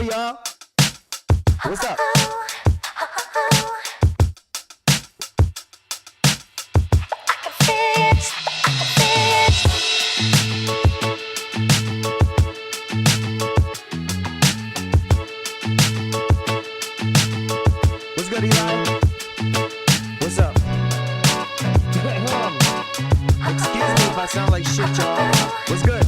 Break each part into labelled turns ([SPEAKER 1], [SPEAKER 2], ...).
[SPEAKER 1] y'all. What's up? What's good, Eli? What's up? Excuse me if I sound like shit, y'all. What's good?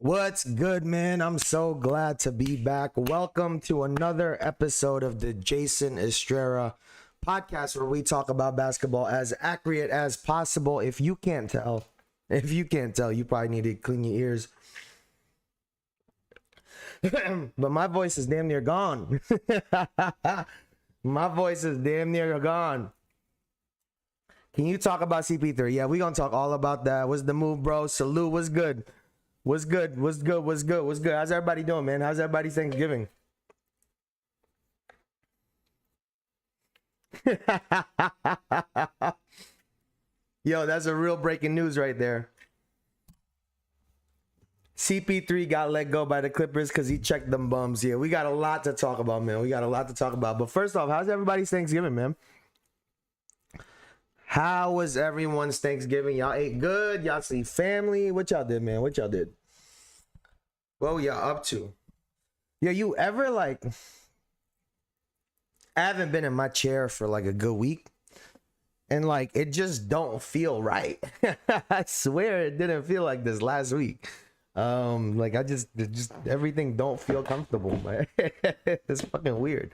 [SPEAKER 1] What's good, man? I'm so glad to be back. Welcome to another episode of the Jayson Estrera podcast, where we talk about basketball as accurate as possible. If you can't tell, you probably need to clean your ears. But my voice is damn near gone. My voice is damn near gone. Can you talk about CP3? Yeah, we gonna talk all about that. What's the move, bro? Salute. What's good? What's good? What's good? What's good? What's good? How's everybody doing, man? How's everybody's Thanksgiving? Yo, that's a real breaking news right there. CP3 got let go by the Clippers because he checked them bums. Yeah, we got a lot to talk about, man. We got a lot to talk about. But first off, how's everybody's Thanksgiving, man? How was everyone's Thanksgiving? Y'all ate good? Y'all see family? What y'all did, man? What y'all did? What were y'all up to? Yeah, you ever I haven't been in my chair for like a good week. And it just don't feel right. I swear it didn't feel like this last week. I just everything don't feel comfortable, man. It's fucking weird.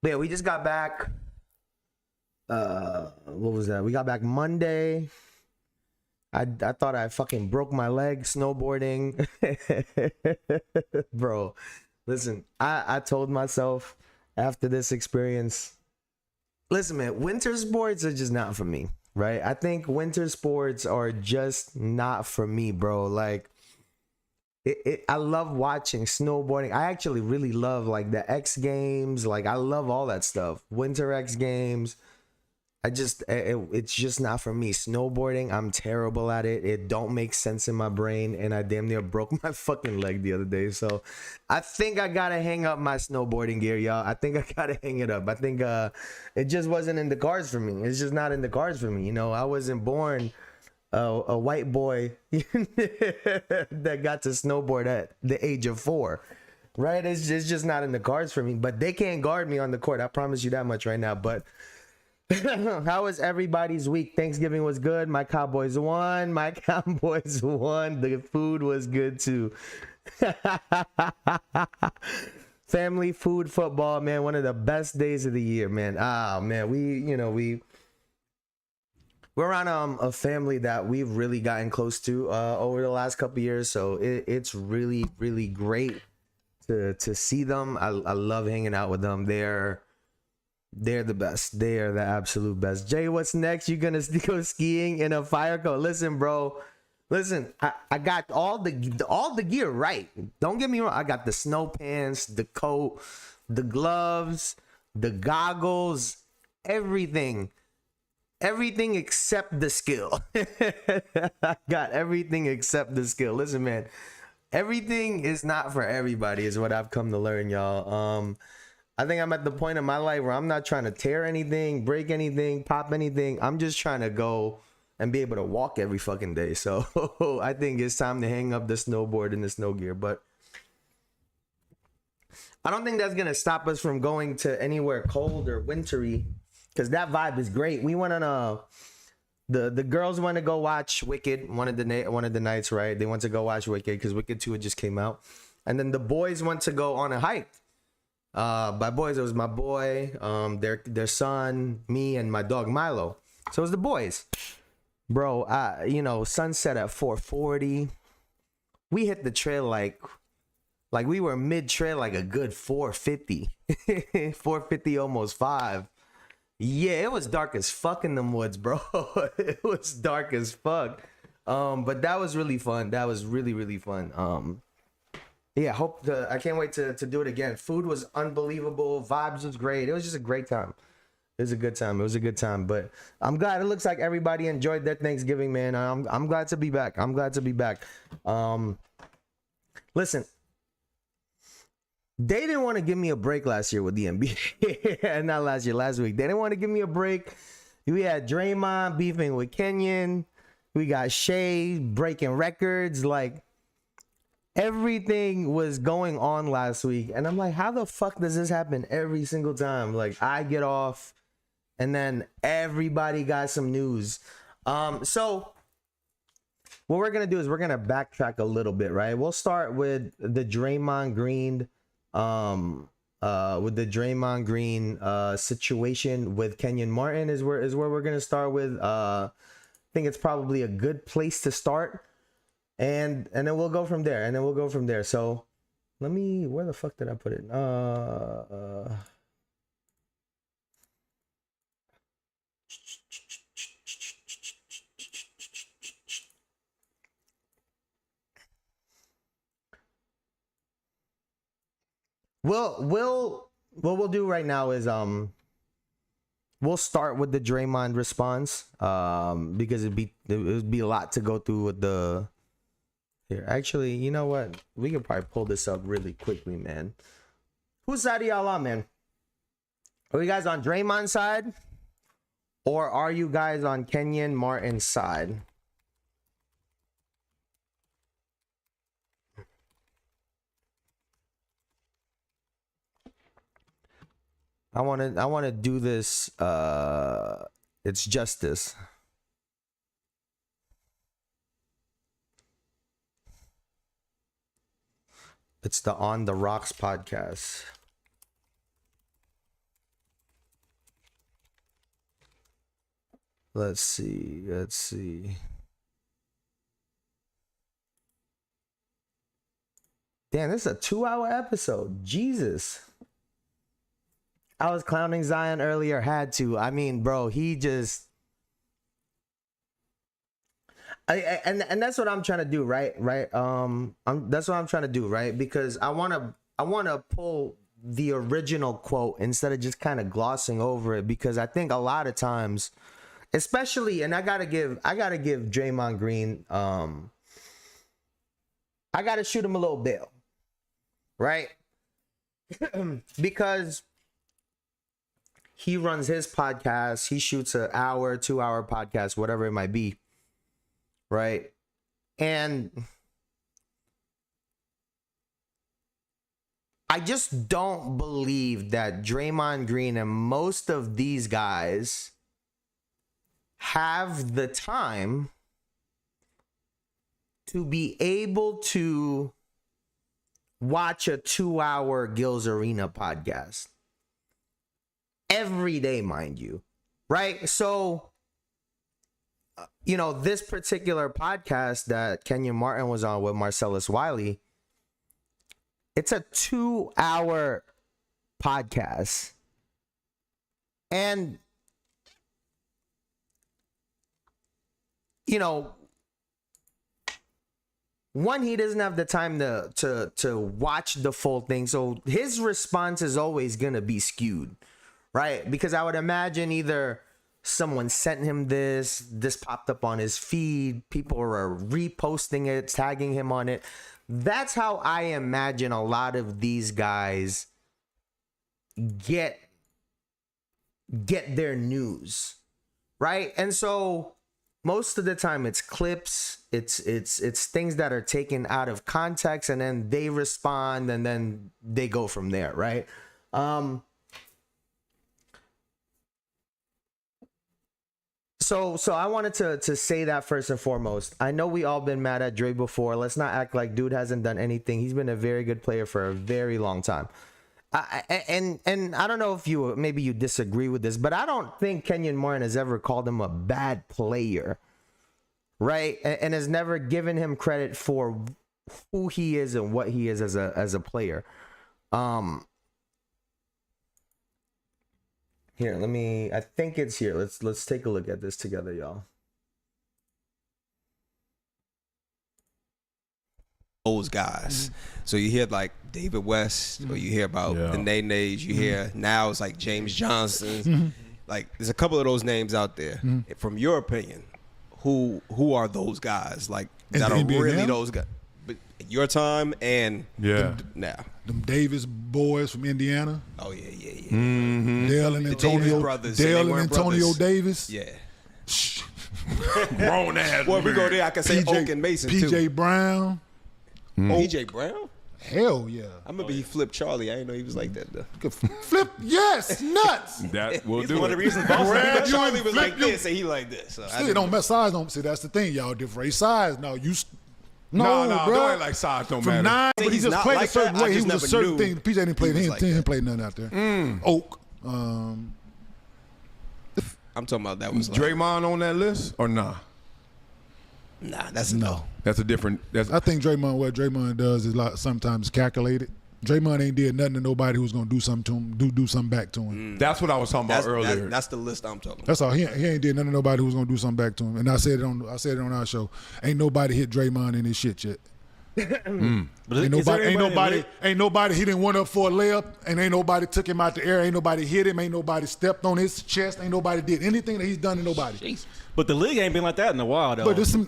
[SPEAKER 1] Yeah, we just got back. What was that? We got back Monday. I thought I fucking broke my leg snowboarding. Bro, listen, I told myself after this experience, listen, man, winter sports are just not for me, right? I think winter sports are just not for me, bro. I love watching snowboarding. I actually really love the X Games. I love all that stuff. Winter X Games. It's just not for me. Snowboarding, I'm terrible at it. It don't make sense in my brain, and I damn near broke my fucking leg the other day. So I think I gotta hang up my snowboarding gear, y'all. I think I gotta hang it up. I think it just wasn't in the cards for me. It's just not in the cards for me. You know, I wasn't born a white boy that got to snowboard at the age of 4, right? It's just not in the cards for me. But they can't guard me on the court. I promise you that much right now. But how was everybody's week? Thanksgiving was good. My Cowboys won. The food was good too. Family, food, football, man. One of the best days of the year, man. Ah, man. We're on a family that we've really gotten close to over the last couple of years, so it's really, really great to see them. I love hanging out with them. They're the best. They are the absolute best. Jay, what's next? You gonna go skiing in a fire coat? Listen, bro. Listen, I got all the gear right. Don't get me wrong. I got the snow pants, the coat, the gloves, the goggles, everything. Everything except the skill. I got everything except the skill. Listen, man, everything is not for everybody is what I've come to learn, y'all. I think I'm at the point in my life where I'm not trying to tear anything, break anything, pop anything. I'm just trying to go and be able to walk every fucking day. So I think it's time to hang up the snowboard and the snow gear. But I don't think that's going to stop us from going to anywhere cold or wintry, because that vibe is great. We went on the girls want to go watch Wicked one of the nights, right? They want to go watch Wicked because Wicked 2 just came out. And then the boys want to go on a hike. By boys, it was my boy, their son, me, and my dog Milo. So it was the boys. Bro, sunset at 4:40. We hit the trail like we were mid trail, like a good 4:50. 4:50, almost 5. Yeah, it was dark as fuck in them woods, bro. It was dark as fuck. But that was really fun. That was really, really fun. Yeah, I can't wait to do it again. Food was unbelievable. Vibes was great. It was just a great time. It was a good time. It was a good time. But I'm glad. It looks like everybody enjoyed their Thanksgiving, man. I'm glad to be back. I'm glad to be back. Listen, they didn't want to give me a break last year with the NBA. Not last year, last week. They didn't want to give me a break. We had Draymond beefing with Kenyon. We got Shea breaking records. Like, everything was going on last week. And I'm like, how the fuck does this happen every single time? Like, I get off and then everybody got some news. So what we're going to do is we're going to backtrack a little bit, right? We'll start with the Draymond Green situation with Kenyon Martin is where we're going to start with. I think it's probably a good place to start. And then we'll go from there. So where the fuck did I put it? What we'll do right now is we'll start with the Draymond response because it would be a lot to go through with the here. Actually, you know what? We can probably pull this up really quickly, man. Whose side are y'all on, man? Are you guys on Draymond's side? Or are you guys on Kenyon Martin's side? I want to do this it's justice. It's the On the Rocks podcast. Let's see. Damn, this is a 2-hour episode. Jesus. I was clowning Zion earlier, had to. I mean, bro, he just and that's what I'm trying to do, right? That's what I'm trying to do, right? Because I want to pull the original quote instead of just kind of glossing over it, because I think a lot of times, especially, and I got to give Draymond Green I got to shoot him a little bail, right? Because he runs his podcast, he shoots an hour, 2-hour podcast, whatever it might be, right? And I just don't believe that Draymond Green and most of these guys have the time to be able to watch a 2-hour Gills Arena podcast every day, mind you, right? So, this particular podcast that Kenyon Martin was on with Marcellus Wiley, it's a 2-hour podcast. And, one, he doesn't have the time to watch the full thing. So his response is always going to be skewed, right? Because I would imagine either someone sent him this popped up on his feed, people are reposting it, tagging him on it. That's how I imagine a lot of these guys get their news, right? And so most of the time it's clips, it's things that are taken out of context, and then they respond and then they go from there, right? So I wanted to say that first and foremost. I know we all been mad at Dre before. Let's not act like dude hasn't done anything. He's been a very good player for a very long time. And I don't know if maybe you disagree with this, but I don't think Kenyon Martin has ever called him a bad player, right? And has never given him credit for who he is and what he is as a player. Here, I think it's here. Let's take a look at this together, y'all.
[SPEAKER 2] Those guys. So you hear like David West, or you hear about the Nays, you hear now it's like James Johnson. Like there's a couple of those names out there. From your opinion, who are those guys? Like that are really those guys? But your time and now.
[SPEAKER 3] Them Davis boys from Indiana.
[SPEAKER 2] Oh yeah.
[SPEAKER 3] Dale and Antonio brothers. Dale and Antonio Davis.
[SPEAKER 2] Yeah.
[SPEAKER 4] Grown ass.
[SPEAKER 2] Well, we go there. I can say Oak and Mason too.
[SPEAKER 3] PJ Brown.
[SPEAKER 2] PJ Brown?
[SPEAKER 3] Hell yeah.
[SPEAKER 2] I remember he flipped Charlie. I didn't know he was like that though.
[SPEAKER 3] Flip, yes, nuts.
[SPEAKER 4] That will do
[SPEAKER 2] one
[SPEAKER 4] it.
[SPEAKER 2] of the reasons Charlie was like this and he like this. So
[SPEAKER 3] see, don't mess size. Don't see. That's the thing, y'all. Different size. No, you.
[SPEAKER 4] No,
[SPEAKER 3] bro.
[SPEAKER 4] don't act like size don't
[SPEAKER 3] From
[SPEAKER 4] matter.
[SPEAKER 3] 9, but he just played like a certain way. He was a certain thing. PJ didn't play. He didn't play nothing out there. Oak.
[SPEAKER 2] I'm talking about that was
[SPEAKER 4] Draymond on that list or nah?
[SPEAKER 2] Nah, that's a no.
[SPEAKER 4] That's a different.
[SPEAKER 3] I think Draymond. What Draymond does is sometimes calculated. Draymond ain't did nothing to nobody who's gonna do something to him. Do something back to him.
[SPEAKER 4] That's what I was talking about earlier.
[SPEAKER 2] That's the list I'm talking about.
[SPEAKER 3] That's all. He ain't did nothing to nobody who's gonna do something back to him. And I said it on our show. Ain't nobody hit Draymond in his shit yet. Ain't nobody. He didn't went up for a layup, and ain't nobody took him out the air. Ain't nobody hit him. Ain't nobody stepped on his chest. Ain't nobody did anything that he's done to nobody.
[SPEAKER 5] Jeez. But the league ain't been like that in a while, though.
[SPEAKER 3] But there's some,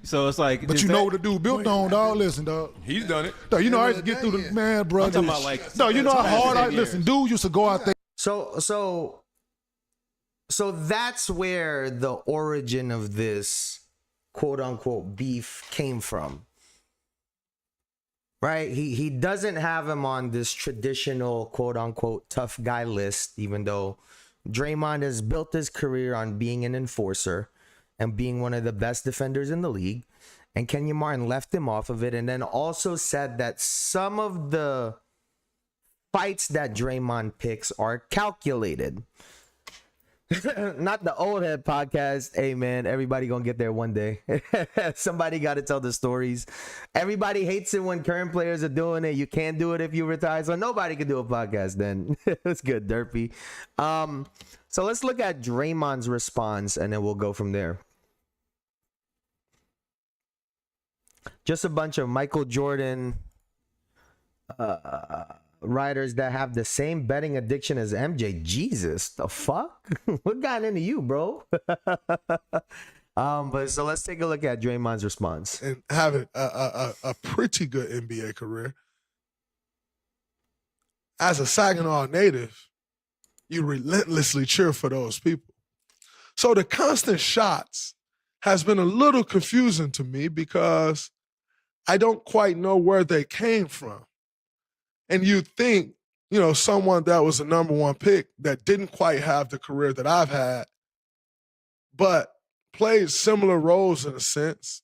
[SPEAKER 5] So it's like.
[SPEAKER 3] But you know what the dude built on, dog. Listen, dog.
[SPEAKER 4] He's done it.
[SPEAKER 3] Dog, you know I used to get through the man, bro.
[SPEAKER 5] I'm talking about like.
[SPEAKER 3] No, you know how hard I listen. Dude used to go out there.
[SPEAKER 1] So that's where the origin of this quote unquote beef came from. Right? He doesn't have him on this traditional quote unquote tough guy list, even though Draymond has built his career on being an enforcer and being one of the best defenders in the league. And Kenyon Martin left him off of it, and then also said that some of the fights that Draymond picks are calculated. Not the old head podcast. Hey man, everybody gonna get there one day. Somebody got to tell the stories. Everybody hates it when current players are doing it. You can't do it if you retire, so nobody can do a podcast then. It's good, Derpy. So let's look at Draymond's response and then we'll go from there. Just a bunch of Michael Jordan writers that have the same betting addiction as MJ. Jesus, the fuck? What got into you, bro? But so let's take a look at Draymond's response.
[SPEAKER 6] And having a pretty good NBA career. As a Saginaw native, you relentlessly cheer for those people. So the constant shots has been a little confusing to me because I don't quite know where they came from. And you think, someone that was a number one pick that didn't quite have the career that I've had, but played similar roles in a sense,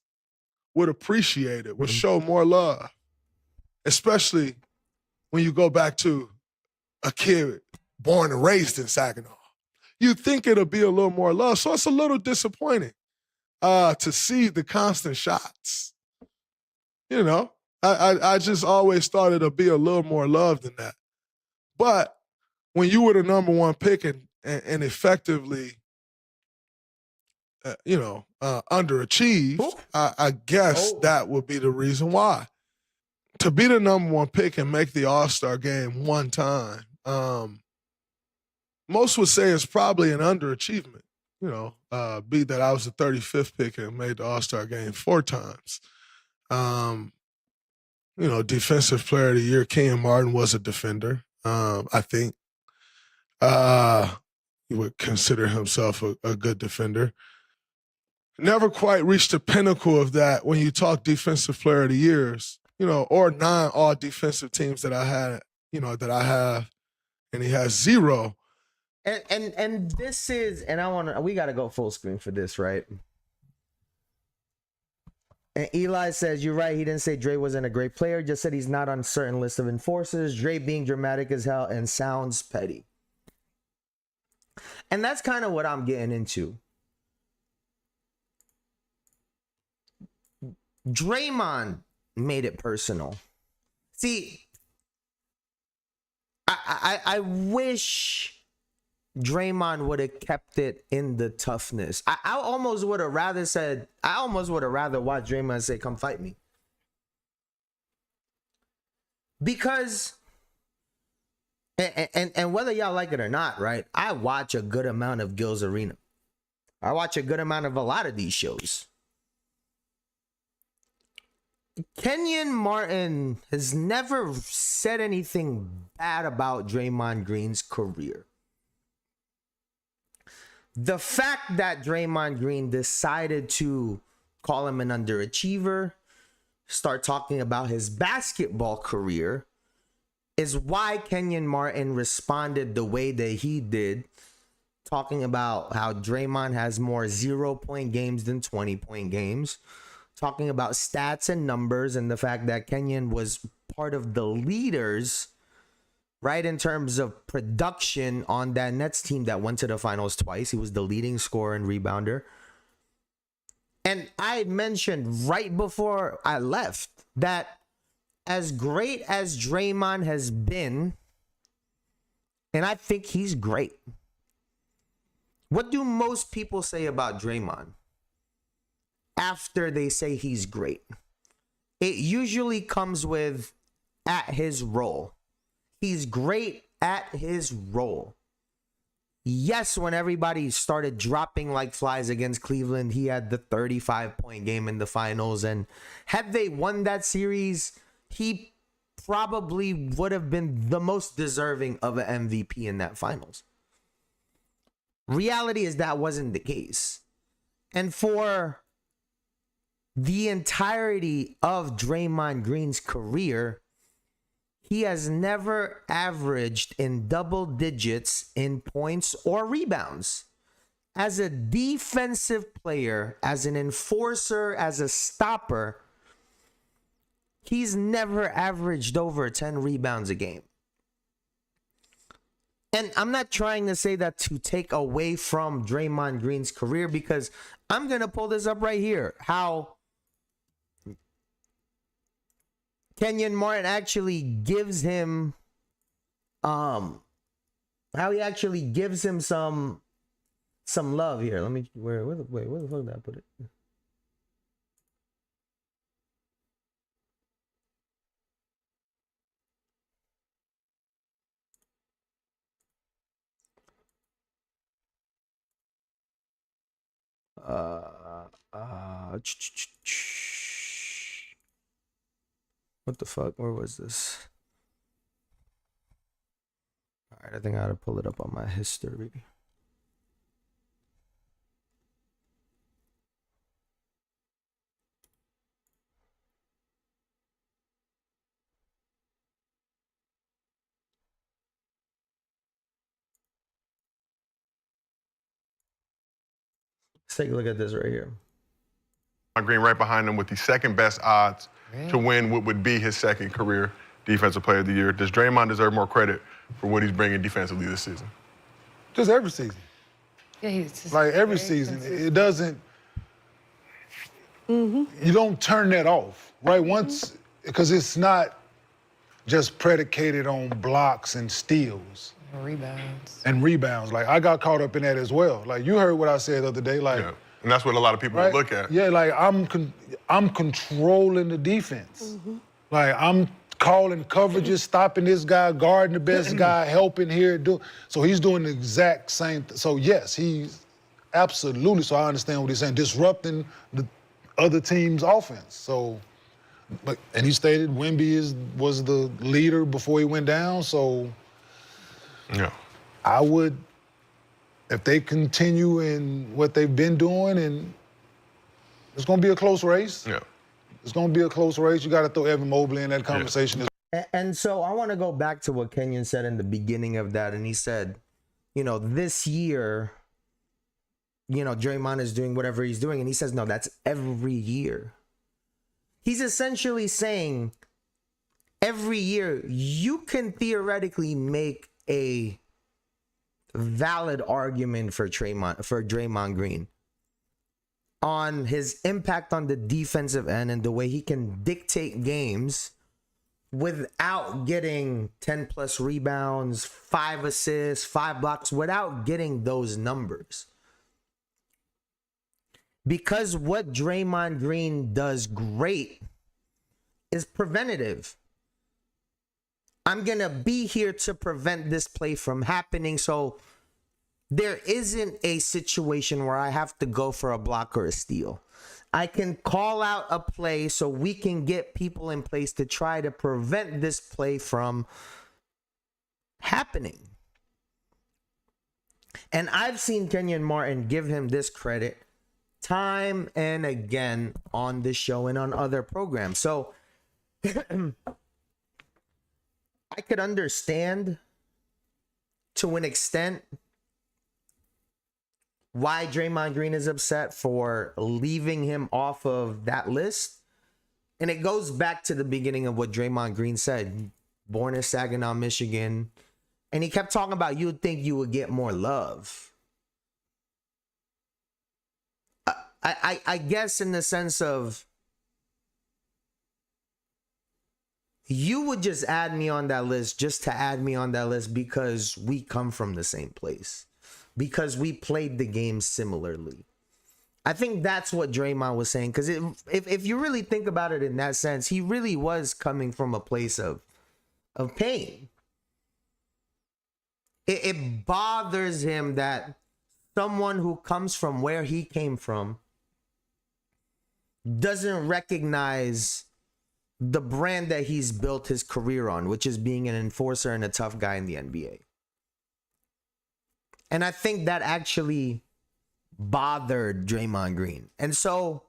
[SPEAKER 6] would appreciate it, would show more love, especially when you go back to a kid born and raised in Saginaw. You think it'll be a little more love. So it's a little disappointing to see the constant shots. I just always thought it'll be a little more love than that. But when you were the number one pick and effectively, underachieved, I guess that would be the reason why. To be the number one pick and make the All-Star game one time, most would say it's probably an underachievement. Be that I was the 35th pick and made the All-Star game 4 times. Defensive player of the year, Kenyon Martin was a defender. I think he would consider himself a good defender. Never quite reached the pinnacle of that when you talk defensive player of the years, or 9 all defensive teams that I had, that I have, and he has 0.
[SPEAKER 1] And this is, and we got to go full screen for this, right? And Eli says, you're right. He didn't say Dre wasn't a great player. Just said he's not on certain list of enforcers. Dre being dramatic as hell and sounds petty. And that's kind of what I'm getting into. Draymond made it personal. See, I wish Draymond would have kept it in the toughness. I almost would have rather watched Draymond say, come fight me. Because, and whether y'all like it or not, right? I watch a good amount of Gil's Arena. I watch a good amount of a lot of these shows. Kenyon Martin has never said anything bad about Draymond Green's career. The fact that Draymond Green decided to call him an underachiever, start talking about his basketball career, is why Kenyon Martin responded the way that he did, talking about how Draymond has more 0-point games than 20-point games, talking about stats and numbers and the fact that Kenyon was part of the leaders, right, in terms of production on that Nets team that went to the finals twice. He was the leading scorer and rebounder. And I mentioned right before I left that as great as Draymond has been, and I think he's great, what do most people say about Draymond after they say he's great? It usually comes with at his role. He's great at his role. Yes, when everybody started dropping like flies against Cleveland, he had the 35-point game in the finals. And had they won that series, he probably would have been the most deserving of an MVP in that finals. Reality is that wasn't the case. And for the entirety of Draymond Green's career, he has never averaged in double digits in points or rebounds. As a defensive player, as an enforcer, as a stopper, he's never averaged over 10 rebounds a game. And I'm not trying to say that to take away from Draymond Green's career, because I'm going to pull this up right here. How Kenyon Martin actually gives him, some love here. Let me, where the fuck did I put it? What the fuck? Where was this? All right, I think I gotta pull it up on my history. Let's take a look at this right here.
[SPEAKER 7] Green right behind him with the second best odds to win what would be his second career Defensive Player of the Year. Does Draymond deserve more credit for what he's bringing defensively this season?
[SPEAKER 3] Just every season.
[SPEAKER 8] Yeah, he's just
[SPEAKER 3] Like every season. It doesn't, you don't turn that off, right? Once, because it's not just predicated on blocks and steals.
[SPEAKER 8] rebounds.
[SPEAKER 3] Like, I got caught up in that as well. Like, you heard what I said the other day. Like,
[SPEAKER 7] Yeah. And that's what a lot of people
[SPEAKER 3] right?
[SPEAKER 7] look at.
[SPEAKER 3] Yeah, like I'm controlling the defense. Like, I'm calling coverages, stopping this guy, guarding the best guy, helping here. So he's doing the exact same. So yes, he's absolutely. So I understand what he's saying, disrupting the other team's offense. So, and he stated Wemby was the leader before he went down. So
[SPEAKER 7] Yeah.
[SPEAKER 3] I would, if they continue in what they've been doing, and it's going to be a close race.
[SPEAKER 7] Yeah.
[SPEAKER 3] It's going to be a close race. You got to throw Evan Mobley in that conversation.
[SPEAKER 1] And so I want to go back to what Kenyon said in the beginning of that. And he said, this year, Draymond is doing whatever he's doing. And he says, no, that's every year. He's essentially saying every year you can theoretically make a valid argument for Draymond Green on his impact on the defensive end and the way he can dictate games without getting 10 plus rebounds, 5 assists, 5 blocks, without getting those numbers. Because what Draymond Green does great is preventative. I'm going to be here to prevent this play from happening. So there isn't a situation where I have to go for a block or a steal. I can call out a play so we can get people in place to try to prevent this play from happening. And I've seen Kenyon Martin give him this credit time and again on this show and on other programs. So I could understand to an extent why Draymond Green is upset for leaving him off of that list. And it goes back to the beginning of what Draymond Green said. Born in Saginaw, Michigan. And he kept talking about you would think you would get more love. I guess in the sense of you would just add me on that list just to add me on that list because we come from the same place. Because we played the game similarly. I think that's what Draymond was saying. Because if you really think about it in that sense, he really was coming from a place of pain. It bothers him that someone who comes from where he came from doesn't recognize the brand that he's built his career on, which is being an enforcer and a tough guy in the NBA. And I think that actually bothered Draymond Green. And so,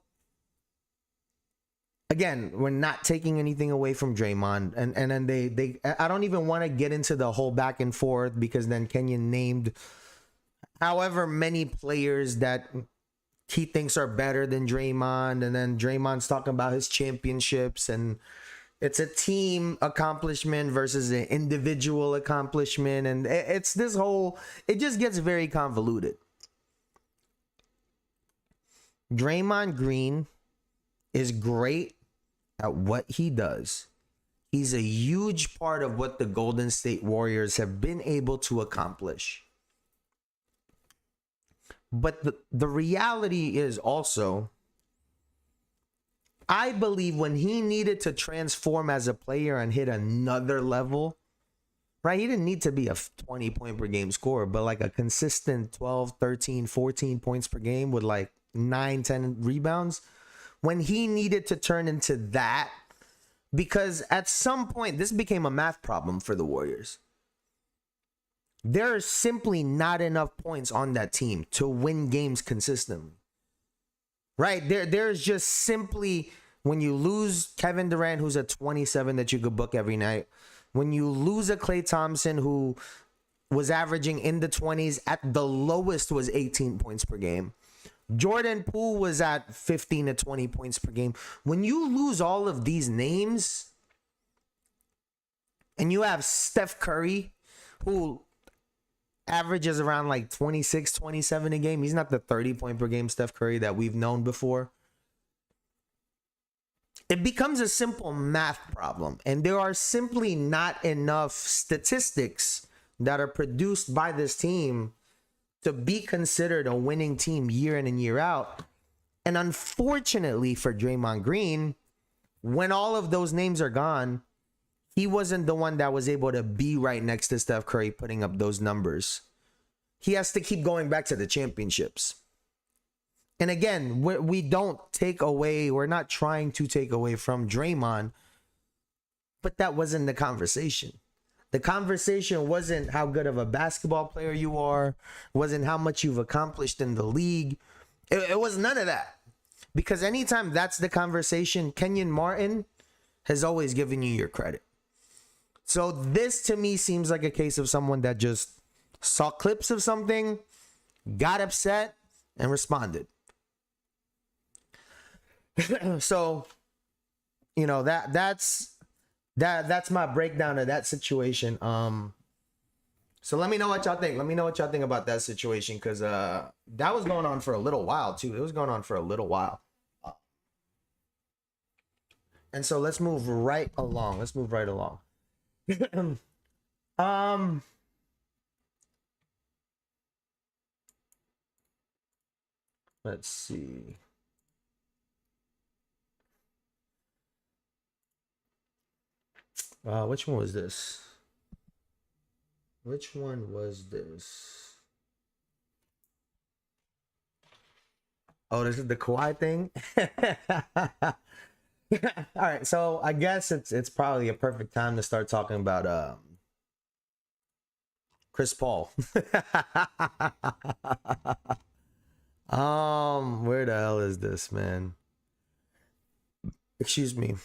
[SPEAKER 1] again, we're not taking anything away from Draymond. And then they I don't even want to get into the whole back and forth because then Kenyon named however many players that he thinks are better than Draymond. And then Draymond's talking about his championships and it's a team accomplishment versus an individual accomplishment. And it's this whole, it just gets very convoluted. Draymond Green is great at what he does. He's a huge part of what the Golden State Warriors have been able to accomplish. But the reality is also, I believe when he needed to transform as a player and hit another level, right? He didn't need to be a 20 point per game scorer, but like a consistent 12, 13, 14 points per game with like 9, 10 rebounds. When he needed to turn into that, because at some point this became a math problem for the Warriors. There are simply not enough points on that team to win games consistently. Right? There's just simply, when you lose Kevin Durant, who's a 27 that you could book every night, when you lose a Klay Thompson who was averaging in the 20s, at the lowest was 18 points per game. Jordan Poole was at 15 to 20 points per game. When you lose all of these names and you have Steph Curry, who averages around like 26, 27 a game. He's not the 30 point per game Steph Curry that we've known before. It becomes a simple math problem. And there are simply not enough statistics that are produced by this team to be considered a winning team year in and year out. And unfortunately for Draymond Green, when all of those names are gone, he wasn't the one that was able to be right next to Steph Curry putting up those numbers. He has to keep going back to the championships. And again, we don't take away, we're not trying to take away from Draymond, but that wasn't the conversation. The conversation wasn't how good of a basketball player you are, wasn't how much you've accomplished in the league. It was none of that. Because anytime that's the conversation, Kenyon Martin has always given you your credit. So this to me seems like a case of someone that just saw clips of something, got upset, and responded. So you know, that's my breakdown of that situation. So let me know what y'all think. Let me know what y'all think about that situation, because that was going on for a little while too. It was going on for a little while. And so let's move right along. Let's move right along. Let's see. Which one was this? Which one was this? Oh, this is the Kawhi thing. All right, so I guess it's probably a perfect time to start talking about Chris Paul. Where the hell is this, man? Excuse me.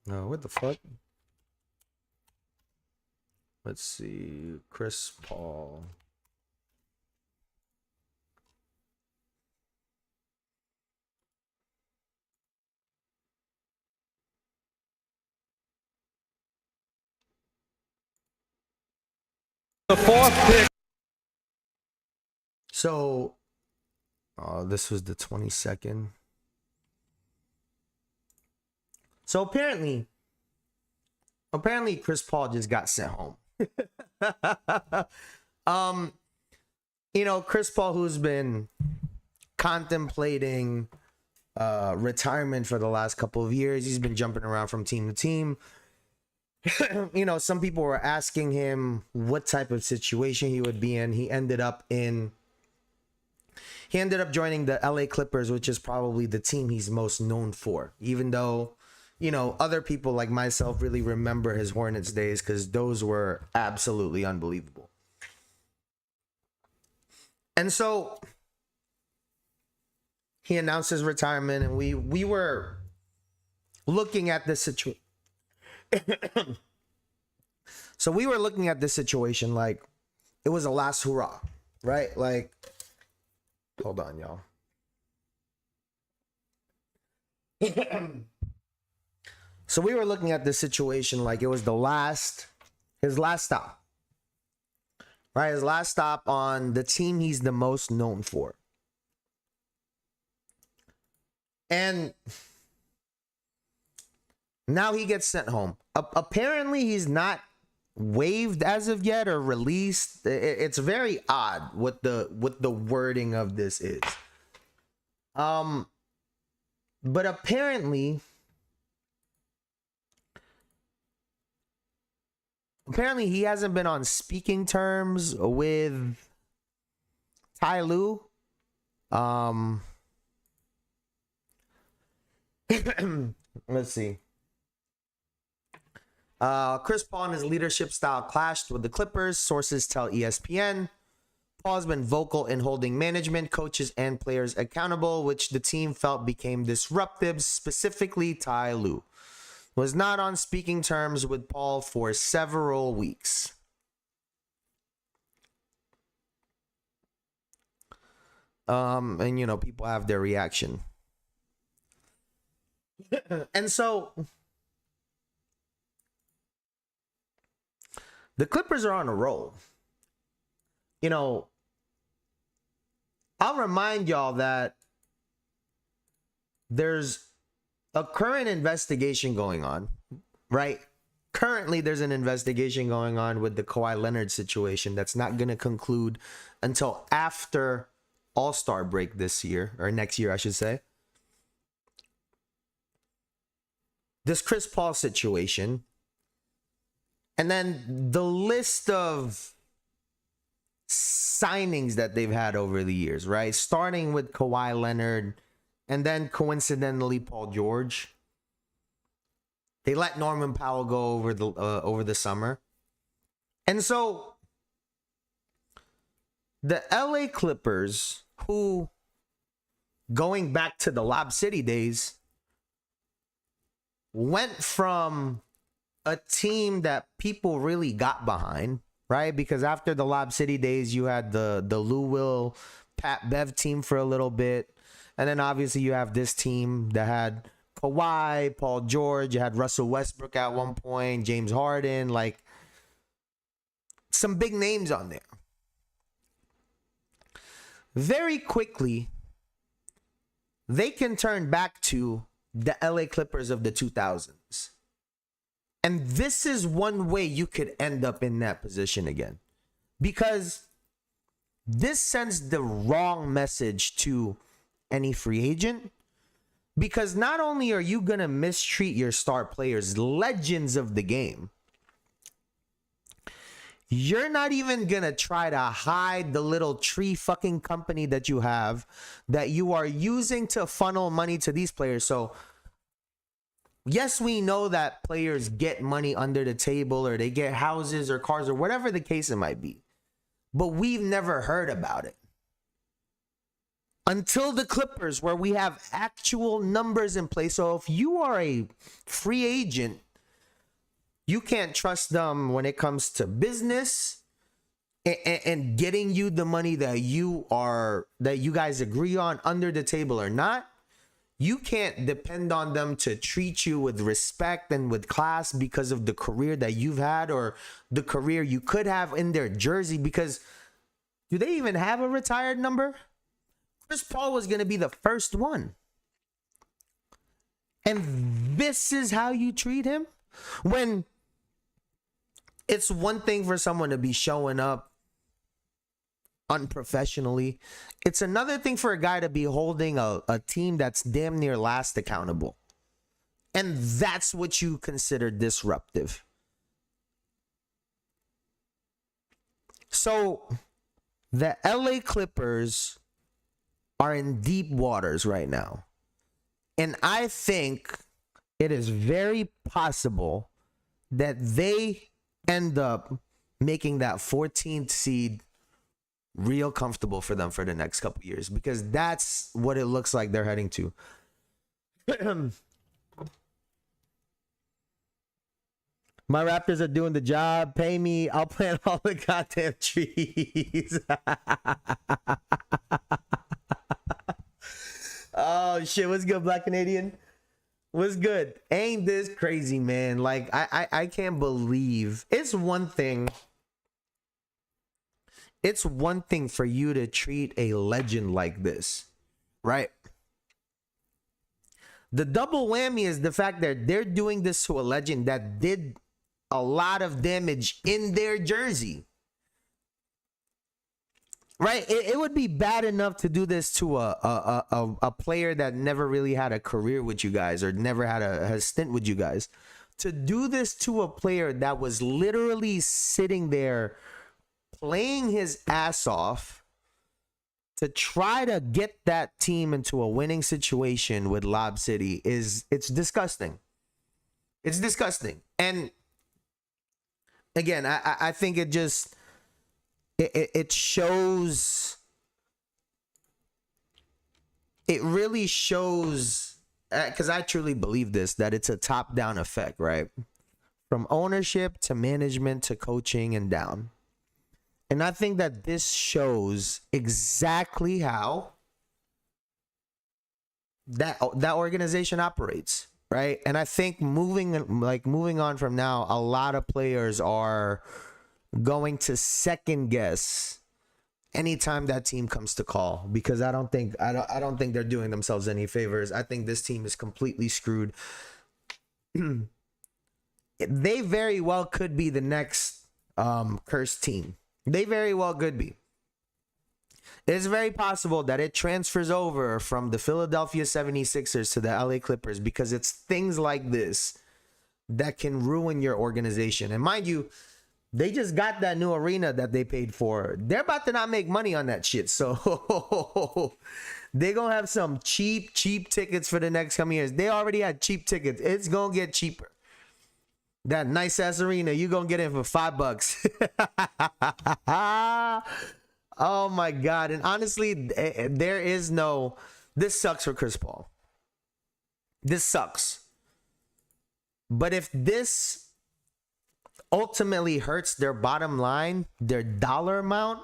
[SPEAKER 1] No, what the fuck? Let's see. Chris Paul.
[SPEAKER 9] The fourth pick.
[SPEAKER 1] So, this was the 22nd. So apparently Chris Paul just got sent home. You know, Chris Paul, who's been contemplating retirement for the last couple of years, he's been jumping around from team to team. You know, some people were asking him what type of situation he would be in. He ended up joining the LA Clippers, which is probably the team he's most known for, even though, you know, other people like myself really remember his Hornets days, because those were absolutely unbelievable. And so he announced his retirement, and we were looking at this situation. So we were looking at this situation like it was a last hurrah, right? Like, hold on, y'all. So we were looking at this situation like it was his last stop, right? His last stop on the team he's the most known for. And now he gets sent home. Apparently he's not waived as of yet or released. It's very odd what the wording of this is. But apparently he hasn't been on speaking terms with Ty Lue. Let's see. Chris Paul and his leadership style clashed with the Clippers, sources tell ESPN. Paul has been vocal in holding management, coaches, and players accountable, which the team felt became disruptive, specifically Ty Lue. Was not on speaking terms with Paul for several weeks. And, you know, people have their reaction. And so the Clippers are on a roll. You know, I'll remind y'all that there's a current investigation going on, right? Currently, there's an investigation going on with the Kawhi Leonard situation that's not going to conclude until after All-Star break this year, or next year, I should say. This Chris Paul situation, and then the list of signings that they've had over the years, right? Starting with Kawhi Leonard, and then coincidentally Paul George. They let Norman Powell go over the summer. And so the LA Clippers, who, going back to the Lob City days, went from a team that people really got behind, right? Because after the Lob City days, you had the Lou Will, Pat Bev team for a little bit. And then obviously you have this team that had Kawhi, Paul George, you had Russell Westbrook at one point, James Harden, like some big names on there. Very quickly, they can turn back to the LA Clippers of the 2000s. And this is one way you could end up in that position again. Because this sends the wrong message to any free agent. Because not only are you going to mistreat your star players, legends of the game, you're not even going to try to hide the little tree fucking company that you have that you are using to funnel money to these players. So, yes, we know that players get money under the table or they get houses or cars or whatever the case it might be. But we've never heard about it. Until the Clippers, where we have actual numbers in place. So if you are a free agent, you can't trust them when it comes to business and getting you the money that you guys agree on under the table or not. You can't depend on them to treat you with respect and with class because of the career that you've had or the career you could have in their jersey. Because do they even have a retired number? Chris Paul was going to be the first one. And this is how you treat him? When it's one thing for someone to be showing up unprofessionally. It's another thing for a guy to be holding a team that's damn near last accountable. And that's what you consider disruptive. So the LA Clippers are in deep waters right now. And I think it is very possible that they end up making that 14th seed real comfortable for them for the next couple years, because that's what it looks like they're heading to. My Raptors are doing the job. Pay me. I'll plant all the goddamn trees. Oh shit, what's good, Black Canadian? What's good? Ain't this crazy, man? Like, I can't believe. It's one thing for you to treat a legend like this, right? The double whammy is the fact that they're doing this to a legend that did a lot of damage in their jersey. Right? It would be bad enough to do this to a player that never really had a career with you guys or never had a stint with you guys. To do this to a player that was literally sitting there playing his ass off to try to get that team into a winning situation with Lob City it's disgusting. It's disgusting. And again, I think it just it shows, it really shows, because I truly believe this, that it's a top-down effect, right? From ownership to management to coaching and down. And I think that this shows exactly how that organization operates, right? And I think moving on from now, a lot of players are going to second guess anytime that team comes to call, because I don't think they're doing themselves any favors. I think this team is completely screwed. They very well could be the next cursed team. They very well could be. It's very possible that it transfers over from the Philadelphia 76ers to the LA Clippers, because it's things like this that can ruin your organization. And mind you, they just got that new arena that they paid for. They're about to not make money on that shit. So they're going to have some cheap tickets for the next coming years. They already had cheap tickets. It's going to get cheaper. That nice ass arena, you're going to get in for $5. Oh my God. And honestly, there is no, this sucks for Chris Paul. This sucks. But if this ultimately hurts their bottom line, their dollar amount,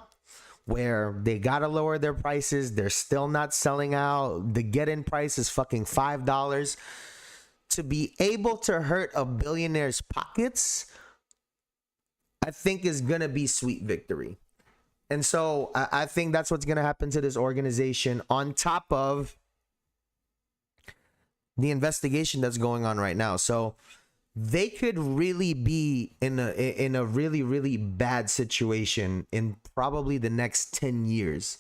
[SPEAKER 1] where they gotta lower their prices. They're still not selling out. The get-in price is fucking $5. To be able to hurt a billionaire's pockets, I think is gonna be sweet victory. And so I think that's what's gonna happen to this organization, on top of the investigation that's going on right now. So they could really be in a really, really bad situation in probably the next 10 years.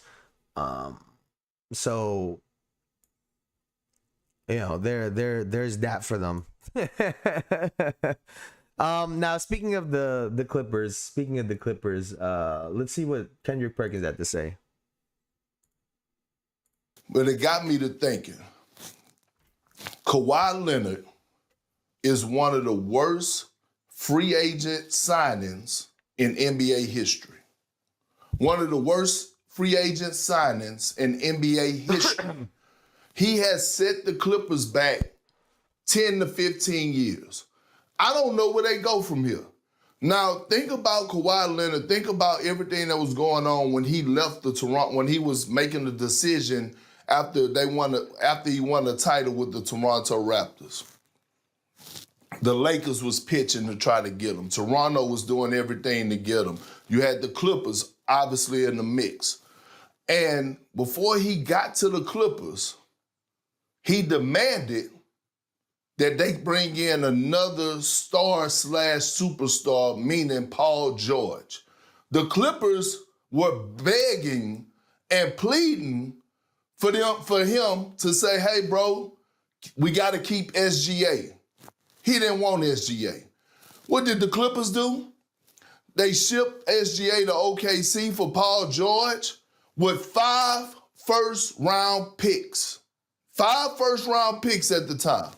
[SPEAKER 1] So you know, there's that for them. Now speaking of the Clippers, let's see what Kendrick Perkins had to say.
[SPEAKER 9] But it got me to thinking. Kawhi Leonard is one of the worst free agent signings in NBA history. One of the worst free agent signings in NBA history. He has set the Clippers back 10 to 15 years. I don't know where they go from here. Now, think about Kawhi Leonard. Think about everything that was going on when he left the Toronto, when he was making the decision after he won a title with the Toronto Raptors. The Lakers was pitching to try to get him. Toronto was doing everything to get him. You had the Clippers obviously in the mix. And before he got to the Clippers, he demanded that they bring in another star/superstar, meaning Paul George. The Clippers were begging and pleading for him to say, hey, bro, we got to keep SGA. He didn't want SGA. What did the Clippers do? They shipped SGA to OKC for Paul George with 5 first-round picks. 5 first-round picks at the time.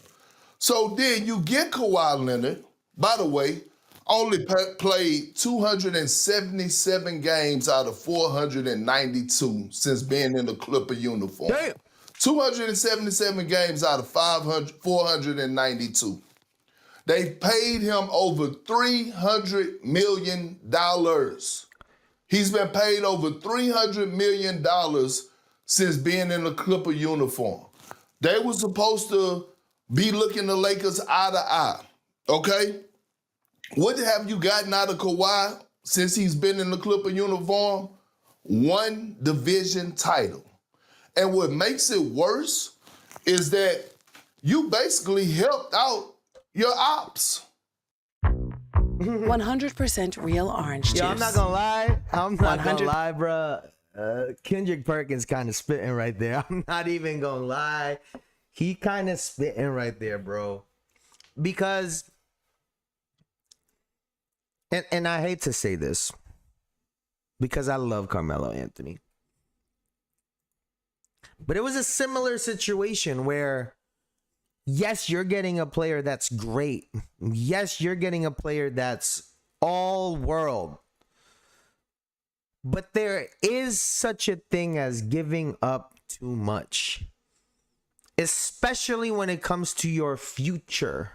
[SPEAKER 9] So then you get Kawhi Leonard, by the way, only played 277 games out of 492 since being in the Clipper uniform.
[SPEAKER 1] Damn.
[SPEAKER 9] 277 games out of 492. They paid him over $300 million. He's been paid over $300 million since being in the Clipper uniform. They were supposed to be looking the Lakers eye to eye, okay? What have you gotten out of Kawhi since he's been in the Clipper uniform? 1 division title. And what makes it worse is that you basically helped out your ops.
[SPEAKER 10] 100% real orange juice.
[SPEAKER 1] Yo, I'm not gonna lie, bro. Kendrick Perkins kind of spitting right there. I'm not even gonna lie. He kind of spitting right there, bro. Because, and I hate to say this, because I love Carmelo Anthony. But it was a similar situation where, yes, you're getting a player that's great. Yes, you're getting a player that's all world. But there is such a thing as giving up too much. Especially when it comes to your future.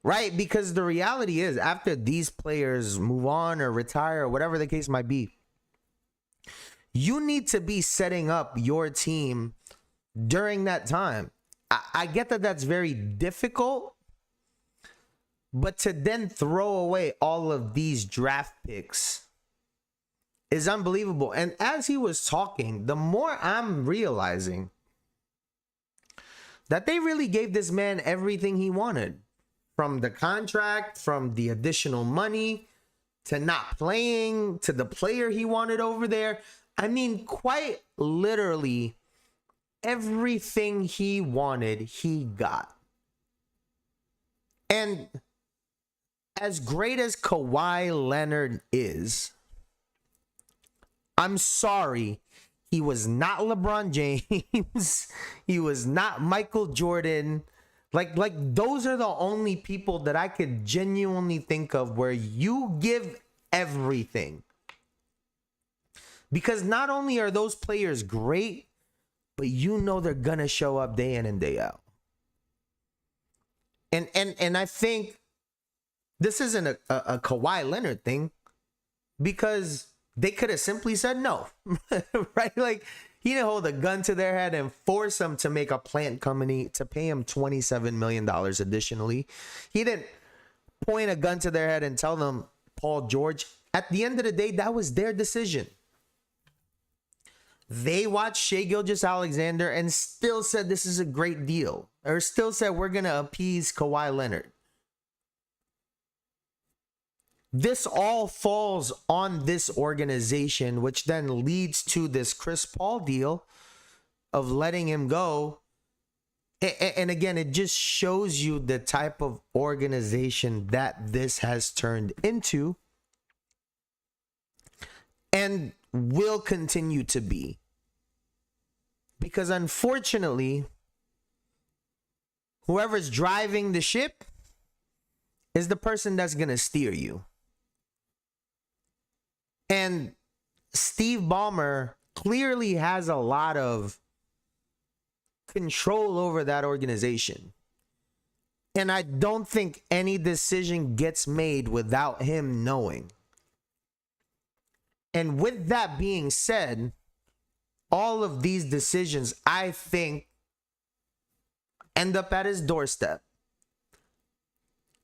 [SPEAKER 1] Right? Because the reality is, after these players move on or retire or whatever the case might be, you need to be setting up your team during that time. I get that that's very difficult, but to then throw away all of these draft picks is unbelievable. And as he was talking, the more I'm realizing that they really gave this man everything he wanted. From the contract, from the additional money, to not playing, to the player he wanted over there. I mean, quite literally, everything he wanted, he got. And as great as Kawhi Leonard is, I'm sorry, he was not LeBron James. He was not Michael Jordan. Like those are the only people that I could genuinely think of where you give everything. Because not only are those players great, but you know they're gonna show up day in and day out. And I think this isn't a Kawhi Leonard thing, because they could have simply said no, right? Like, he didn't hold a gun to their head and force them to make a plant company to pay him $27 million additionally. He didn't point a gun to their head and tell them, Paul George. At the end of the day, that was their decision. They watched Shai Gilgeous-Alexander and still said this is a great deal, or still said we're going to appease Kawhi Leonard. This all falls on this organization, which then leads to this Chris Paul deal of letting him go. And again, it just shows you the type of organization that this has turned into and will continue to be. Because unfortunately, whoever's driving the ship is the person that's going to steer you. And Steve Ballmer clearly has a lot of control over that organization. And I don't think any decision gets made without him knowing. And with that being said, all of these decisions, I think, end up at his doorstep.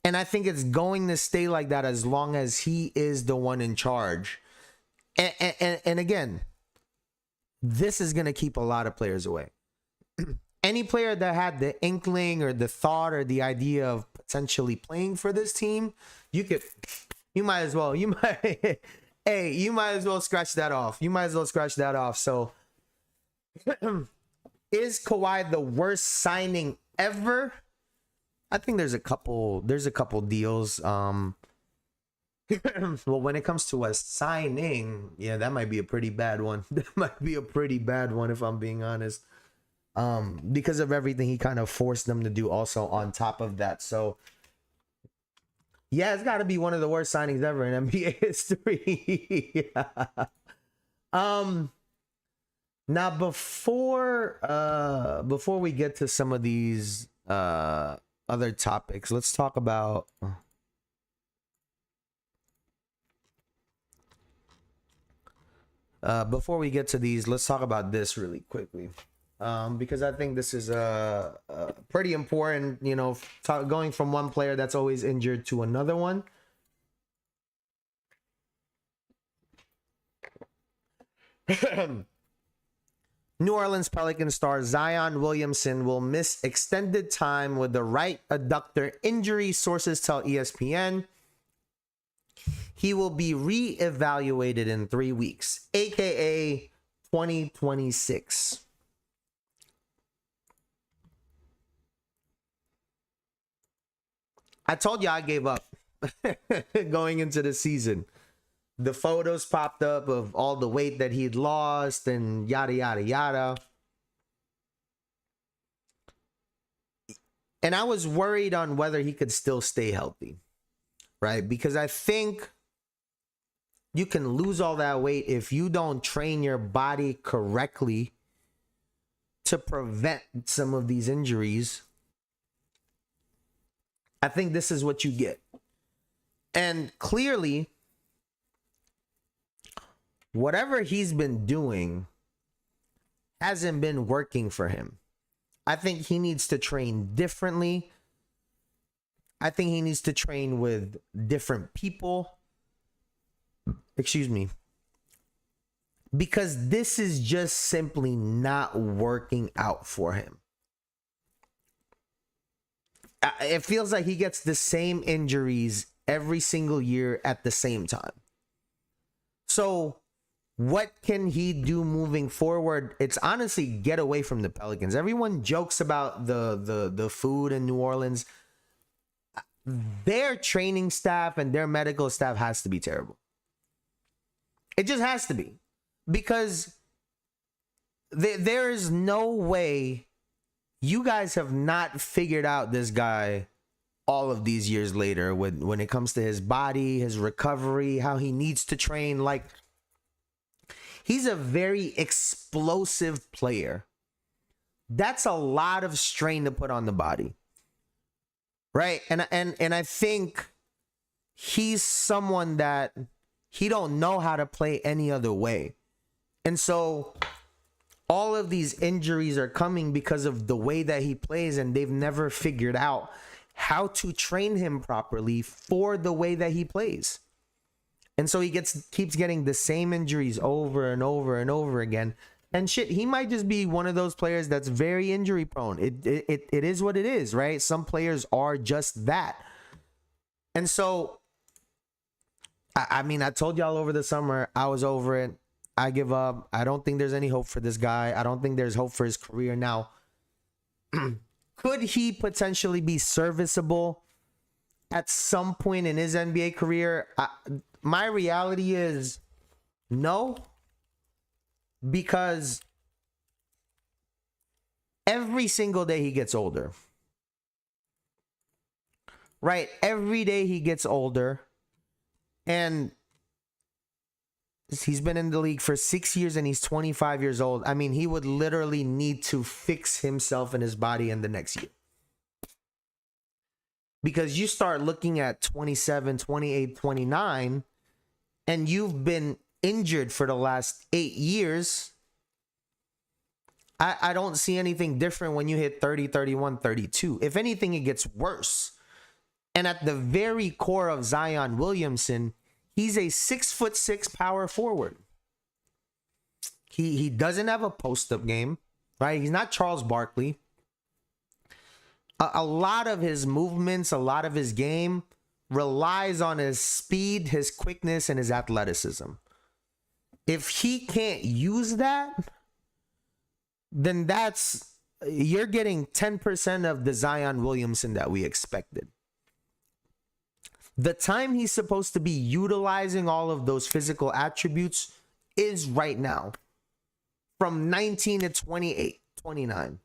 [SPEAKER 1] And I think it's going to stay like that as long as he is the one in charge. And again, this is going to keep a lot of players away. Any player that had the inkling or the thought or the idea of potentially playing for this team, you might as well scratch that off. So is Kawhi the worst signing ever? I think there's a couple deals. Well, when it comes to a signing, yeah, that might be a pretty bad one. That might be a pretty bad one, if I'm being honest. Because of everything he kind of forced them to do also on top of that. So yeah, it's got to be one of the worst signings ever in NBA history. Now before we get to some of these other topics, let's talk about before we get to these, let's talk about this really quickly. Because I think this is pretty important, you know, going from one player that's always injured to another one. New Orleans Pelicans star Zion Williamson will miss extended time with the right adductor injury, sources tell ESPN. He will be re-evaluated in 3 weeks, aka 2026. I told you I gave up going into the season. The photos popped up of all the weight that he'd lost and yada, yada, yada. And I was worried on whether he could still stay healthy, right? Because I think you can lose all that weight if you don't train your body correctly to prevent some of these injuries. I think this is what you get. And clearly, whatever he's been doing hasn't been working for him. I think he needs to train differently. I think he needs to train with different people. Excuse me. Because this is just simply not working out for him. It feels like he gets the same injuries every single year at the same time. So what can he do moving forward? It's honestly get away from the Pelicans. Everyone jokes about the food in New Orleans. Their training staff and their medical staff has to be terrible. It just has to be. Because there is no way you guys have not figured out this guy all of these years later when it comes to his body, his recovery, how he needs to train. Like, he's a very explosive player. That's a lot of strain to put on the body. Right? And I think he's someone that he don't know how to play any other way. And so all of these injuries are coming because of the way that he plays, and they've never figured out how to train him properly for the way that he plays. And so he keeps getting the same injuries over and over and over again. And shit, he might just be one of those players that's very injury prone. It is what it is, right? Some players are just that. And so, I mean, I told y'all over the summer, I was over it. I give up. I don't think there's any hope for this guy. I don't think there's hope for his career now. Could he potentially be serviceable at some point in his NBA career? My reality is no, because every single day he gets older, right? Every day he gets older, and he's been in the league for 6 years and he's 25 years old. I mean, he would literally need to fix himself and his body in the next year. Because you start looking at 27, 28, 29, and you've been injured for the last 8 years. I don't see anything different when you hit 30, 31, 32. If anything, it gets worse. And at the very core of Zion Williamson, he's a 6'6" power forward. He doesn't have a post-up game, right? He's not Charles Barkley. A lot of his movements, a lot of his game relies on his speed, his quickness, and his athleticism. If he can't use that, then you're getting 10% of the Zion Williamson that we expected. The time he's supposed to be utilizing all of those physical attributes is right now, from 19 to 28, 29.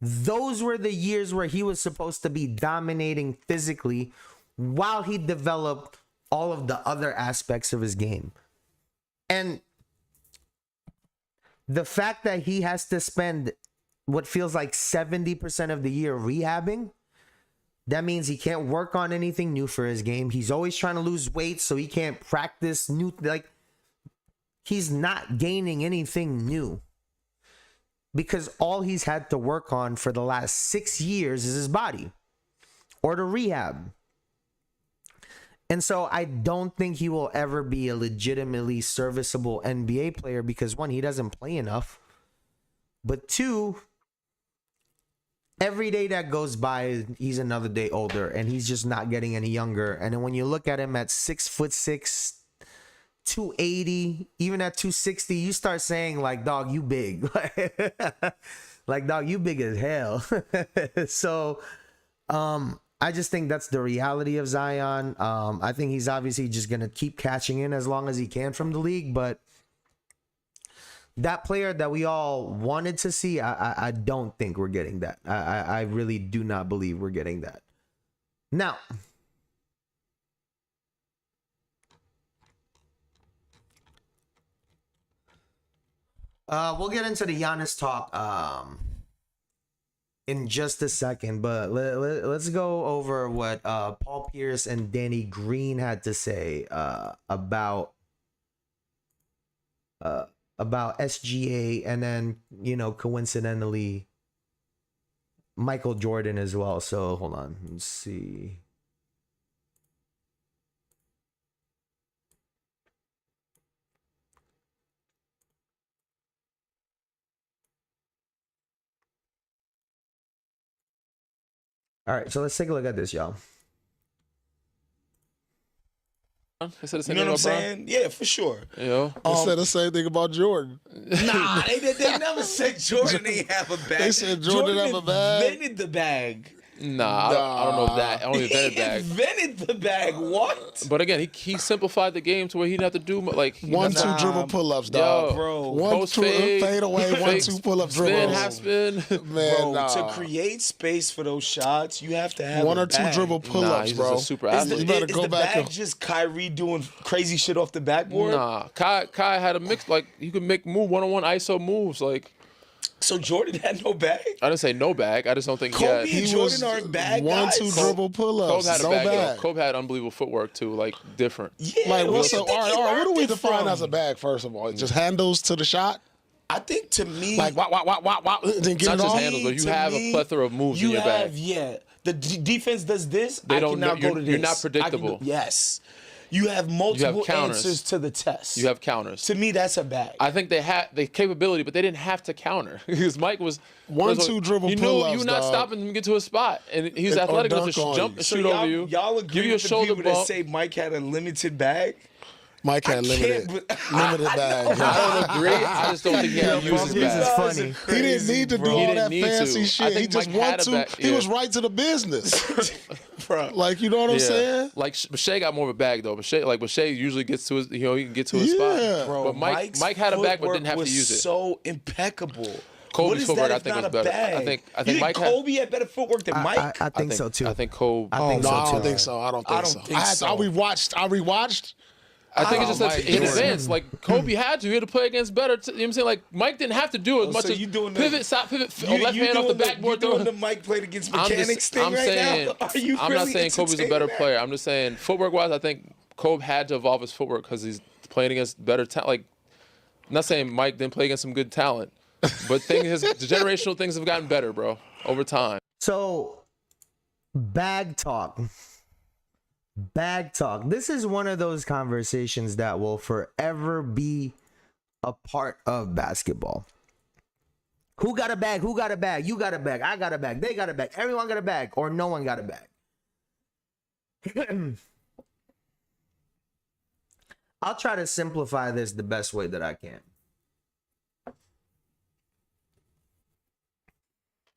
[SPEAKER 1] Those were the years where he was supposed to be dominating physically while he developed all of the other aspects of his game. And the fact that he has to spend what feels like 70% of the year rehabbing, that means he can't work on anything new for his game. He's always trying to lose weight, so he can't practice new, he's not gaining anything new. Because all he's had to work on for the last 6 years is his body or the rehab. And so I don't think he will ever be a legitimately serviceable NBA player because, one, he doesn't play enough. But two, every day that goes by, he's another day older and he's just not getting any younger. And then when you look at him at 6'6", 280, even at 260, you start saying like, dog, you big. Like, dog, you big as hell. So I just think that's the reality of Zion. I think he's obviously just going to keep catching in as long as he can from the league. But that player that we all wanted to see, I don't think we're getting that. I really do not believe we're getting that. Now, we'll get into the Giannis talk in just a second, but let's go over what Paul Pierce and Danny Green had to say about SGA, and then, you know, coincidentally Michael Jordan as well. So hold on, let's see. All right, so let's take a look at this, y'all.
[SPEAKER 11] You know what I'm saying? Yeah, for sure.
[SPEAKER 3] They said the same thing about Jordan.
[SPEAKER 11] Nah, they never said Jordan ain't have a bag.
[SPEAKER 3] They said Jordan have a bag.
[SPEAKER 11] Invented the bag. Nah, I don't know if that. I don't think invented bag. Invented the bag. What?
[SPEAKER 12] But again, he simplified the game to where he didn't have to do like
[SPEAKER 3] 1-2 dribble pull-ups, dog.
[SPEAKER 12] Yo,
[SPEAKER 3] bro. 1-2 fade away, 1-2 pull-up dribble.
[SPEAKER 12] Spin, half spin.
[SPEAKER 3] Man,
[SPEAKER 11] bro, to create space for those shots, you have to have
[SPEAKER 3] 1 or 2 dribble pull-ups, bro.
[SPEAKER 12] He's a super athlete.
[SPEAKER 3] You better go back.
[SPEAKER 11] Is the bag just Kyrie doing crazy shit off the backboard?
[SPEAKER 12] Nah, Kai had a mix. Like, he could make one-on-one ISO moves. Like,
[SPEAKER 13] So Jordan had no bag?
[SPEAKER 12] I didn't say no bag. I just don't think
[SPEAKER 13] Kobe
[SPEAKER 12] he
[SPEAKER 13] and
[SPEAKER 12] had.
[SPEAKER 13] Jordan are bag guys?
[SPEAKER 14] 1-2 dribble pull-ups.
[SPEAKER 12] Kobe had a
[SPEAKER 14] no
[SPEAKER 12] bag.
[SPEAKER 14] bag.
[SPEAKER 12] Kobe had unbelievable footwork too, like different.
[SPEAKER 13] Yeah,
[SPEAKER 14] Like,
[SPEAKER 13] where
[SPEAKER 14] what's
[SPEAKER 13] do
[SPEAKER 14] a,
[SPEAKER 13] you think
[SPEAKER 14] all right,
[SPEAKER 13] he
[SPEAKER 14] what do
[SPEAKER 13] learned
[SPEAKER 14] we
[SPEAKER 13] it
[SPEAKER 14] define
[SPEAKER 13] from?
[SPEAKER 14] as a bag, first of all? Just handles to the shot?
[SPEAKER 13] I think to me,
[SPEAKER 14] Like, wop, then get
[SPEAKER 12] Not
[SPEAKER 14] it
[SPEAKER 12] just
[SPEAKER 14] off?
[SPEAKER 12] handles, but you
[SPEAKER 13] to
[SPEAKER 12] have
[SPEAKER 13] me,
[SPEAKER 12] a plethora of moves in
[SPEAKER 13] you
[SPEAKER 12] your bag.
[SPEAKER 13] have, yeah. The defense does this.
[SPEAKER 12] They
[SPEAKER 13] I
[SPEAKER 12] don't
[SPEAKER 13] can
[SPEAKER 12] know-
[SPEAKER 13] now go to
[SPEAKER 12] you're
[SPEAKER 13] this.
[SPEAKER 12] not
[SPEAKER 13] I can
[SPEAKER 12] predictable.
[SPEAKER 13] do- yes. You have multiple
[SPEAKER 12] counters.
[SPEAKER 13] answers to the test.
[SPEAKER 12] You have counters.
[SPEAKER 13] To me, that's a bag.
[SPEAKER 12] I think they had the capability, but they didn't have to counter because Mike was
[SPEAKER 14] 1-2 dribble
[SPEAKER 12] You knew
[SPEAKER 14] pull-ups,
[SPEAKER 12] you were not
[SPEAKER 14] dog.
[SPEAKER 12] stopping him to get to a spot, and he's
[SPEAKER 14] Or
[SPEAKER 12] athletic enough
[SPEAKER 14] dunk
[SPEAKER 12] to
[SPEAKER 14] on
[SPEAKER 12] jump
[SPEAKER 14] you.
[SPEAKER 12] and
[SPEAKER 13] So
[SPEAKER 12] shoot over you.
[SPEAKER 13] y'all agree
[SPEAKER 12] give you a
[SPEAKER 13] with the
[SPEAKER 12] shoulder
[SPEAKER 13] people that
[SPEAKER 12] bump.
[SPEAKER 13] say Mike had a limited bag?
[SPEAKER 14] Mike had limited bag.
[SPEAKER 12] I don't agree. I just don't think he had to use his
[SPEAKER 1] This is
[SPEAKER 12] bag.
[SPEAKER 1] funny.
[SPEAKER 14] He didn't need to do
[SPEAKER 12] He
[SPEAKER 14] all
[SPEAKER 12] didn't
[SPEAKER 14] that
[SPEAKER 12] need
[SPEAKER 14] fancy
[SPEAKER 12] to. I
[SPEAKER 14] shit. He
[SPEAKER 12] think
[SPEAKER 14] just
[SPEAKER 12] Mike had
[SPEAKER 14] wanted
[SPEAKER 12] a
[SPEAKER 14] to.
[SPEAKER 12] bag,
[SPEAKER 14] He
[SPEAKER 12] yeah.
[SPEAKER 14] was right to the business.
[SPEAKER 13] Bro.
[SPEAKER 14] Like, you know what I'm saying?
[SPEAKER 12] Like Shea got more of a bag though, but Shea usually gets to his, he can get to his
[SPEAKER 14] Yeah.
[SPEAKER 12] spot.
[SPEAKER 13] Bro,
[SPEAKER 12] But Mike had a bag but didn't have to
[SPEAKER 13] was
[SPEAKER 12] use it.
[SPEAKER 13] so impeccable.
[SPEAKER 12] Kobe's
[SPEAKER 13] What is
[SPEAKER 12] footwork,
[SPEAKER 13] that
[SPEAKER 12] I
[SPEAKER 13] if
[SPEAKER 12] think,
[SPEAKER 13] not
[SPEAKER 12] was
[SPEAKER 13] a
[SPEAKER 12] better.
[SPEAKER 13] bag?
[SPEAKER 12] I think
[SPEAKER 13] You
[SPEAKER 12] Mike had.
[SPEAKER 13] Kobe had better footwork than Mike.
[SPEAKER 1] I think so too.
[SPEAKER 12] I think Kobe.
[SPEAKER 1] I think
[SPEAKER 14] No,
[SPEAKER 1] so
[SPEAKER 14] I
[SPEAKER 1] too.
[SPEAKER 14] don't think so. I don't think so. I rewatched.
[SPEAKER 12] I think it's just that
[SPEAKER 14] Mike
[SPEAKER 12] in
[SPEAKER 14] Jordan.
[SPEAKER 12] advance, like Kobe had to. He had to play against better. You know what I'm saying? Like Mike didn't have to do as much
[SPEAKER 13] so
[SPEAKER 12] as
[SPEAKER 13] you doing
[SPEAKER 12] pivot, left hand off the backboard.
[SPEAKER 13] You doing the Mike played against
[SPEAKER 12] I'm
[SPEAKER 13] mechanics thing
[SPEAKER 12] I'm
[SPEAKER 13] right
[SPEAKER 12] saying,
[SPEAKER 13] now? Are you
[SPEAKER 12] I'm not
[SPEAKER 13] really
[SPEAKER 12] saying Kobe's a better
[SPEAKER 13] entertaining that?
[SPEAKER 12] player. I'm just saying footwork wise, I think Kobe had to evolve his footwork because he's playing against better talent. Like, I'm not saying Mike didn't play against some good talent, but the generational things have gotten better, bro, over time.
[SPEAKER 1] So, bag talk. Bag talk. This is one of those conversations that will forever be a part of basketball. Who got a bag? Who got a bag? You got a bag. I got a bag. They got a bag. Everyone got a bag, or no one got a bag. I'll try to simplify this the best way that I can.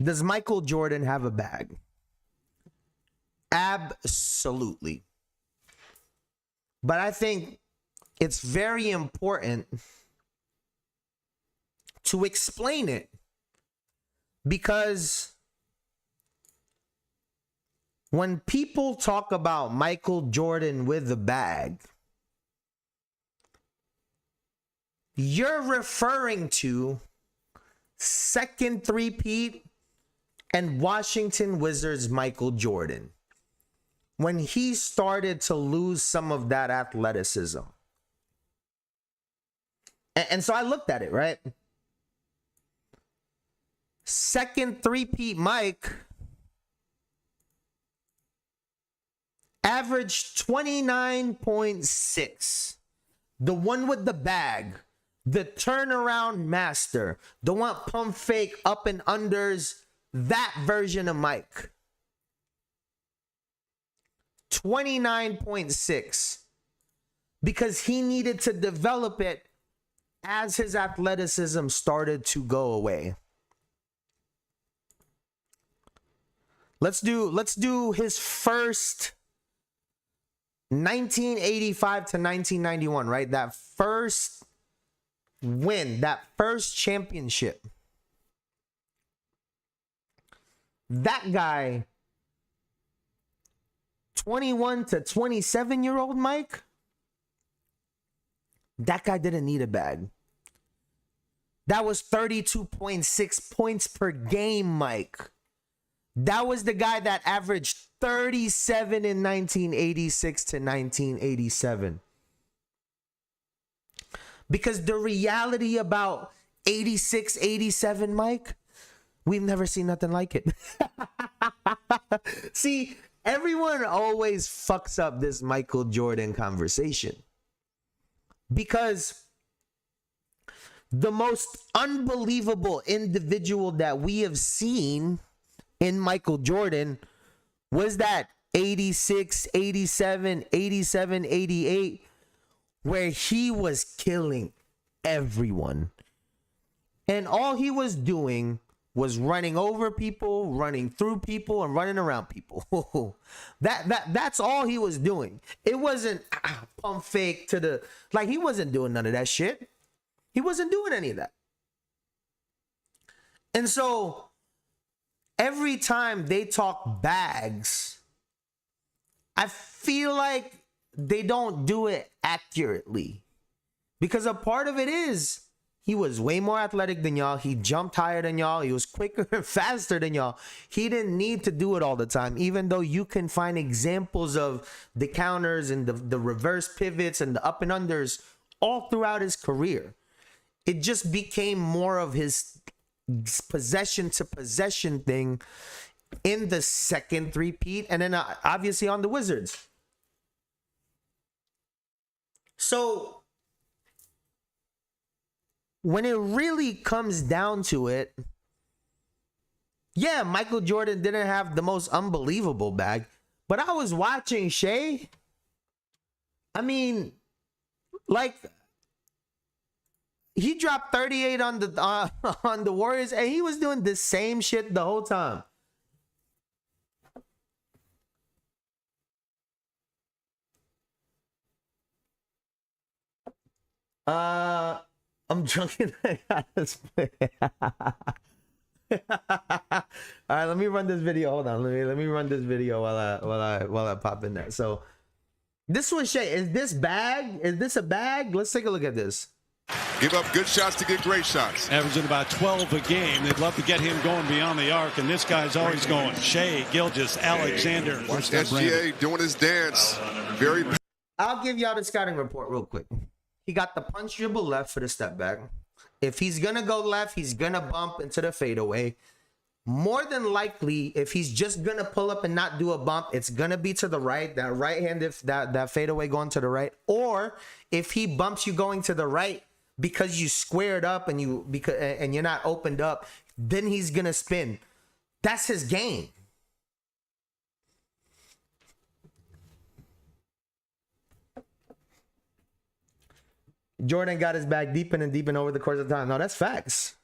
[SPEAKER 1] Does Michael Jordan have a bag? Absolutely. But I think it's very important to explain it because when people talk about Michael Jordan with a bag, you're referring to second three-peat and Washington Wizards Michael Jordan, when he started to lose some of that athleticism. And so I looked at it, right? Second three-peat Mike averaged 29.6. The one with the bag, the turnaround master, the one pump fake up and unders, that version of Mike. 29.6. Because he needed to develop it as his athleticism started to go away. Let's do his first 1985 to 1991, right? That first win, that first championship. That guy, 21 to 27-year-old Mike, that guy didn't need a bag. That was 32.6 points per game, Mike. That was the guy that averaged 37 in 1986 to 1987. Because the reality about 86, 87, Mike, we've never seen nothing like it. See, everyone always fucks up this Michael Jordan conversation. Because the most unbelievable individual that we have seen in Michael Jordan was that 86, 87, 87, 88, where he was killing everyone. And all he was doing was running over people, running through people, and running around people. That's all he was doing. It wasn't pump fake to the, like, he wasn't doing none of that shit. He wasn't doing any of that. And so every time they talk bags, I feel like they don't do it accurately. Because a part of it is He was way more athletic than y'all. He jumped higher than y'all. He was quicker and faster than y'all. He didn't need to do it all the time, even though you can find examples of the counters and the reverse pivots and the up and unders all throughout his career. It just became more of his possession to possession thing in the second three-peat, and then obviously on the Wizards. So when it really comes down to it, yeah, Michael Jordan didn't have the most unbelievable bag, but I was watching Shea. I mean, like, he dropped 38 on the Warriors, and he was doing the same shit the whole time. I'm drunk and I gotta spit. All right, let me run this video. Hold on, let me run this video while I pop in there. So this was Shea. Is this a bag? Let's take a look at this.
[SPEAKER 15] Give up good shots to get great shots.
[SPEAKER 16] Averaging about 12 a game. They'd love to get him going beyond the arc, and this guy's always going. Shea, Gilgeous, Alexander.
[SPEAKER 15] Watch SGA doing his dance. Very.
[SPEAKER 1] I'll give y'all the scouting report real quick. He got the punch dribble left for the step back. If he's going to go left, he's going to bump into the fadeaway. More than likely, if he's just going to pull up and not do a bump, it's going to be to the right. That right hand, if that fadeaway going to the right. Or if he bumps you going to the right because you squared up and you're not opened up, then he's going to spin. That's his game. Jordan got his back deepen and deepen over the course of time. No, that's facts.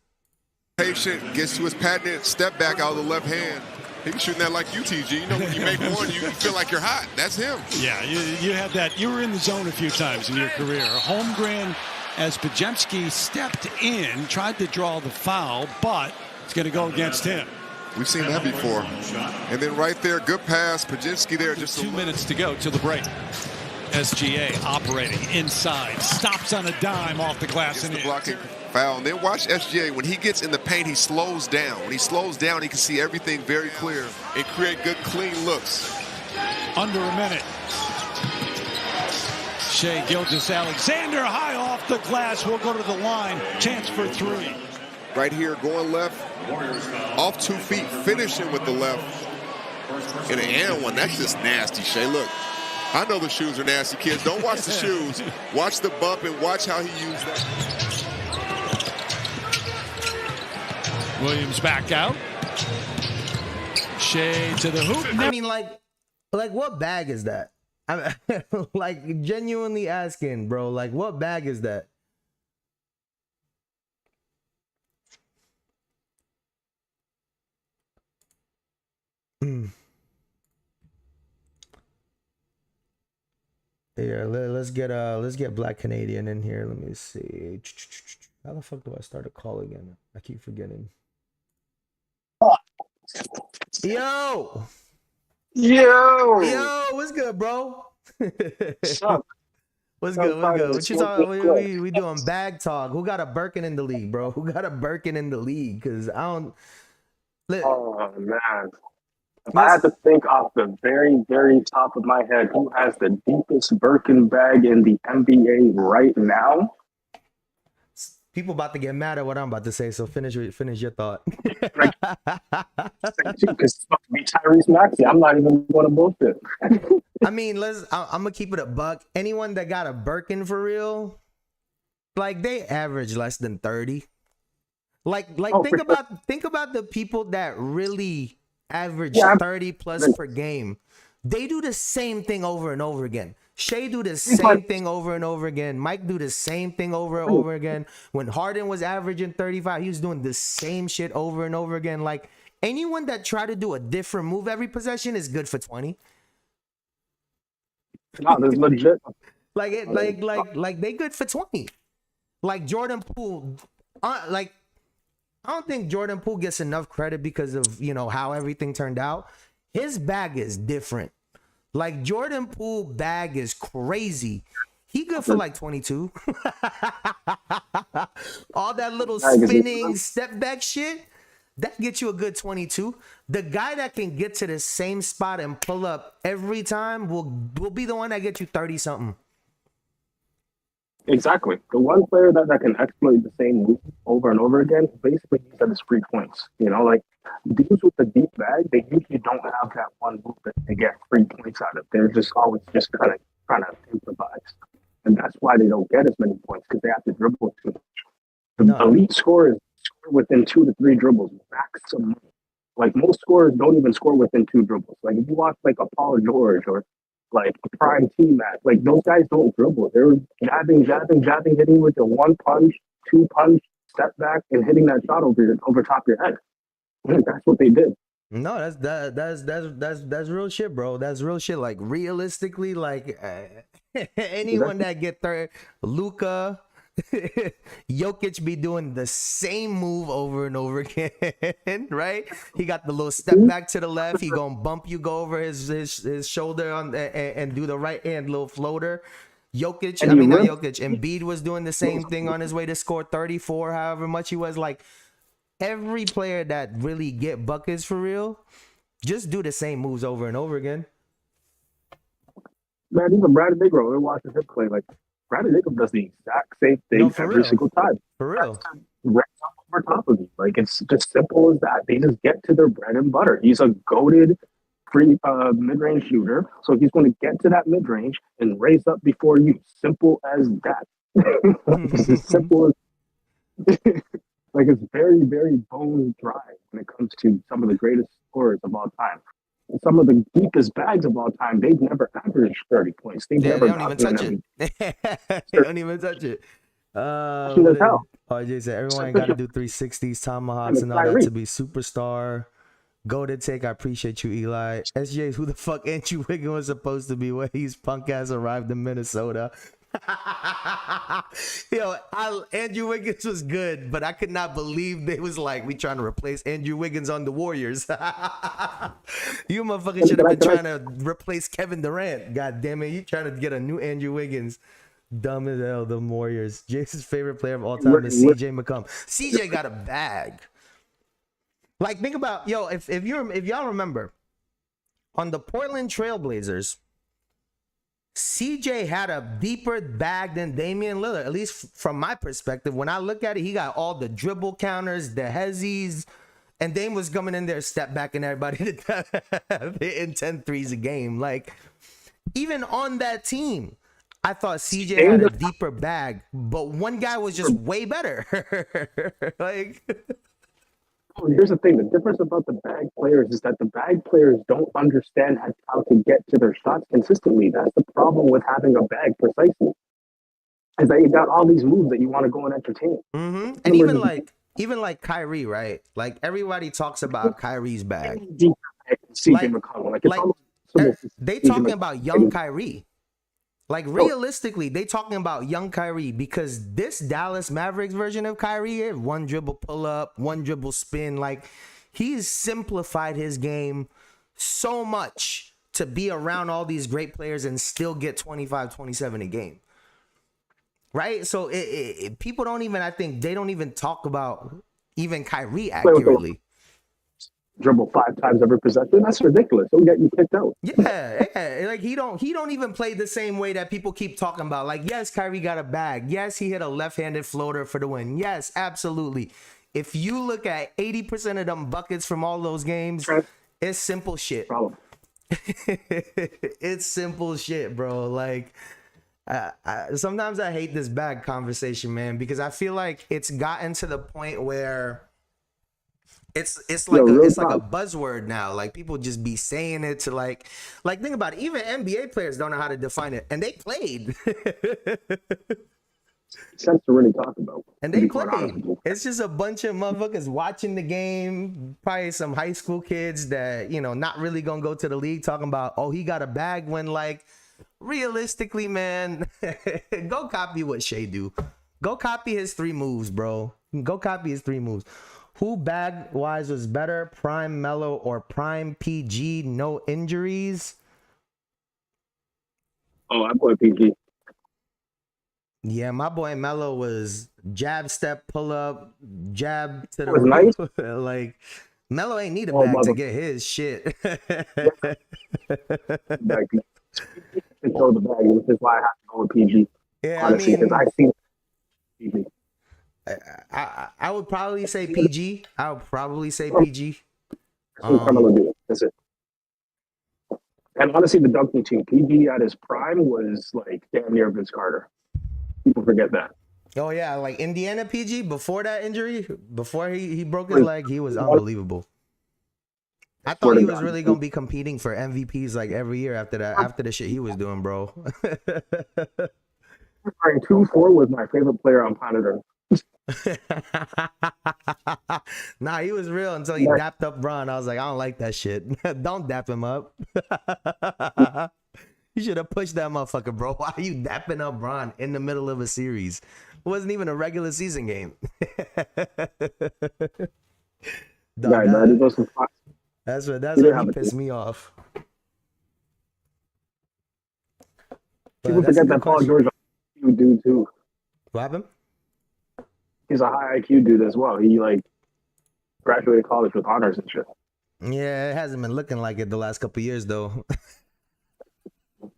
[SPEAKER 15] Patient, gets to his patented step back out of the left hand. He's shooting that like UTG. You know, when you make one, you feel like you're hot. That's him.
[SPEAKER 16] Yeah, you had that. You were in the zone a few times in your career. Holmgren, as Pajemski stepped in, tried to draw the foul, but it's going to go against him.
[SPEAKER 15] We've seen that before. And then right there, good pass. Pajemski there. Just
[SPEAKER 16] 2 minutes to go till the break. SGA operating inside, stops on a dime off the glass and
[SPEAKER 15] the blocking foul. And then watch SGA. When he gets in the paint, he slows down. When he slows down, he can see everything very clear and create good, clean looks.
[SPEAKER 16] Under a minute. Shea, Gilgeous, Alexander high off the glass. Will go to the line. Chance for three.
[SPEAKER 15] Right here, going left, off 2 feet, finishing with the left. And an and one. That's just nasty, Shea. Look. I know the shoes are nasty, kids. Don't watch the shoes. Watch the bump and watch how he used that.
[SPEAKER 16] Williams back out. Shea to the hoop.
[SPEAKER 1] I mean, like what bag is that? I'm like genuinely asking, bro. Like, what bag is that? Here, let's get Black Canadian in here. Let me see. How the fuck do I start a call again? I keep forgetting. Yo, what's good, bro? What's good? What's good? What you talking? We doing bag talk. Who got a Birkin in the league, bro? Who got a Birkin in the league? Cause I don't.
[SPEAKER 17] Oh man. If I had to think off the very, very top of my head, who has the deepest Birkin bag in the NBA right now?
[SPEAKER 1] People about to get mad at what I'm about to say, so finish your thought.
[SPEAKER 17] Because it's supposed to be Tyrese Maxey. I'm not even going to bullshit.
[SPEAKER 1] I mean, I'm gonna keep it a buck. Anyone that got a Birkin for real, like they average less than 30. Think about the people that really average 30 plus per game. They do the same thing over and over again. Shea do the same thing over and over again. Mike do the same thing over and over again. When Harden was averaging 35, he was doing the same shit over and over again. Like anyone that try to do a different move every possession is good for 20.
[SPEAKER 17] No, that's legit.
[SPEAKER 1] Like they good for 20. Like Jordan Poole, I don't think Jordan Poole gets enough credit because of, how everything turned out. His bag is different. Like Jordan Poole bag is crazy. He good for like 22. All that little spinning step back shit, that gets you a good 22. The guy that can get to the same spot and pull up every time will be the one that gets you 30 something.
[SPEAKER 17] Exactly. The one player that can exploit the same move over and over again, basically he's at his free points. You know, like dudes with the deep bag, they usually don't have that one move that they get free points out of. They're just always just kind of trying to improvise. And that's why they don't get as many points, because they have to dribble too much. The elite scorers score within 2 to 3 dribbles maximum. Like most scorers don't even score within 2 dribbles. Like if you watch like a Paul George or like prime T-Mac, like those guys don't dribble. They're jabbing, hitting with a 1 punch, 2 punch, step back, and hitting that shot over top of your head. That's what they did.
[SPEAKER 1] No, that's real shit, bro. That's real shit. Like realistically, like anyone that get third, Luka, Jokic be doing the same move over and over again, right? He got the little step back to the left. He gonna bump you, go over his shoulder on and do the right hand little floater. Jokic, Embiid was doing the same thing on his way to score 34, however much he was. Like every player that really get buckets for real, just do the same moves over and over again.
[SPEAKER 17] Man, even Brad Negro, we're watching him play. Like Brad Negro does the exact same thing every single time.
[SPEAKER 1] For real.
[SPEAKER 17] Right up over top of you. Like it's just simple as that. They just get to their bread and butter. He's a goated free mid-range shooter, so he's going to get to that mid-range and raise up before you. Simple as that. It's as simple as like it's very, very bone dry when it comes to some of the greatest scorers of all time. And some of the deepest bags of all time, they've never averaged 30 points. They don't even touch it.
[SPEAKER 1] They don't even touch it. RJ said everyone ain't got to do 360s, tomahawks, and all that to be superstar. Go to take. I appreciate you, Eli. SJ, who the fuck Andrew Wiggins was supposed to be when he's punk ass arrived in Minnesota? Yo, Andrew Wiggins was good, but I could not believe they was like, we trying to replace Andrew Wiggins on the Warriors. You motherfuckers should have been trying to replace Kevin Durant. God damn it, you trying to get a new Andrew Wiggins. Dumb as hell, the Warriors. Jason's favorite player of all time is CJ McCollum. CJ got a bag. Like, think about, yo, if y'all remember, on the Portland Trailblazers, CJ had a deeper bag than Damian Lillard, at least from my perspective. When I look at it, he got all the dribble counters, the hezzies, and Dame was coming in there, step back, and everybody hitting 10 threes a game. Like, even on that team, I thought CJ had a deeper bag, but one guy was just way better. Like...
[SPEAKER 17] Here's the thing. The difference about the bag players is that the bag players don't understand how to get to their shots consistently. That's the problem with having a bag precisely. Is that you got all these moves that you want to go and entertain.
[SPEAKER 1] Mm-hmm. And even like Kyrie, right? Like everybody talks about Kyrie's bag.
[SPEAKER 17] CJ McCollum.
[SPEAKER 1] They talking about young Kyrie. Like realistically, they talking about young Kyrie because this Dallas Mavericks version of Kyrie, one dribble pull up, one dribble spin, like he's simplified his game so much to be around all these great players and still get 25, 27 a game. Right? So people don't even, I think they don't even talk about even Kyrie accurately.
[SPEAKER 17] Dribble 5 times every possession. That's ridiculous. He'll get you kicked out.
[SPEAKER 1] Yeah. Like he don't even play the same way that people keep talking about. Like, yes, Kyrie got a bag. Yes, he hit a left-handed floater for the win. Yes, absolutely. If you look at 80% of them buckets from all those games, it's simple shit. It's simple shit, bro. Like, sometimes I hate this bag conversation, man, because I feel like it's gotten to the point where it's like a buzzword now. Like people just be saying it to like think about it. Even NBA players don't know how to define it, and they played.
[SPEAKER 17] Sense to really talk about.
[SPEAKER 1] And they played. It's just a bunch of motherfuckers watching the game. Probably some high school kids that not really gonna go to the league talking about, oh, he got a bag, when like realistically, man, go copy what Shea do. Go copy his 3 moves, bro. Go copy his 3 moves. Who bag-wise was better, Prime Melo or Prime PG, no injuries?
[SPEAKER 17] Oh, I'm going PG.
[SPEAKER 1] Yeah, my boy Melo was jab, step, pull up, jab to the
[SPEAKER 17] was nice.
[SPEAKER 1] like Melo ain't need a
[SPEAKER 17] Oh,
[SPEAKER 1] bag to get his shit.
[SPEAKER 17] Back to throw the bag, which is why I have to go with PG.
[SPEAKER 1] Yeah,
[SPEAKER 17] Honestly, because I see PG.
[SPEAKER 1] I would probably say PG. I would probably say PG.
[SPEAKER 17] Carmelo do it. That's it. And honestly, the dunking team, PG at his prime was like damn near Vince Carter. People forget that.
[SPEAKER 1] Oh yeah, like Indiana PG before that injury, before he broke his leg, he was unbelievable. I thought he was really gonna be competing for MVPs like every year after that, after the shit he was doing, bro.
[SPEAKER 17] 2-4 was my favorite player on planet Earth.
[SPEAKER 1] Nah, he was real until he dapped up Bron. I was like, I don't like that shit. Don't dap him up. You should have pushed that motherfucker, bro. Why are you dapping up Bron in the middle of a series? It wasn't even a regular season game. That's what he pissed me off.
[SPEAKER 17] People forget that Paul George is a IQ dude too.
[SPEAKER 1] What happened?
[SPEAKER 17] He's a high IQ dude as well. He like graduated college with honors and shit.
[SPEAKER 1] Yeah, it hasn't been looking like it the last couple of years though.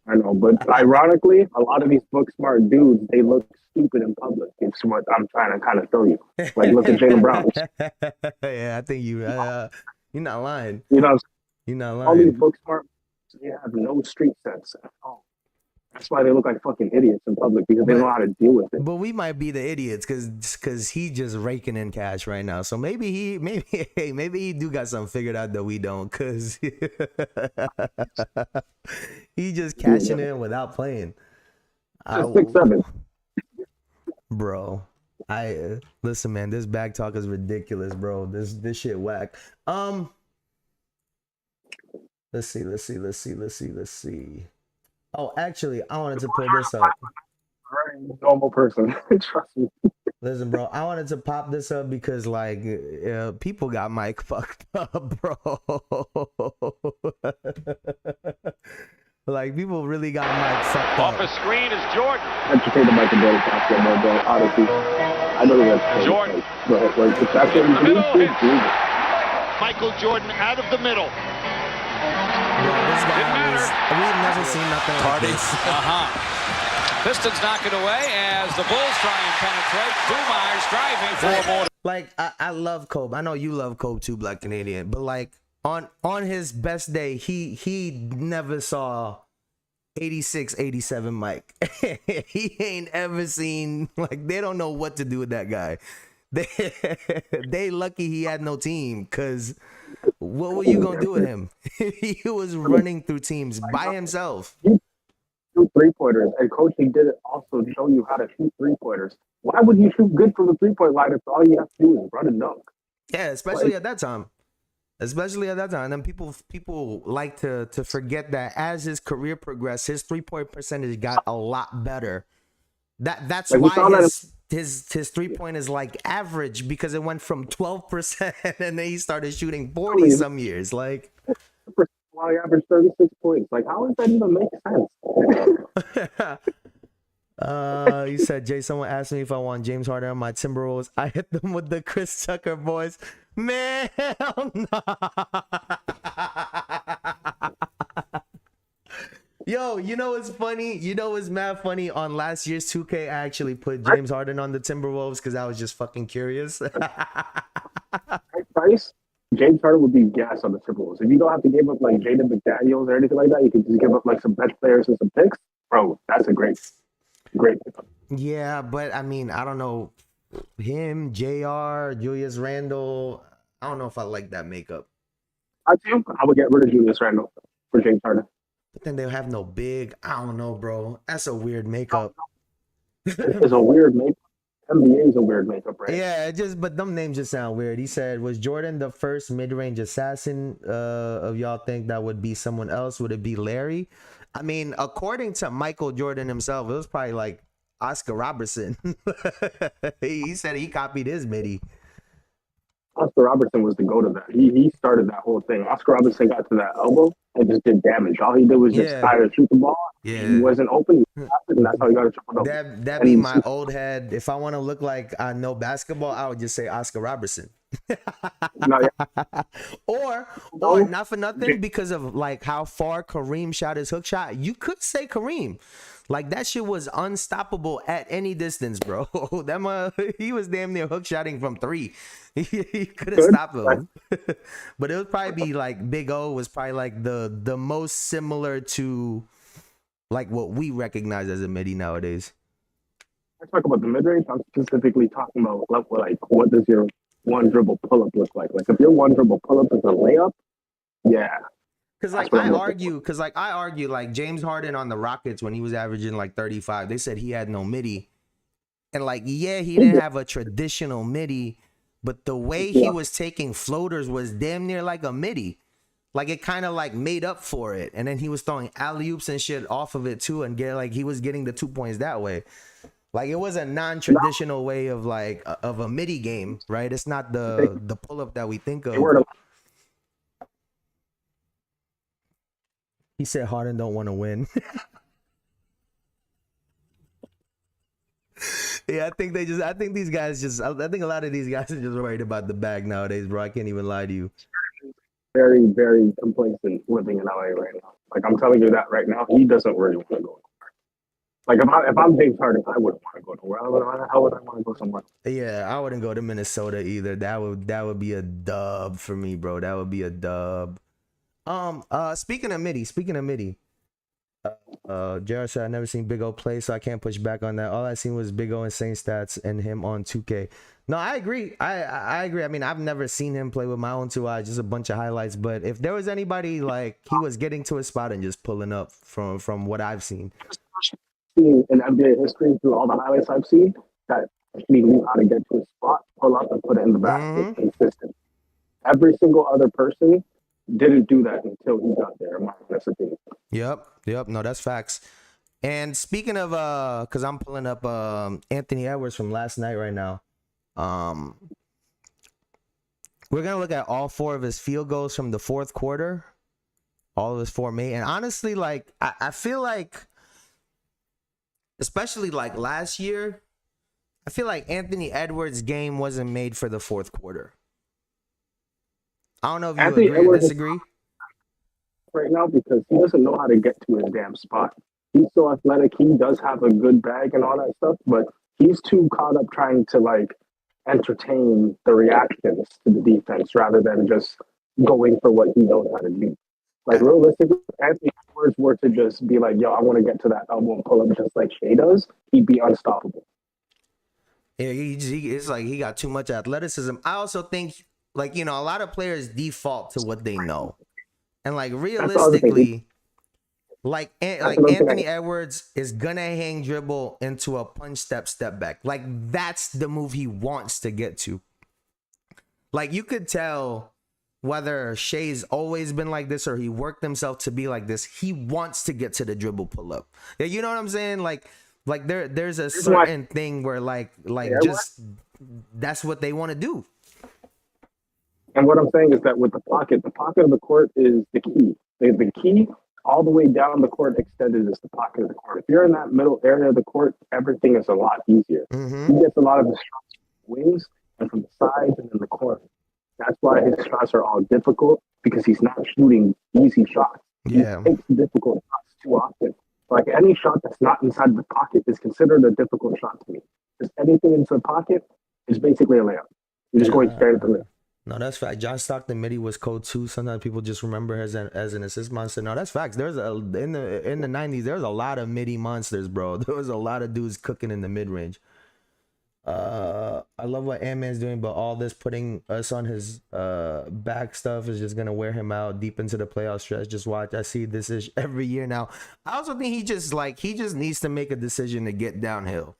[SPEAKER 17] I know, but ironically, a lot of these book smart dudes, they look stupid in public. It's what I'm trying to kind of show you. Like, look at Jaylen Brown.
[SPEAKER 1] Yeah, I think you're not lying.
[SPEAKER 17] You know,
[SPEAKER 1] you're not lying.
[SPEAKER 17] All these book smart, they have no street sense at all. That's why they look like fucking idiots in public, because they don't know how to deal with it.
[SPEAKER 1] But we might be the idiots because he's just raking in cash right now. So maybe he do got something figured out that we don't, because he just cashing in without playing.
[SPEAKER 17] 6'7".
[SPEAKER 1] Bro, listen, man. This bag talk is ridiculous, bro. This shit whack. Let's see. Oh, actually, I wanted to pull this up.
[SPEAKER 17] Normal person, trust me.
[SPEAKER 1] Listen, bro, I wanted to pop this up because, like, people got Mike fucked up, bro. Like, people really got Mike fucked up.
[SPEAKER 18] Off a screen is Jordan.
[SPEAKER 17] Educated Mike and Billy Castro, bro. Honestly, I know that's
[SPEAKER 18] Jordan.
[SPEAKER 17] But like, if that's what you do,
[SPEAKER 18] Michael Jordan out of the middle.
[SPEAKER 1] Bro, this guy we've never seen nothing like this.
[SPEAKER 18] Pistons knock it away as the Bulls try and penetrate. Dumars driving for more.
[SPEAKER 1] Like, I love Kobe. I know you love Kobe too, Black Canadian. But like on his best day, he never saw 86, 87 Mike. He ain't ever seen, like, they don't know what to do with that guy. They lucky he had no team, because what were you gonna do with him? He was running through teams by himself.
[SPEAKER 17] Shoot 3-pointers, and coaching did it also show you how to shoot 3-pointers. Why would you shoot good from the 3-point line if all you have to do is run and dunk?
[SPEAKER 1] Yeah, especially at that time. And then people like to forget that as his career progressed, his 3-point percentage got a lot better. That's like why his 3-point is like average, because it went from 12% and then he started shooting 40 some years. Like,
[SPEAKER 17] well, he averaged 36 points. Like, how does that even make sense?
[SPEAKER 1] You said, Jay, someone asked me if I want James Harden on my Timberwolves. I hit them with the Chris Tucker boys. Man, hell no. Yo, you know what's funny? You know what's mad funny? On last year's 2K, I actually put James Harden on the Timberwolves because I was just fucking curious.
[SPEAKER 17] Price, James Harden would be gas on the Timberwolves. If you don't have to give up like Jaden McDaniels or anything like that, you can just give up like some bench players and some picks. Bro, that's a great pickup.
[SPEAKER 1] Yeah, but I mean, I don't know. Him, JR, Julius Randle, I don't know if I like that makeup.
[SPEAKER 17] I would get rid of Julius Randle for James Harden.
[SPEAKER 1] But then they'll have no big. I don't know, bro. That's a weird makeup.
[SPEAKER 17] It's a weird makeup. NBA is a weird makeup, right?
[SPEAKER 1] Yeah, but them names just sound weird. He said, was Jordan the first mid-range assassin of y'all think that would be someone else? Would it be Larry? I mean, according to Michael Jordan himself, it was probably like Oscar Robertson. He said he copied his midi.
[SPEAKER 17] Oscar Robertson was the go to that. He started that whole thing. Oscar Robertson got to that elbow and just did damage. All he did was just try to shoot the ball.
[SPEAKER 1] Yeah.
[SPEAKER 17] He wasn't open. He passed it, and that's how he got a triple double.
[SPEAKER 1] That be my old head. If I want to look like I know basketball, I would just say Oscar Robertson. or not for nothing, because of like how far Kareem shot his hook shot, you could say Kareem. Like that shit was unstoppable at any distance, bro. He was damn near hook shotting from 3. He couldn't stop him. But it would probably be like Big O was probably like the most similar to like what we recognize as a midi nowadays.
[SPEAKER 17] I talk about the mid range. I'm specifically talking about like what does your one dribble pull up look like? Like if your one dribble pull up is a layup, yeah.
[SPEAKER 1] Because I argue like James Harden on the Rockets when he was averaging like 35, they said he had no midi. And like, yeah, he didn't have a traditional midi, but the way he was taking floaters was damn near like a midi. Like it kind of like made up for it. And then he was throwing alley-oops and shit off of it too, and he was getting the 2 points that way. Like it was a non-traditional way of like of a midi game, right? It's not the pull-up that we think of. He said Harden don't want to win. Yeah, I think these guys I think a lot of these guys are just worried about the bag nowadays, bro. I can't even lie to you.
[SPEAKER 17] Very, very complacent living in LA right now. Like I'm telling you that right now, he doesn't really want to go anywhere. Like if I'm James Harden, I wouldn't want to go nowhere. How would I want to go somewhere?
[SPEAKER 1] Yeah, I wouldn't go to Minnesota either. That would be a dub for me, bro. That would be a dub. Speaking of midi, Jared said I never seen Big O play, so I can't push back on that. All I seen was Big O insane stats and him on 2K. No, I agree. I agree. I mean, I've never seen him play with my own 2 eyes, just a bunch of highlights. But if there was anybody like he was getting to his spot and just pulling up from what I've seen.
[SPEAKER 17] In NBA history, through all the highlights I've seen, that he knew how to get to his spot, pull up, and put it in the basket consistent. Every single other person didn't do that until he got there. In my honest opinion.
[SPEAKER 1] Yep. No, that's facts. And speaking of, because I'm pulling up Anthony Edwards from last night right now. We're gonna look at all 4 of his field goals from the fourth quarter, all of his 4 made. And honestly, like I feel like, especially like last year, I feel like Anthony Edwards' game wasn't made for the fourth quarter. I don't know if you
[SPEAKER 17] Anthony
[SPEAKER 1] agree or disagree.
[SPEAKER 17] Right now, because he doesn't know how to get to his damn spot. He's so athletic. He does have a good bag and all that stuff, but he's too caught up trying to like entertain the reactions to the defense rather than just going for what he knows how to do. Like realistically, if Anthony Edwards were to just be like, "Yo, I want to get to that elbow and pull up just like Shea does," he'd be unstoppable.
[SPEAKER 1] Yeah, it's like he got too much athleticism. I also think, like, you know, a lot of players default to what they know, and like realistically, like Anthony Edwards is gonna hang dribble into a punch step back. Like that's the move he wants to get to. Like you could tell whether Shea's always been like this or he worked himself to be like this. He wants to get to the dribble pull up. Yeah, you know what I'm saying? Like there's a certain thing where just that's what they want to do.
[SPEAKER 17] And what I'm saying is that with the pocket of the court is the key. The key all the way down the court extended is the pocket of the court. If you're in that middle area of the court, everything is a lot easier. He gets a lot of the shots from the wings and from the sides and in the corner. That's why his shots are all difficult, because he's not shooting easy shots.
[SPEAKER 1] Yeah.
[SPEAKER 17] He takes difficult shots too often. Like any shot that's not inside the pocket is considered a difficult shot to me. Just anything into the pocket is basically a layup. You're just going straight at the rim.
[SPEAKER 1] No, that's fact. John Stockton midi was cold too. Sometimes people just remember as an assist monster. No, that's facts. There's in the 90s, there was a lot of midi monsters, bro. There was a lot of dudes cooking in the mid range. I love what Ant-Man's doing, but all this putting us on his back stuff is just gonna wear him out deep into the playoff stretch. Just watch. I see this is every year now. I also think he just needs to make a decision to get downhill.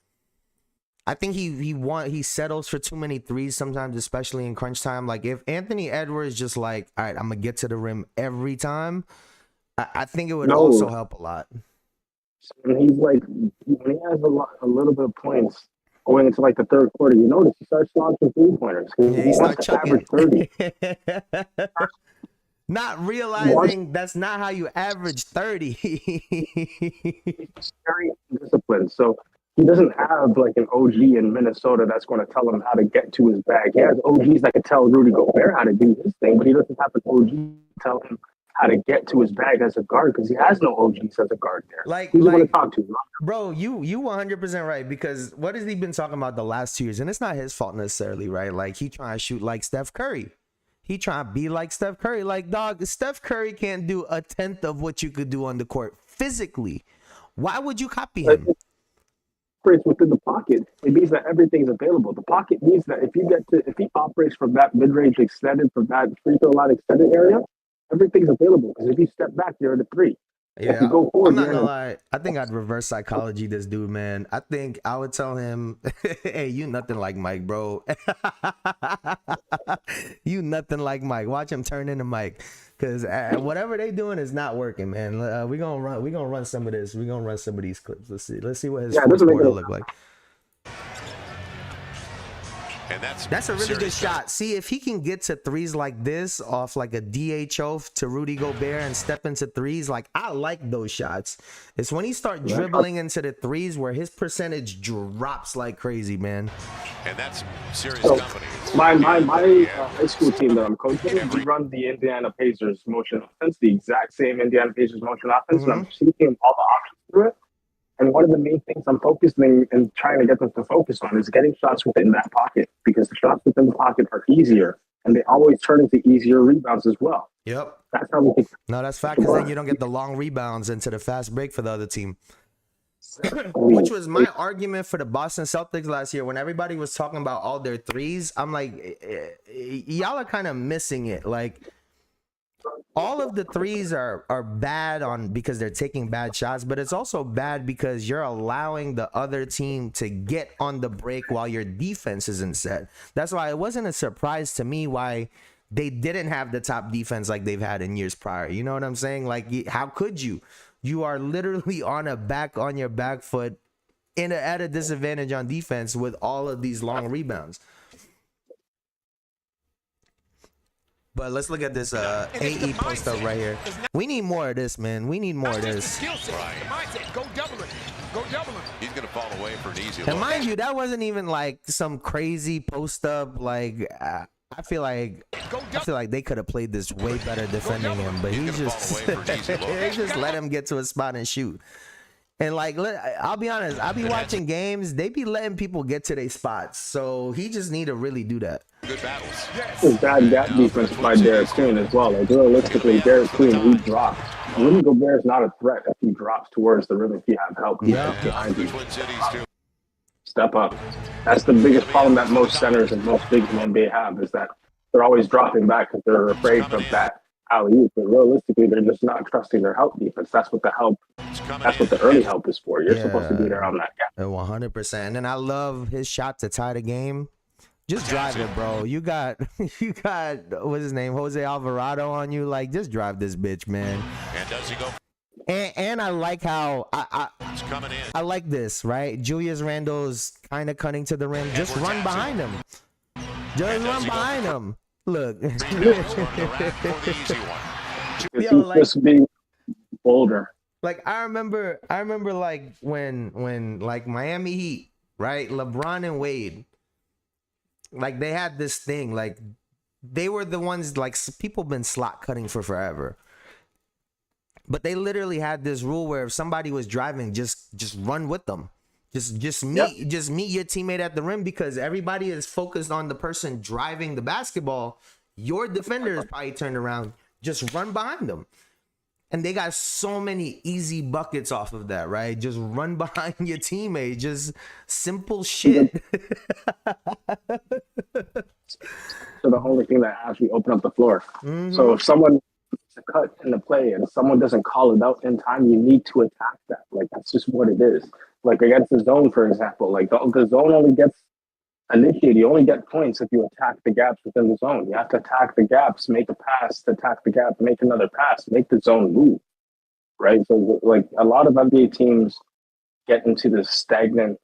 [SPEAKER 1] I think he settles for too many threes sometimes, especially in crunch time. Like if Anthony Edwards just like, all right, I'm gonna get to the rim every time, I think it would also help a lot.
[SPEAKER 17] And he's like, when he has a little bit of points, going into like the third quarter, you notice he starts launching 3-pointers.
[SPEAKER 1] Yeah, he started chucking.
[SPEAKER 17] Average 30.
[SPEAKER 1] Not realizing that's not how you average 30.
[SPEAKER 17] He's very disciplined. So he doesn't have like an OG in Minnesota that's going to tell him how to get to his bag. He has OGs that can tell Rudy Gobert how to do his thing, but he doesn't have an OG to tell him how to get to his bag as a guard because he has no OGs as a guard there. Who's he going to talk to?
[SPEAKER 1] Bro, you 100% right, because what has he been talking about the last 2 years? And it's not his fault necessarily, right? Like, he trying to shoot like Steph Curry. He trying to be like Steph Curry. Like, dog, Steph Curry can't do a tenth of what you could do on the court physically. Why would you copy him?
[SPEAKER 17] Operates within the pocket. It means that everything's available. The pocket means that if he operates from that mid-range extended, from that free throw line extended area, everything's available. Because if you step back, you're at a 3.
[SPEAKER 1] Yeah,
[SPEAKER 17] if you go forward,
[SPEAKER 1] I'm not gonna lie. I think I'd reverse psychology this dude, man. I think I would tell him, "Hey, you nothing like Mike, bro. You nothing like Mike. Watch him turn into Mike, because whatever they doing is not working, man. We gonna run some of this. We gonna run some of these clips. Let's see what his fourth quarter look like."
[SPEAKER 19] And
[SPEAKER 1] that's a really good shot. See, if he can get to threes like this off like a DHO to Rudy Gobert and step into threes, like I like those shots. It's when he start dribbling into the threes where his percentage drops like crazy, man.
[SPEAKER 19] And that's serious
[SPEAKER 17] so,
[SPEAKER 19] company.
[SPEAKER 17] My high school team that I'm coaching, we run the Indiana Pacers motion offense, the exact same Indiana Pacers motion offense, and I'm seeking all the options through it. And one of the main things I'm focusing and trying to get them to focus on is getting shots within that pocket, because the shots within the pocket are easier, and they always turn into easier rebounds as well.
[SPEAKER 1] Yep.
[SPEAKER 17] That's how we think.
[SPEAKER 1] No, that's fact, because then you don't get the long rebounds into the fast break for the other team. Which was my argument for the Boston Celtics last year when everybody was talking about all their threes. I'm like, y'all are kind of missing it. Like, all of the threes are bad because they're taking bad shots, but it's also bad because you're allowing the other team to get on the break while your defense isn't set. That's why it wasn't a surprise to me why they didn't have the top defense like they've had in years prior. You know what I'm saying? Like, how could you? You are literally on your back foot at a disadvantage on defense with all of these long rebounds. But let's look at this AE post up right here. We need more of this, man. We need more of this.
[SPEAKER 19] Go double it. Go double it. He's going to fall away for an easy look.
[SPEAKER 1] And mind you, that wasn't even like some crazy post up. Like, I feel like they could have played this way better defending him, but he just they just let him get to a spot and shoot. And like, I'll be honest, I'll be watching games. They be letting people get to their spots, so he just need to really do that.
[SPEAKER 19] Good battles.
[SPEAKER 17] It's bad gap defense by Derek Queen as well. Like, realistically, Derek Queen, he drops. Rudy Gobert is not a threat if he drops towards the rim if you have help behind you. Step up. That's the biggest problem that most centers and most bigs in the NBA have, is that they're always dropping back because they're afraid of that alley-oop. But realistically, they're just not trusting their help defense. That's what the early help is for. You're supposed to be there on that gap.
[SPEAKER 1] 100%. And then I love his shot to tie the game. Just drive it, bro. You got what's his name, Jose Alvarado on you. Like, just drive this bitch, man.
[SPEAKER 19] And does he go?
[SPEAKER 1] And I like how
[SPEAKER 19] It's coming in.
[SPEAKER 1] I like this, right? Julius Randle's kind of cutting to the rim. Just run behind him. Just run behind him. Look.
[SPEAKER 17] Yo, like, just being bolder.
[SPEAKER 1] Like, I remember like when like Miami Heat, right? LeBron and Wade, like, they had this thing, like, they were the ones, like, people been slot cutting for forever. But they literally had this rule where if somebody was driving, just run with them. Just meet your teammate at the rim, because everybody is focused on the person driving the basketball. Your defender is probably turned around. Just run behind them. And they got so many easy buckets off of that, right? Just run behind your teammate. Just simple shit.
[SPEAKER 17] So the only thing that actually open up the floor. So if someone cut in the play and someone doesn't call it out in time, you need to attack that. Like, that's just what it is. Like, against the zone, for example, like the zone only gets initiated. You only get points if you attack the gaps within the zone. You have to attack the gaps, make a pass, attack the gap, make another pass, make the zone move, right? So, like, a lot of NBA teams get into this stagnant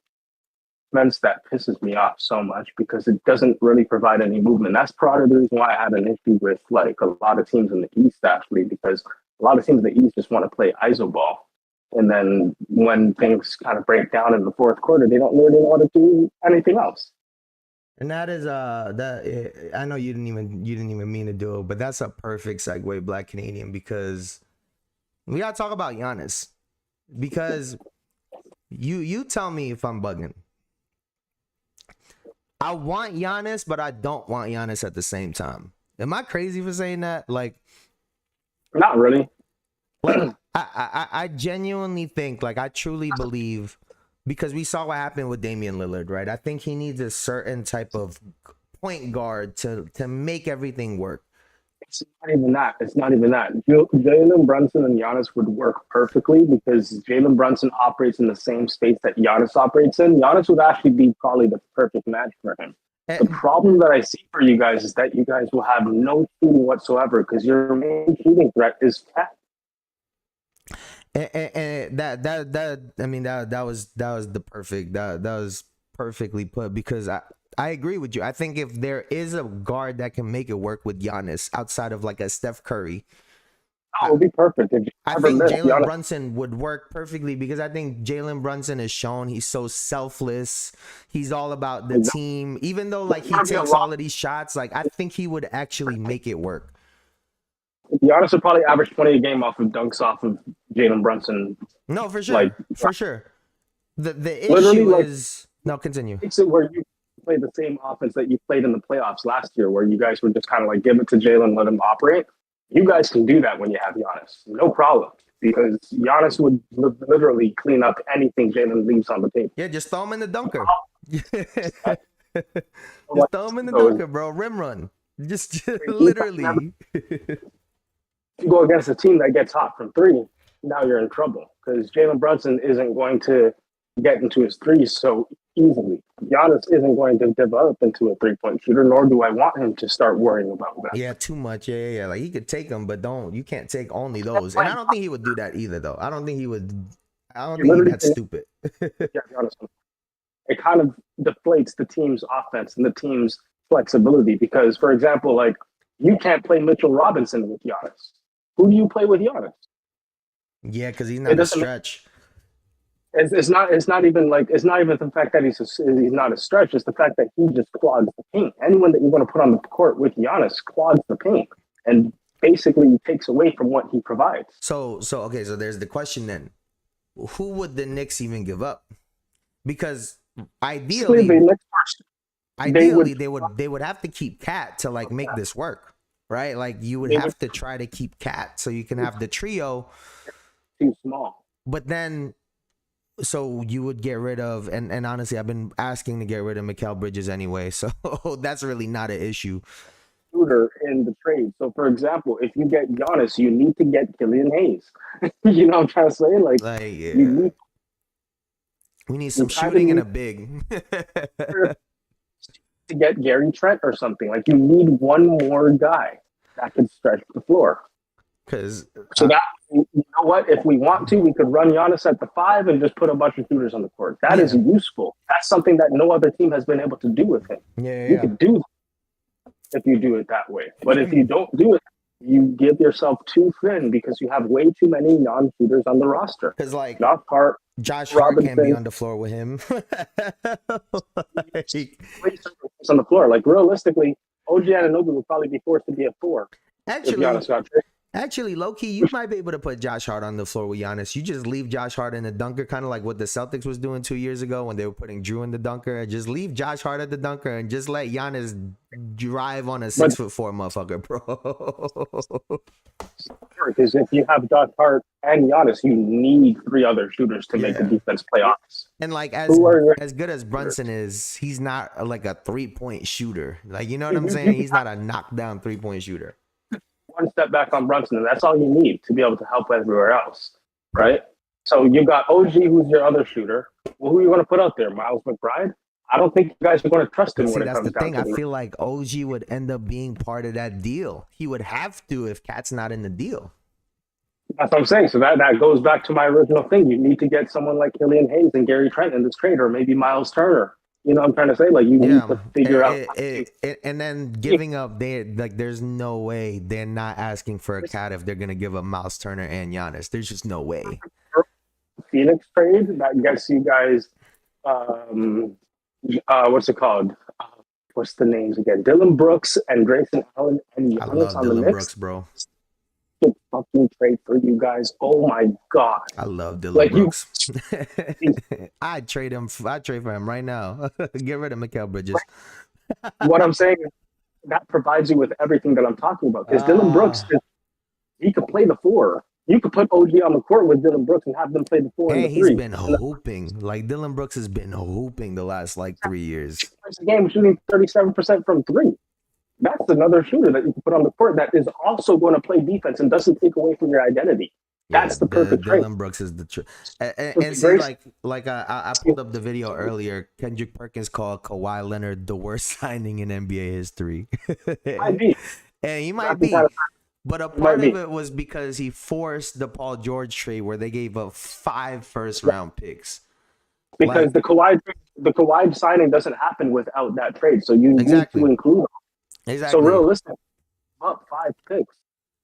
[SPEAKER 17] defense that pisses me off so much because it doesn't really provide any movement. That's part of the reason why I had an issue with like a lot of teams in the East actually, because a lot of teams in the East just want to play iso ball. And then when things kind of break down in the fourth quarter, they don't really want to do anything else.
[SPEAKER 1] And that is I know you didn't even mean to do it, but that's a perfect segue, Black Canadian, because we gotta talk about Giannis. Because you tell me if I'm bugging. I want Giannis, but I don't want Giannis at the same time. Am I crazy for saying that? Like,
[SPEAKER 17] not really.
[SPEAKER 1] Like, I genuinely think, like, I truly believe, because we saw what happened with Damian Lillard, right? I think he needs a certain type of point guard to make everything work.
[SPEAKER 17] It's not even that. It's not even that. Jalen Brunson and Giannis would work perfectly because Jalen Brunson operates in the same space that Giannis operates in. Giannis would actually be probably the perfect match for him. The problem that I see for you guys is that you guys will have no shooting whatsoever because your main shooting threat is Cat.
[SPEAKER 1] And that was the perfect that was perfectly put, because I agree with you. I think if there is a guard that can make it work with Giannis outside of like a Steph Curry,
[SPEAKER 17] it would be perfect.
[SPEAKER 1] I think Jalen Brunson would work perfectly, because I think Jalen Brunson has shown he's so selfless. He's all about the team. Even though like he takes all of these shots, like I think he would actually make it work.
[SPEAKER 17] Giannis would probably average 20 a game off of dunks off of Jalen Brunson.
[SPEAKER 1] No, for sure.
[SPEAKER 17] Like,
[SPEAKER 1] for sure. The issue is no, continue.
[SPEAKER 17] It's where you play the same offense that you played in the playoffs last year, where you guys would just kind of like give it to Jalen, let him operate. You guys can do that when you have Giannis. No problem. Because Giannis would literally clean up anything Jalen leaves on the table.
[SPEAKER 1] Yeah, just throw him in the dunker. Just throw him in the dunker, bro. Rim run. Just literally.
[SPEAKER 17] If you go against a team that gets hot from three, now you're in trouble, because Jalen Brunson isn't going to get into his threes so easily. Giannis isn't going to develop into a three-point shooter, nor do I want him to start worrying about that.
[SPEAKER 1] Yeah, too much. Yeah. Like, he could take them, but you can't take only those. And I don't think he would do that either, though. I don't think he'd be that stupid.
[SPEAKER 17] Yeah, honestly. It kind of deflates the team's offense and the team's flexibility, because, for example, like, you can't play Mitchell Robinson with Giannis. Who do you play with Giannis?
[SPEAKER 1] Yeah, because he's not a stretch.
[SPEAKER 17] It's not even the fact that he's not a stretch. It's the fact that he just clogs the paint. Anyone that you want to put on the court with Giannis clogs the paint and basically takes away from what he provides.
[SPEAKER 1] So there's the question then: who would the Knicks even give up? Because ideally, they would have to keep Cat to like make this work. Right, like you would have to try to keep Cat so you can have the trio.
[SPEAKER 17] Too small.
[SPEAKER 1] But then, so you would get rid of, and honestly, I've been asking to get rid of Mikal Bridges anyway, so that's really not an issue.
[SPEAKER 17] Shooter in the trade. So, for example, if you get Giannis, you need to get Killian Hayes. You know what I'm trying to say? Like
[SPEAKER 1] yeah. We need some shooting and a big.
[SPEAKER 17] To get Gary Trent or something. Like, you need one more guy that can stretch the floor.
[SPEAKER 1] Because
[SPEAKER 17] that, you know what? If we want to, we could run Giannis at the 5 and just put a bunch of shooters on the court. That is useful. That's something that no other team has been able to do with him. You could do that if you do it that way. But if you don't do it, you give yourself too thin because you have way too many non-shooters on the roster.
[SPEAKER 1] Because like
[SPEAKER 17] not part.
[SPEAKER 1] Josh Hart can't be on the floor with him.
[SPEAKER 17] On the floor, like realistically, OG Anunoby would probably be forced to be a 4.
[SPEAKER 1] Actually, low-key, you might be able to put Josh Hart on the floor with Giannis. You just leave Josh Hart in the dunker, kind of like what the Celtics was doing 2 years ago when they were putting Drew in the dunker. Just leave Josh Hart at the dunker and just let Giannis drive on a 6'4" motherfucker, bro.
[SPEAKER 17] Because if you have Josh Hart and Giannis, you need 3 other shooters to make the defense play honest.
[SPEAKER 1] And like as good as Brunson is, he's not like a 3-point shooter. Like, you know what I'm saying? He's not a knockdown 3-point shooter.
[SPEAKER 17] One step back on Brunson, and that's all you need to be able to help everywhere else, right? So you got OG, who's your other shooter. Well, who are you going to put out there? Miles McBride? I don't think you guys are going to trust him when it comes down to it.
[SPEAKER 1] That's the thing. I feel like OG would end up being part of that deal. He would have to if Cat's not in the deal.
[SPEAKER 17] That's what I'm saying. So that goes back to my original thing. You need to get someone like Killian Hayes and Gary Trent in this trade, or maybe Miles Turner. You know what I'm trying to say? Like, you need to figure out.
[SPEAKER 1] And then giving up, there's no way they're not asking for a cat if they're gonna give up Miles Turner and Giannis. There's just no way.
[SPEAKER 17] Phoenix trade that gets you guys, what's it called? What's the names again? Dylan Brooks and Grayson Allen and
[SPEAKER 1] I
[SPEAKER 17] Giannis
[SPEAKER 1] love
[SPEAKER 17] on the
[SPEAKER 1] Dylan
[SPEAKER 17] mix.
[SPEAKER 1] Brooks, bro.
[SPEAKER 17] Fucking trade for you guys. Oh my god.
[SPEAKER 1] I love Dylan
[SPEAKER 17] Like,
[SPEAKER 1] Brooks. I'd trade him. I'd trade for him right now. Get rid of Mikal Bridges.
[SPEAKER 17] What I'm saying is that provides you with everything that I'm talking about. Because Dylan Brooks, he could play the four. You could put OG on the court with Dylan Brooks and have them play the four and the
[SPEAKER 1] And he's
[SPEAKER 17] three.
[SPEAKER 1] been hooping. Like Dylan Brooks has been hooping the last 3 years.
[SPEAKER 17] A game shooting 37% from three. That's another shooter that you can put on the court that is also going to play defense and doesn't take away from your identity. That's the perfect trade.
[SPEAKER 1] Dylan Brooks is the and see, I pulled up the video earlier. Kendrick Perkins called Kawhi Leonard the worst signing in NBA history.
[SPEAKER 17] Might be.
[SPEAKER 1] And he might be. But a part of it was because he forced the Paul George trade where they gave up 5 first-round picks.
[SPEAKER 17] Because the Kawhi signing doesn't happen without that trade, so you need to include them.
[SPEAKER 1] Exactly.
[SPEAKER 17] So realistically, up 5 picks: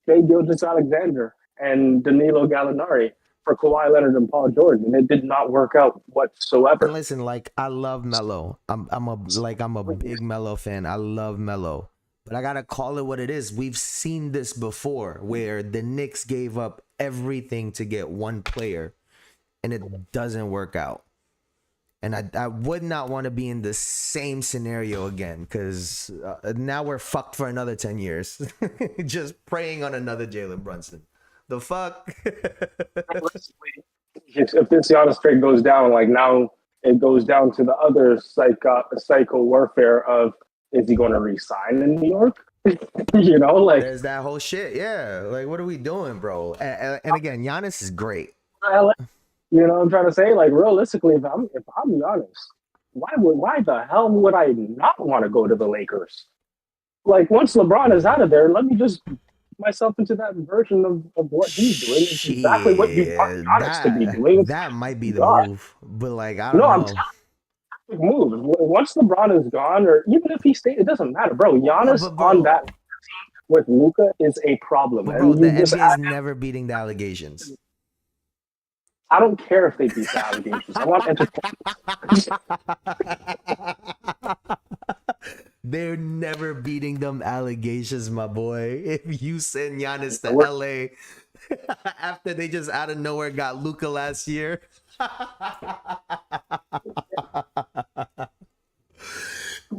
[SPEAKER 17] Shai Gilgeous-Alexander and Danilo Gallinari for Kawhi Leonard and Paul George, and it did not work out whatsoever.
[SPEAKER 1] And listen, I love Melo. I'm a big Melo fan. I love Melo. But I gotta call it what it is. We've seen this before, where the Knicks gave up everything to get one player, and it doesn't work out. And I would not want to be in the same scenario again, because now we're fucked for another 10 years. Just preying on another Jalen Brunson. The fuck?
[SPEAKER 17] If this Giannis trade goes down, like now it goes down to the other psycho warfare of, is he going to re-sign in New York? You know, like
[SPEAKER 1] there's that whole shit. Yeah, like what are we doing, bro? And again, Giannis is great.
[SPEAKER 17] You know what I'm trying to say? Like realistically, if I'm Giannis, why the hell would I not want to go to the Lakers? Like once LeBron is out of there, let me just put myself into that version of what he's doing. It's exactly what you want Giannis to be doing.
[SPEAKER 1] That might be the move, but like I don't know.
[SPEAKER 17] I'm move. Once LeBron is gone, or even if he stays, it doesn't matter, bro. Giannis on that team with Luka is a problem.
[SPEAKER 1] But bro, the NBA is never beating the allegations.
[SPEAKER 17] I don't care if they beat the allegations. I want entertainment.
[SPEAKER 1] They're never beating them allegations, my boy. If you send Giannis to LA after they just out of nowhere got Luka last year.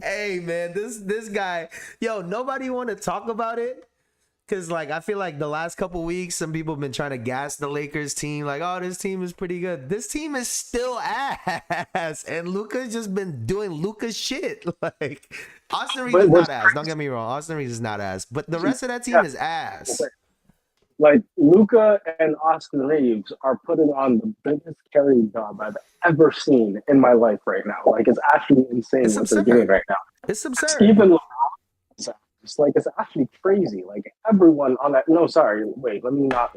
[SPEAKER 1] Hey man, this guy, nobody want to talk about it. Cause like I feel like the last couple weeks, some people have been trying to gas the Lakers team, like, oh, this team is pretty good. This team is still ass, and Luka's just been doing Luka shit. Like Austin Reeves is not ass. Don't get me wrong, Austin Reeves is not ass, but the rest of that team is ass.
[SPEAKER 17] Like Luka and Austin Reeves are putting on the biggest carry job I've ever seen in my life right now. Like it's actually insane what they're doing right now.
[SPEAKER 1] It's absurd.
[SPEAKER 17] Even LeBron, it's like it's actually crazy. Like everyone on that. No, sorry, wait. Let me not.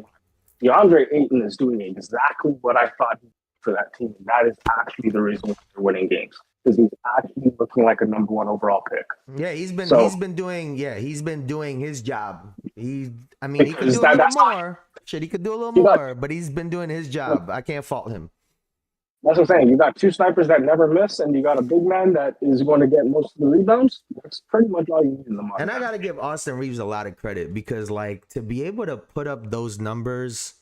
[SPEAKER 17] DeAndre Ayton is doing exactly what I thought he did for that team. That is actually the reason why they're winning games, because he's actually looking like a number 1 overall pick.
[SPEAKER 1] Yeah, he's been doing his job. He could do a little more. Shit, he could do a little more, but he's been doing his job. I can't fault him.
[SPEAKER 17] That's what I'm saying. You got 2 snipers that never miss, and you got a big man that is going to get most of the rebounds. That's pretty much all you need in the market.
[SPEAKER 1] And I got to give Austin Reeves a lot of credit, because like to be able to put up those numbers,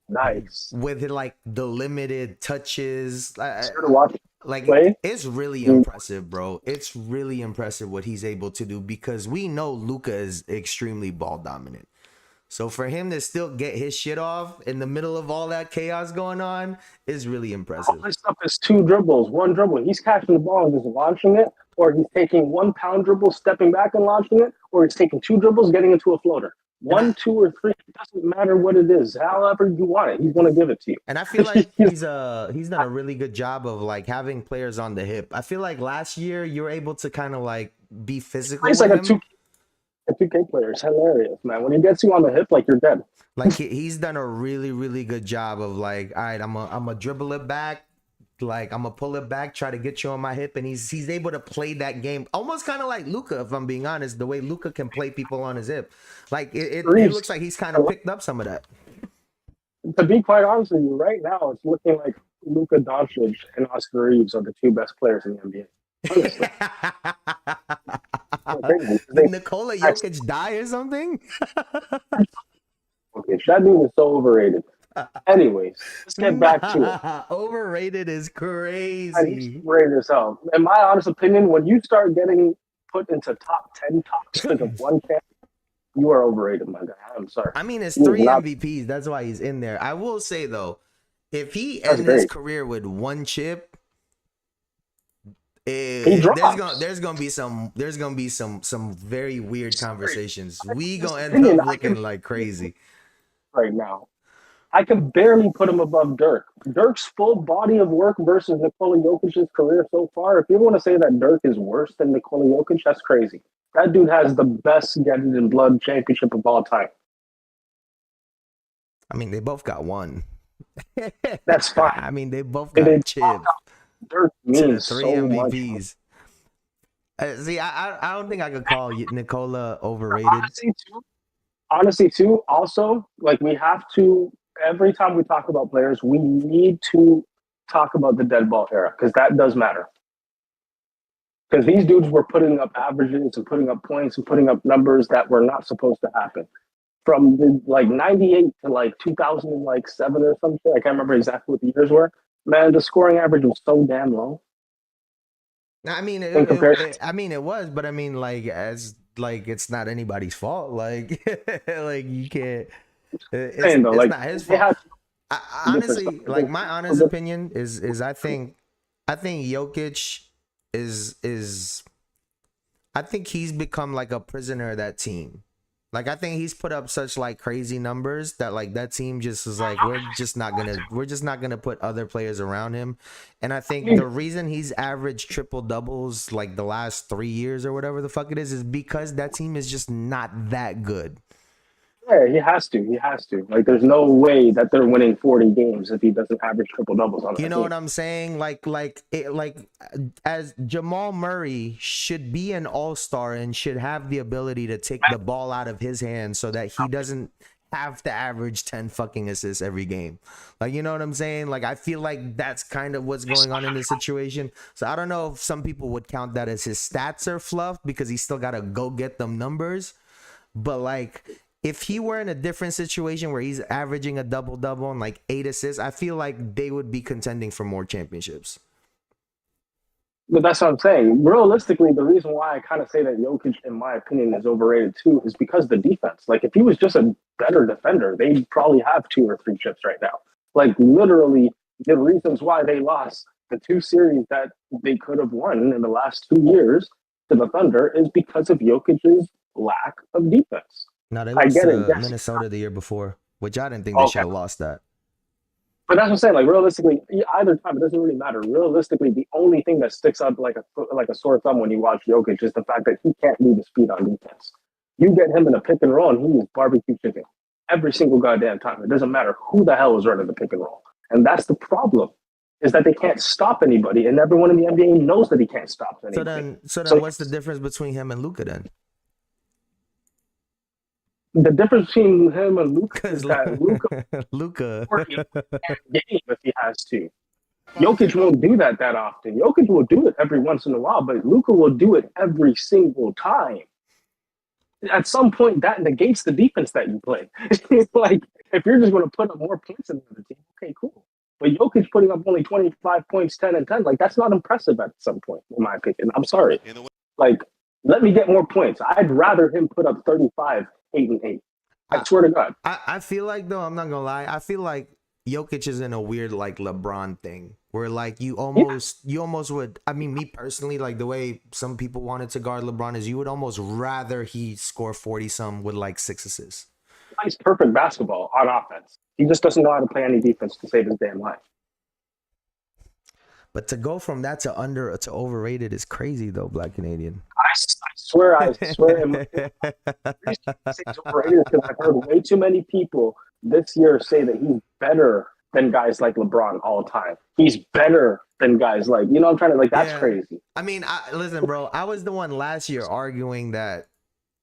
[SPEAKER 17] nice,
[SPEAKER 1] with like the limited touches, like it's really impressive, bro. It's really impressive what he's able to do, because we know Luka is extremely ball dominant. So for him to still get his shit off in the middle of all that chaos going on is really impressive.
[SPEAKER 17] All this stuff is 2 dribbles, 1 dribble. He's catching the ball and just launching it, or he's taking 1 pound dribble, stepping back and launching it, or he's taking 2 dribbles, getting into a floater. 1, 2, or 3, it doesn't matter what it is. However you want it, he's going to give it to you.
[SPEAKER 1] And I feel like he's done a really good job of like having players on the hip. I feel like last year you were able to kind of like be physical.
[SPEAKER 17] He's like a 2K player. It's hilarious, man. When he gets you on the hip, like you're dead.
[SPEAKER 1] Like he's done a really, really good job of like, all right, I'm a dribble it back, like I'm gonna pull it back, try to get you on my hip, and he's able to play that game almost kind of like Luka, if I'm being honest. The way Luka can play people on his hip, like it looks like he's kind of picked up some of that.
[SPEAKER 17] To be quite honest with you, right now it's looking like Luka Doncic and Oscar Reeves are the two best players in the NBA. Honestly.
[SPEAKER 1] Did Nikola Jokic die or something?
[SPEAKER 17] Okay, that dude is so overrated. Anyways, let's get back to it.
[SPEAKER 1] Overrated is crazy.
[SPEAKER 17] Overrated as hell. In my honest opinion, when you start getting put into top 10 talks because of one champ, you are overrated, my guy. I'm sorry.
[SPEAKER 1] I mean, it's 3 MVPs. That's why he's in there. I will say though, if he ends his career with 1 chip, there's gonna be some very weird conversations. We gonna end up looking like crazy
[SPEAKER 17] right now. I can barely put him above Dirk. Dirk's full body of work versus Nikola Jokic's career so far. If you want to say that Dirk is worse than Nikola Jokic, that's crazy. That dude has the best Get It in Blood championship of all time.
[SPEAKER 1] I mean, they both got 1.
[SPEAKER 17] That's fine.
[SPEAKER 1] I mean, they both got chipped.
[SPEAKER 17] Dirk means
[SPEAKER 1] 3
[SPEAKER 17] so
[SPEAKER 1] MVPs. See, I don't think I could call Nikola overrated.
[SPEAKER 17] Honestly, too. Also, like we have to. Every time we talk about players, we need to talk about the dead ball era because that does matter. Because these dudes were putting up averages and putting up points and putting up numbers that were not supposed to happen. From the, like 98 to like 2007 or something, I can't remember exactly what the years were. Man, the scoring average was so damn low.
[SPEAKER 1] I mean, it was, but I mean, like it's not anybody's fault. Like, like you can't. It's not his fault. Honestly, like my honest opinion is I think Jokic is I think he's become like a prisoner of that team. Like I think he's put up such like crazy numbers that like that team just is like we're just not gonna put other players around him. And I think the reason he's averaged triple doubles like the last 3 years or whatever the fuck it is because that team is just not that good.
[SPEAKER 17] Yeah, he has to. He has to. Like, there's no way that they're winning 40 games if he doesn't average triple doubles on that.
[SPEAKER 1] You know what I'm saying? Like as Jamal Murray should be an all-star and should have the ability to take the ball out of his hands so that he doesn't have to average 10 fucking assists every game. Like, you know what I'm saying? Like, I feel like that's kind of what's going on in this situation. So I don't know if some people would count that as his stats are fluffed because he still got to go get them numbers. But like, if he were in a different situation where he's averaging a double-double and like 8 assists, I feel like they would be contending for more championships.
[SPEAKER 17] But that's what I'm saying. Realistically, the reason why I kind of say that Jokic, in my opinion, is overrated too is because the defense. Like, if he was just a better defender, they'd probably have 2 or 3 chips right now. Like, literally, the reasons why they lost the 2 series that they could have won in the last 2 years to the Thunder is because of Jokic's lack of defense.
[SPEAKER 1] No, they lost to Minnesota the year before, which I didn't think they should have lost that.
[SPEAKER 17] But that's what I'm saying. Like, realistically, either time, it doesn't really matter. Realistically, the only thing that sticks out like a sore thumb when you watch Jokic is the fact that he can't move his feet on defense. You get him in a pick and roll, and he is barbecue chicken every single goddamn time. It doesn't matter who the hell is running the pick and roll. And that's the problem, is that they can't stop anybody, and everyone in the NBA knows that he can't stop anybody.
[SPEAKER 1] So then what's the difference between him and Luka then?
[SPEAKER 17] The difference between him and Luka is that Luka game if he has to. Jokic won't do that often. Jokic will do it every once in a while, but Luka will do it every single time. At some point, that negates the defense that you play. Like, if you're just going to put up more points than the other team, okay, cool. But Jokic putting up only 25 points, 10 and 10, like, that's not impressive at some point, in my opinion. I'm sorry. Like, let me get more points. I'd rather him put up 35, 8 and 8. I swear to God.
[SPEAKER 1] I feel like, though, I'm not gonna lie, I feel like Jokic is in a weird like LeBron thing where like you almost would, I mean, me personally, like the way some people wanted to guard LeBron is you would almost rather he score 40 some with like 6 assists.
[SPEAKER 17] He plays perfect basketball on offense. He just doesn't know how to play any defense to save his damn life.
[SPEAKER 1] But to go from that to under to overrated is crazy, though, Black Canadian.
[SPEAKER 17] I swear. It's overrated because I've heard way too many people this year say that he's better than guys like LeBron all time. He's better than guys like, you know, I'm trying to, like, that's
[SPEAKER 1] Yeah.
[SPEAKER 17] crazy.
[SPEAKER 1] I mean, listen, bro, I was the one last year arguing that,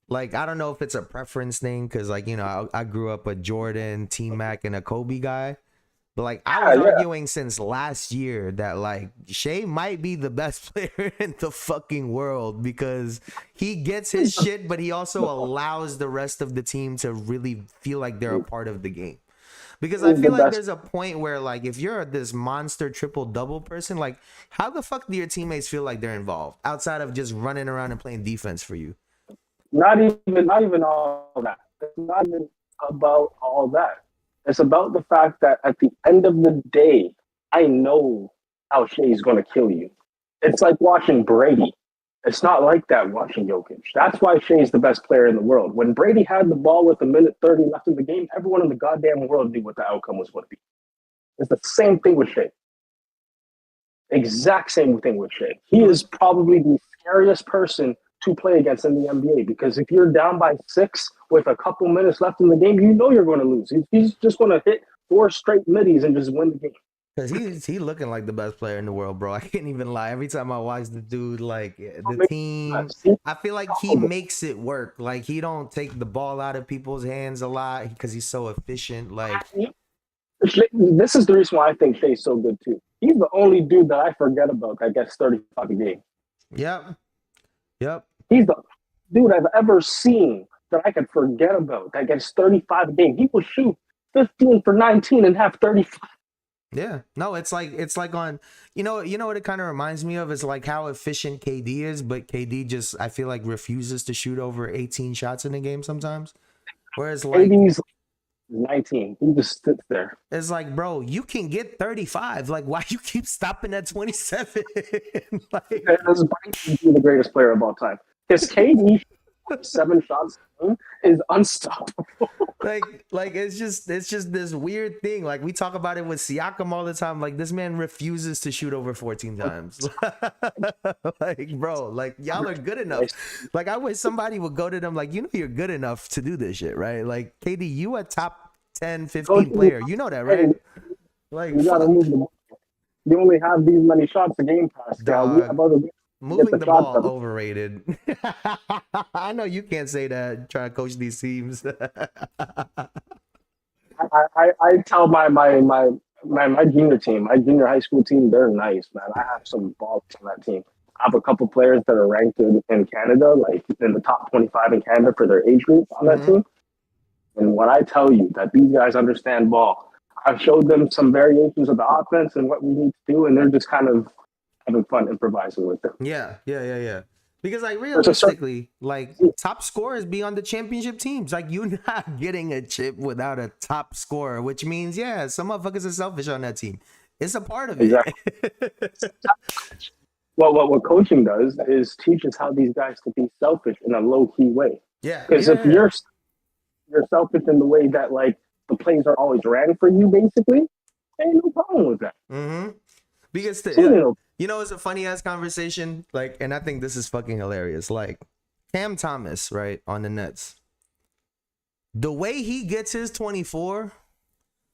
[SPEAKER 1] like, I don't know if it's a preference thing because, like, you know, I grew up a Jordan, T-Mac, and a Kobe guy. But, like, I was arguing since last year that, like, Shea might be the best player in the fucking world because he gets his shit, but he also allows the rest of the team to really feel like they're a part of the game. Because I feel like there's a point where, like, if you're this monster triple-double person, like, how the fuck do your teammates feel like they're involved outside of just running around and playing defense for you?
[SPEAKER 17] Not even all that. It's not even about all that. It's about the fact that at the end of the day, I know how Shea's going to kill you. It's like watching Brady. It's not like that watching Jokic. That's why Shea's the best player in the world. When Brady had the ball with 1:30 left in the game, everyone in the goddamn world knew what the outcome was going to be. It's the same thing with Shea. Exact same thing with Shea. He is probably the scariest person to play against in the NBA because if you're down by 6 with a couple minutes left in the game, you know you're going to lose. He's just going to hit 4 straight middies and just win the game.
[SPEAKER 1] Because he looking like the best player in the world, bro. I can't even lie. Every time I watch the dude, like, the team, I feel like he makes it work. Like, he don't take the ball out of people's hands a lot because he's so efficient. Like,
[SPEAKER 17] this is the reason why I think Shea's so good, too. He's the only dude that I forget about that gets 35 a game.
[SPEAKER 1] Yep.
[SPEAKER 17] He's the dude I've ever seen that I could forget about that gets 35 a game. He will shoot 15 for 19 and have 35.
[SPEAKER 1] Yeah, no, it's like on, you know what it kind of reminds me of is like how efficient KD is, but KD just, I feel like, refuses to shoot over 18 shots in a game sometimes. Whereas like
[SPEAKER 17] KD's 19, he just sits there.
[SPEAKER 1] It's like, bro, you can get 35. Like, why you keep stopping at 27? Like,
[SPEAKER 17] this is the greatest player of all time. His KD 7 shots is unstoppable.
[SPEAKER 1] like it's just this weird thing. Like, we talk about it with Siakam all the time. Like, this man refuses to shoot over 14 times. Like, bro, like, y'all are good enough. Like, I wish somebody would go to them like, you know, you're good enough to do this shit, right? Like, KD, you a top 10, 15 player. You know that, right? Like,
[SPEAKER 17] you gotta move the ball. You only have these many shots a game, Pascal.
[SPEAKER 1] Moving the ball overrated. I know you can't say that trying to coach these teams.
[SPEAKER 17] I tell my junior team, my junior high school team, they're nice, man. I have some balls on that team. I have a couple players that are ranked in Canada, like in the top 25 in Canada for their age group on that team. And when I tell you that these guys understand ball, I've showed them some variations of the offense and what we need to do, and they're just kind of having fun improvising with them.
[SPEAKER 1] Yeah. Because, like, realistically, like, top scorers be on the championship teams. Like, you're not getting a chip without a top scorer, which means, yeah, some motherfuckers are selfish on that team. It's a part of it.
[SPEAKER 17] Exactly. Well, what coaching does is teaches how these guys to be selfish in a low-key way.
[SPEAKER 1] Yeah.
[SPEAKER 17] Because if you're selfish in the way that, like, the plays are always ran for you, basically, ain't no problem with that.
[SPEAKER 1] Mm-hmm. Because you know, it's a funny ass conversation. Like, and I think this is fucking hilarious. Like, Cam Thomas, right, on the Nets. The way he gets his 24,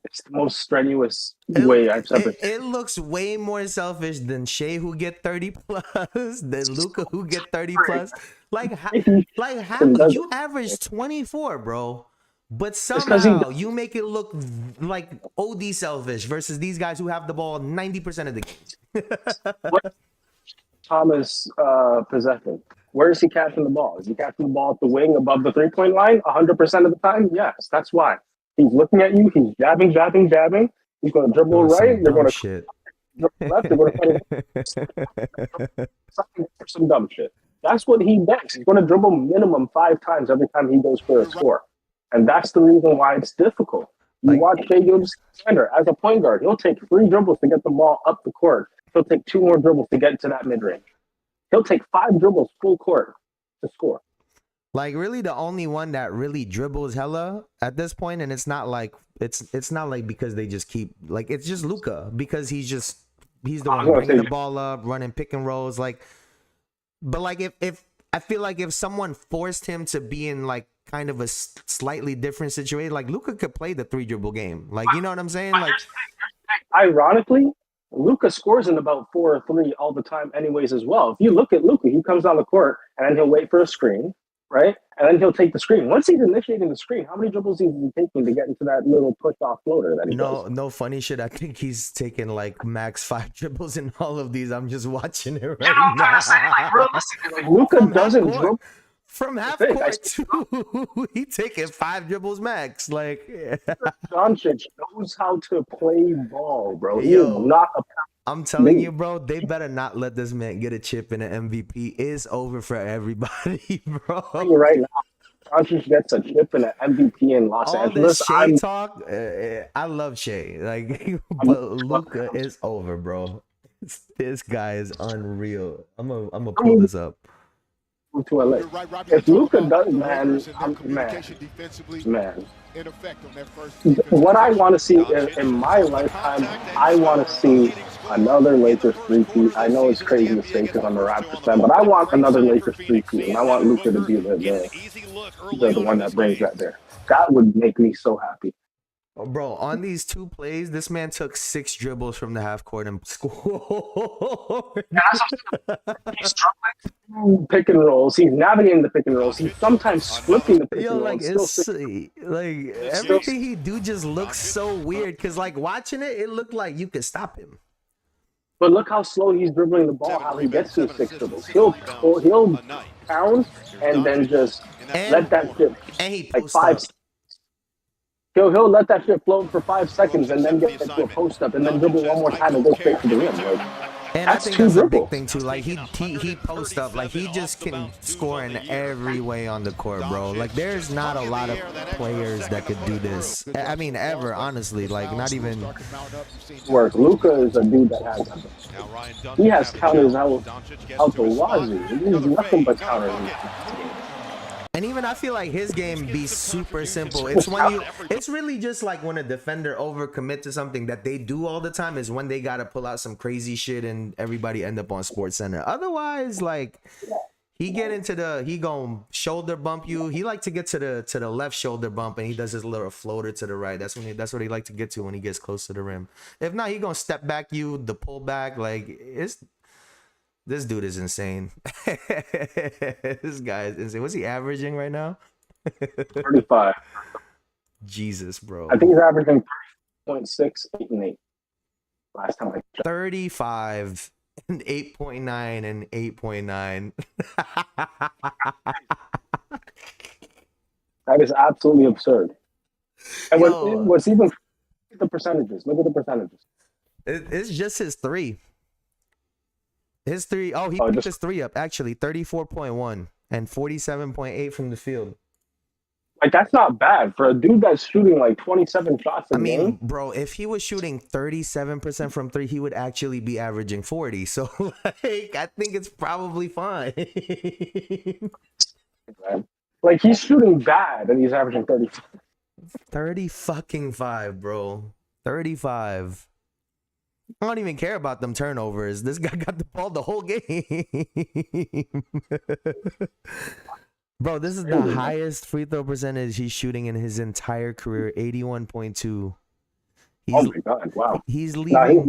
[SPEAKER 17] it's the most strenuous way I've ever seen.
[SPEAKER 1] It looks way more selfish than Shea, who get 30 plus, than Luka, who get 30 plus. Like how you average 24, bro? But somehow you make it look like OD selfish versus these guys who have the ball 90% of the game.
[SPEAKER 17] Thomas possession. Where is he catching the ball? Is he catching the ball at the wing above the 3-point line 100% of the time? Yes, that's why. He's looking at you. He's jabbing. He's going to dribble right. You're going to left. You're going to some dumb shit. That's what he does. He's going to dribble minimum 5 times every time he goes for a score. And that's the reason why it's difficult. You watch Shai Gilgeous-Alexander as a point guard. He'll take 3 dribbles to get the ball up the court. He'll take 2 more dribbles to get to that mid-range. He'll take 5 dribbles full court to score.
[SPEAKER 1] Like, really, the only one that really dribbles hella at this point, and it's not like because they just keep, like, it's just Luka, because he's the one bringing the ball up, running pick and rolls, like. But like, if I feel like if someone forced him to be in like kind of a slightly different situation, like Luka could play the 3 dribble game, like, you know what I'm saying? Like,
[SPEAKER 17] ironically, Luka scores in about 4 or 3 all the time, anyways, as well. If you look at Luka, he comes down the court and then he'll wait for a screen, right? And then he'll take the screen. Once he's initiating the screen, how many dribbles is he taking to get into that little push-off floater that he does?
[SPEAKER 1] No funny shit. I think he's taking like max 5 dribbles in all of these. I'm just watching it right now.
[SPEAKER 17] Like, realistically, like, Luka doesn't dribble.
[SPEAKER 1] From half court too. He taking 5 dribbles max. Like
[SPEAKER 17] Doncic knows how to play ball, bro. He is not a.
[SPEAKER 1] I'm telling you, bro, they better not let this man get a chip in an MVP. It's over for everybody, bro.
[SPEAKER 17] Right now, Doncic gets a chip in an MVP in Los Angeles.
[SPEAKER 1] This Shea talk, I love Shea. Like, but Luka is over, bro. This guy is unreal. I'm gonna pull this up.
[SPEAKER 17] To LA. If Luka does, man. What I want to see in my lifetime, I want to see another Lakers 3-peat. I know it's crazy to say because I'm a Raptors fan, but I want another Lakers 3-peat, and I want Luka to be the one that brings that there. That would make me so happy.
[SPEAKER 1] Bro, on these 2 plays, this man took 6 dribbles from the half court and scored.
[SPEAKER 17] He's struggling pick and rolls. He's navigating the pick and rolls. He's sometimes flipping the pick and rolls.
[SPEAKER 1] Like everything he do just looks so weird. Cause like watching it, it looked like you could stop him.
[SPEAKER 17] But look how slow he's dribbling the ball. How he gets to 6 dribbles. He'll pound and then just let that shit like 5. He'll let that shit float for 5 seconds and then get into a post up and then dribble one more time and go straight to the rim. Like,
[SPEAKER 1] and I think that's a big thing too. Like he post up, like he just can score in every way on the court, bro. Like there's not a lot of players that could do this. I mean, ever, honestly. Like not even.
[SPEAKER 17] Work. Luka is a dude that has counters out the wazoo. He's nothing but counters.
[SPEAKER 1] And even I feel like his game be super simple. It's when it's really just like when a defender overcommit to something that they do all the time is when they got to pull out some crazy shit and everybody end up on Sports Center. Otherwise, like he gon' shoulder bump you. He like to get to the left shoulder bump and he does his little floater to the right. That's what he like to get to when he gets close to the rim. If not, he gonna step back you, the pull back. Like this dude is insane. This guy is insane. What's he averaging right now?
[SPEAKER 17] 35.
[SPEAKER 1] Jesus, bro.
[SPEAKER 17] I think he's averaging 30.6, 8, and 8. Last time I checked.
[SPEAKER 1] 35 and 8.9 and 8.9.
[SPEAKER 17] That is absolutely absurd. And what's even the percentages? Look at the percentages.
[SPEAKER 1] It's just his 3. His 3, he picked his 3 up, actually, 34.1 and 47.8 from the field.
[SPEAKER 17] Like, that's not bad for a dude that's shooting like 27 shots a game.
[SPEAKER 1] Bro, if he was shooting 37% from 3, he would actually be averaging 40. So, like, I think it's probably fine.
[SPEAKER 17] Like, he's shooting bad and he's averaging 35.
[SPEAKER 1] 30-fucking-5, bro. 35. I don't even care about them turnovers. This guy got the ball the whole game. Bro, this is the highest free throw percentage he's shooting in his entire career, 81.2.
[SPEAKER 17] Oh my God, wow.
[SPEAKER 1] He's leaving.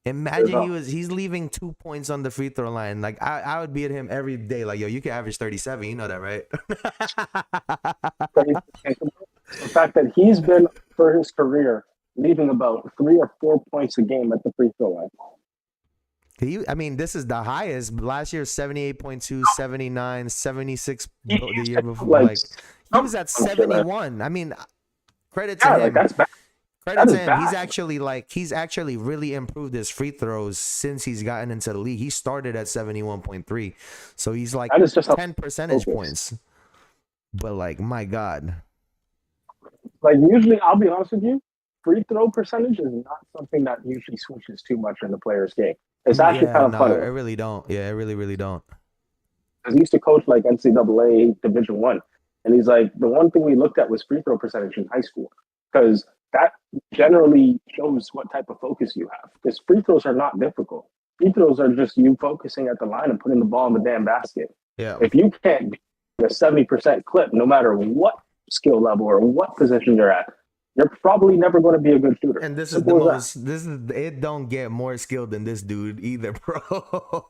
[SPEAKER 1] Imagine he's leaving 2 points on the free throw line. Like I would be at him every day. Like, yo, you can average 37. You know that, right?
[SPEAKER 17] The fact that he's been for his career leaving about 3 or 4 points a game at the free throw line.
[SPEAKER 1] This is the highest. Last year, 78.2, 79, 76 the year before. Like, he was at 71. I mean, credit to him.
[SPEAKER 17] Like, that's bad.
[SPEAKER 1] Credit to him. Bad. He's actually really improved his free throws since he's gotten into the league. He started at 71.3. So he's like 10 percentage points. But like, my God.
[SPEAKER 17] Like, usually, I'll be honest with you, free throw percentage is not something that usually switches too much in the player's game. It's actually kind of funny.
[SPEAKER 1] I really don't. Yeah, I really, really don't.
[SPEAKER 17] Because he used to coach like NCAA Division I. And he's like, the one thing we looked at was free throw percentage in high school. Because that generally shows what type of focus you have. Because free throws are not difficult. Free throws are just you focusing at the line and putting the ball in the damn basket.
[SPEAKER 1] Yeah.
[SPEAKER 17] If you can't get a 70% clip, no matter what skill level or what position you're at, you're probably never going to be a good shooter.
[SPEAKER 1] And this is the most. This is it. Don't get more skilled than this dude either, bro.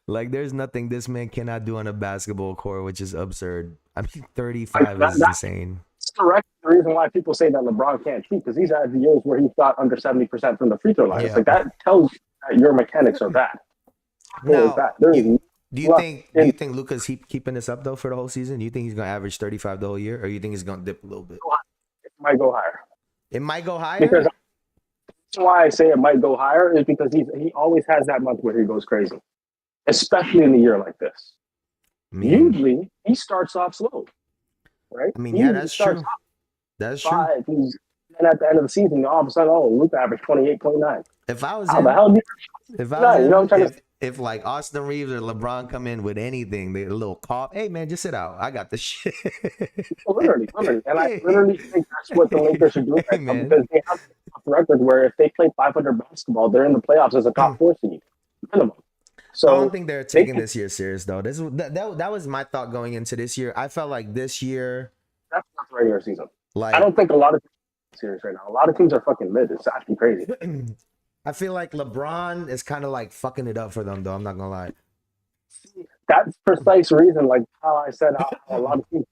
[SPEAKER 1] like, there's nothing this man cannot do on a basketball court, which is absurd. I mean, 35 is insane.
[SPEAKER 17] That's correct. The reason why people say that LeBron can't shoot because he's had years where he shot under 70% from the free throw line. It's like that tells you that your mechanics are bad.
[SPEAKER 1] Now, do you think Luka's keeping this up though for the whole season? Do you think he's gonna average 35 the whole year, or you think he's gonna dip a little bit?
[SPEAKER 17] It might go higher.
[SPEAKER 1] It might go higher.
[SPEAKER 17] Because that's why I say it might go higher is because he always has that month where he goes crazy, especially in a year like this. Usually he starts off slow, right?
[SPEAKER 1] I mean, yeah, that's true. That's true.
[SPEAKER 17] And at the end of the season, all of a sudden, Luka averaged 28.9.
[SPEAKER 1] If I was
[SPEAKER 17] how the hell do
[SPEAKER 1] if like Austin Reeves or LeBron come in with anything, they a little cough. Hey man, just sit out. I got the shit.
[SPEAKER 17] literally, and I literally think that's what the Lakers should do right now because they have a record where if they play 500 basketball, they're in the playoffs as a top 4 seed minimum. So
[SPEAKER 1] I don't think they're taking this year serious though. That was my thought going into this year. I felt like this year
[SPEAKER 17] that's not the regular season.
[SPEAKER 1] Like,
[SPEAKER 17] I don't think a lot of teams are serious right now. A lot of teams are fucking mid. It's actually crazy.
[SPEAKER 1] I feel like LeBron is kind of like fucking it up for them, though. I'm not gonna lie.
[SPEAKER 17] That's precise reason, like how I said, how a lot of teams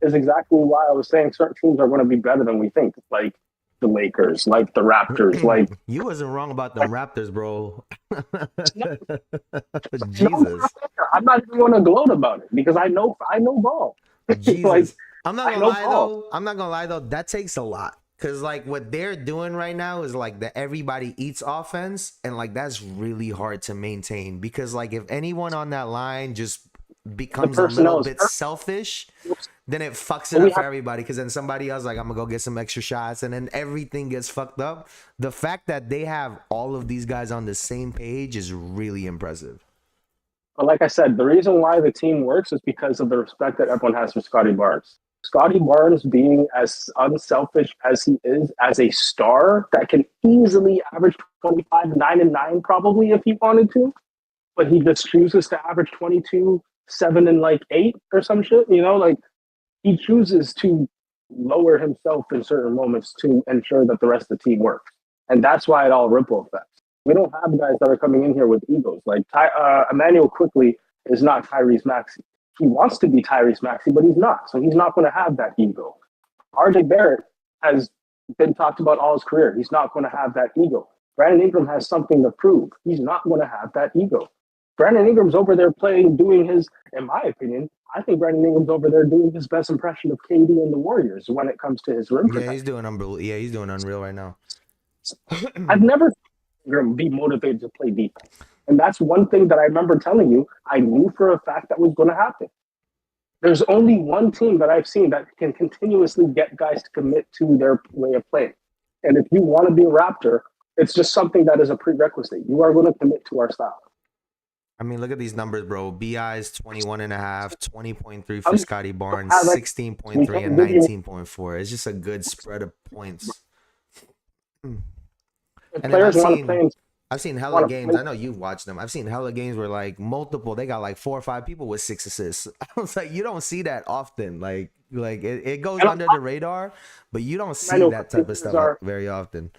[SPEAKER 17] is exactly why I was saying certain teams are going to be better than we think, like the Lakers, like the Raptors, like
[SPEAKER 1] you wasn't wrong about the Raptors, bro. Jesus,
[SPEAKER 17] I'm not even going to gloat about it because I know ball.
[SPEAKER 1] Jesus,
[SPEAKER 17] like,
[SPEAKER 1] I'm not gonna lie though. I'm not gonna lie though. That takes a lot. Cause like what they're doing right now is like the everybody eats offense, and like that's really hard to maintain. Because like if anyone on that line just becomes a little bit selfish, then it fucks it up for everybody. Because then somebody else like I'm gonna go get some extra shots, and then everything gets fucked up. The fact that they have all of these guys on the same page is really impressive.
[SPEAKER 17] But like I said, the reason why the team works is because of the respect that everyone has for Scotty Barnes. Scotty Barnes being as unselfish as he is as a star that can easily average 25, 9 and 9 probably if he wanted to, but he just chooses to average 22, 7 and like 8 or some shit, like he chooses to lower himself in certain moments to ensure that the rest of the team works. And that's why it all ripple effects. We don't have guys that are coming in here with egos. Like Emmanuel Quickly is not Tyrese Maxey. He wants to be Tyrese Maxey, but he's not. So he's not going to have that ego. RJ Barrett has been talked about all his career. He's not going to have that ego. Brandon Ingram has something to prove. He's not going to have that ego. Brandon Ingram's over there doing his, in my opinion, I think Brandon Ingram's over there doing his best impression of KD and the Warriors when it comes to his rim protection.
[SPEAKER 1] He's doing unbelievable. Yeah, he's doing unreal right now.
[SPEAKER 17] I've never seen Ingram be motivated to play defense. And that's one thing that I remember telling you, I knew for a fact that was going to happen. There's only one team that I've seen that can continuously get guys to commit to their way of playing. And if you want to be a Raptor, it's just something that is a prerequisite. You are going to commit to our style.
[SPEAKER 1] I mean, look at these numbers, bro. BI's 21.5, 20.3 for Scotty Barnes, 16.3 and 19.4. It's just a good spread of points. And
[SPEAKER 17] players want to play.
[SPEAKER 1] I've seen hella games. I know you've watched them. I've seen hella games where like they got like 4 or 5 people with 6 assists. I was like, you don't see that often. Like it goes under the radar, but you don't see that type of stuff very often.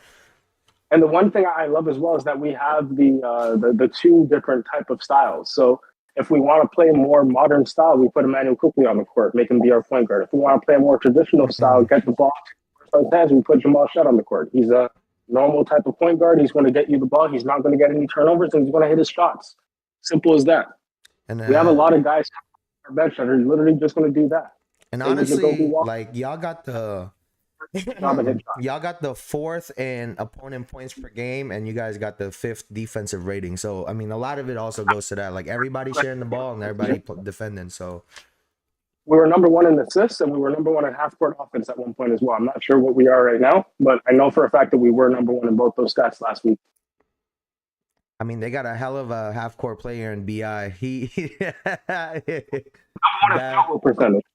[SPEAKER 17] And the one thing I love as well is that we have the 2 different type of styles. So if we want to play a more modern style, we put Emmanuel Quickly on the court, make him be our point guard. If we want to play a more traditional style, get the ball to his hands, we put Jamal Shed on the court. He's a normal type of point guard. He's going to get you the ball. He's not going to get any turnovers, and he's going to hit his shots. Simple as that. And we have a lot of guys on our bench that are literally just going to do that.
[SPEAKER 1] And honestly, like y'all got the 4th in opponent points per game, and you guys got the 5th defensive rating. So I mean, a lot of it also goes to that. Like everybody sharing the ball and everybody defending. So
[SPEAKER 17] we were number 1 in assists, and we were number 1 in half-court offense at one point as well. I'm not sure what we are right now, but I know for a fact that we were number 1 in both those stats last week.
[SPEAKER 1] I mean, they got a hell of a half-court player in BI.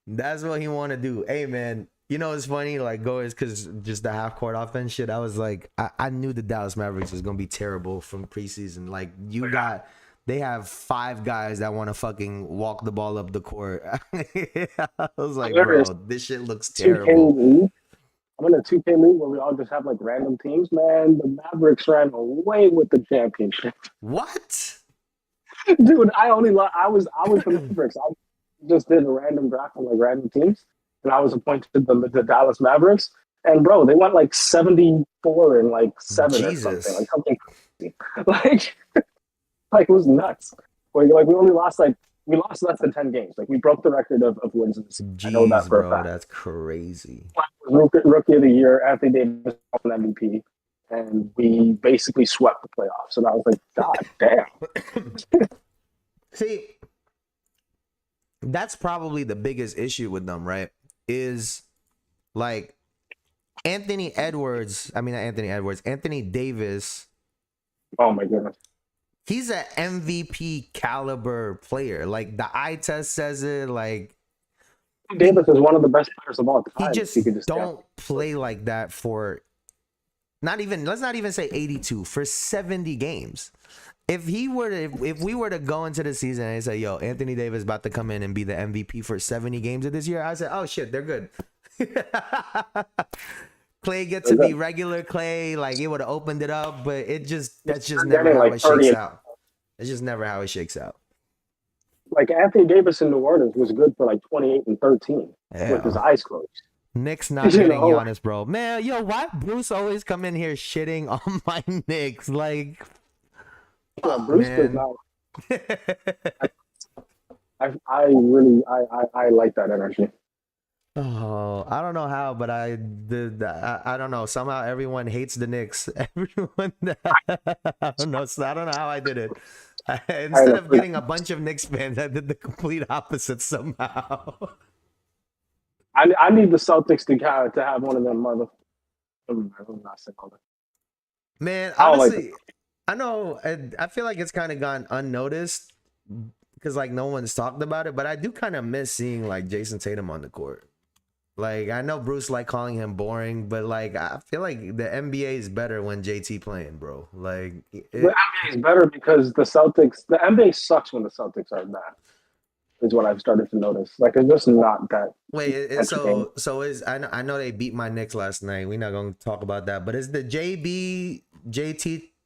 [SPEAKER 1] That's what he want to do. Hey, man, you know it's funny? Like, because just the half-court offense shit, I was like, I knew the Dallas Mavericks was going to be terrible from preseason. Like, you got they have 5 guys that want to fucking walk the ball up the court. I was like, bro, this shit looks terrible.
[SPEAKER 17] League. I'm in a 2K league where we all just have like random teams. Man, the Mavericks ran away with the championship.
[SPEAKER 1] What?
[SPEAKER 17] Dude, I was the Mavericks. I just did a random draft on like random teams, and I was appointed to the Dallas Mavericks. And bro, they went like 74 and like 7 or something, like something crazy. Like it was nuts. We only lost we lost less than 10 games. Like we broke the record of wins in the season. I know that for a fact.
[SPEAKER 1] That's crazy.
[SPEAKER 17] Rookie of the year, Anthony Davis won MVP, and we basically swept the playoffs. And I was like, God damn.
[SPEAKER 1] See, that's probably the biggest issue with them, right? Is like Anthony Davis.
[SPEAKER 17] Oh my goodness.
[SPEAKER 1] He's an MVP caliber player. Like the eye test says it. Like
[SPEAKER 17] Davis is one of the best players of all time.
[SPEAKER 1] He just don't play like that for let's not even say 82, for 70 games. If we were to go into the season and say, yo, Anthony Davis about to come in and be the MVP for 70 games of this year, I said, oh shit, they're good. Clay gets to be regular Clay, like it would have opened it up, but that's just never how it shakes out. It's just never how it shakes out.
[SPEAKER 17] Like Anthony Davis in New Orleans was good for like 28 and 13 with his eyes closed.
[SPEAKER 1] Knicks not getting Giannis, bro. Man, yo, why Bruce always come in here shitting on my Knicks? Like,
[SPEAKER 17] Bruce does not. I like that energy.
[SPEAKER 1] Oh, I don't know how, but I don't know. Somehow everyone hates the Knicks. Everyone, I don't know. So I don't know how I did it. Instead of getting a bunch of Knicks fans, I did the complete opposite somehow.
[SPEAKER 17] I need the Celtics to have one of them mother. I'm not saying all that.
[SPEAKER 1] Man, honestly, I know. I feel like it's kind of gone unnoticed because like no one's talked about it, but I do kind of miss seeing like Jayson Tatum on the court. Like I know Bruce like calling him boring, but like I feel like the NBA is better when JT playing, bro. Like
[SPEAKER 17] the NBA is better because the NBA sucks when the Celtics are bad. Is what I've started to notice. Like it's just not that.
[SPEAKER 1] Wait, I know they beat my Knicks last night. We're not gonna talk about that, but is the JT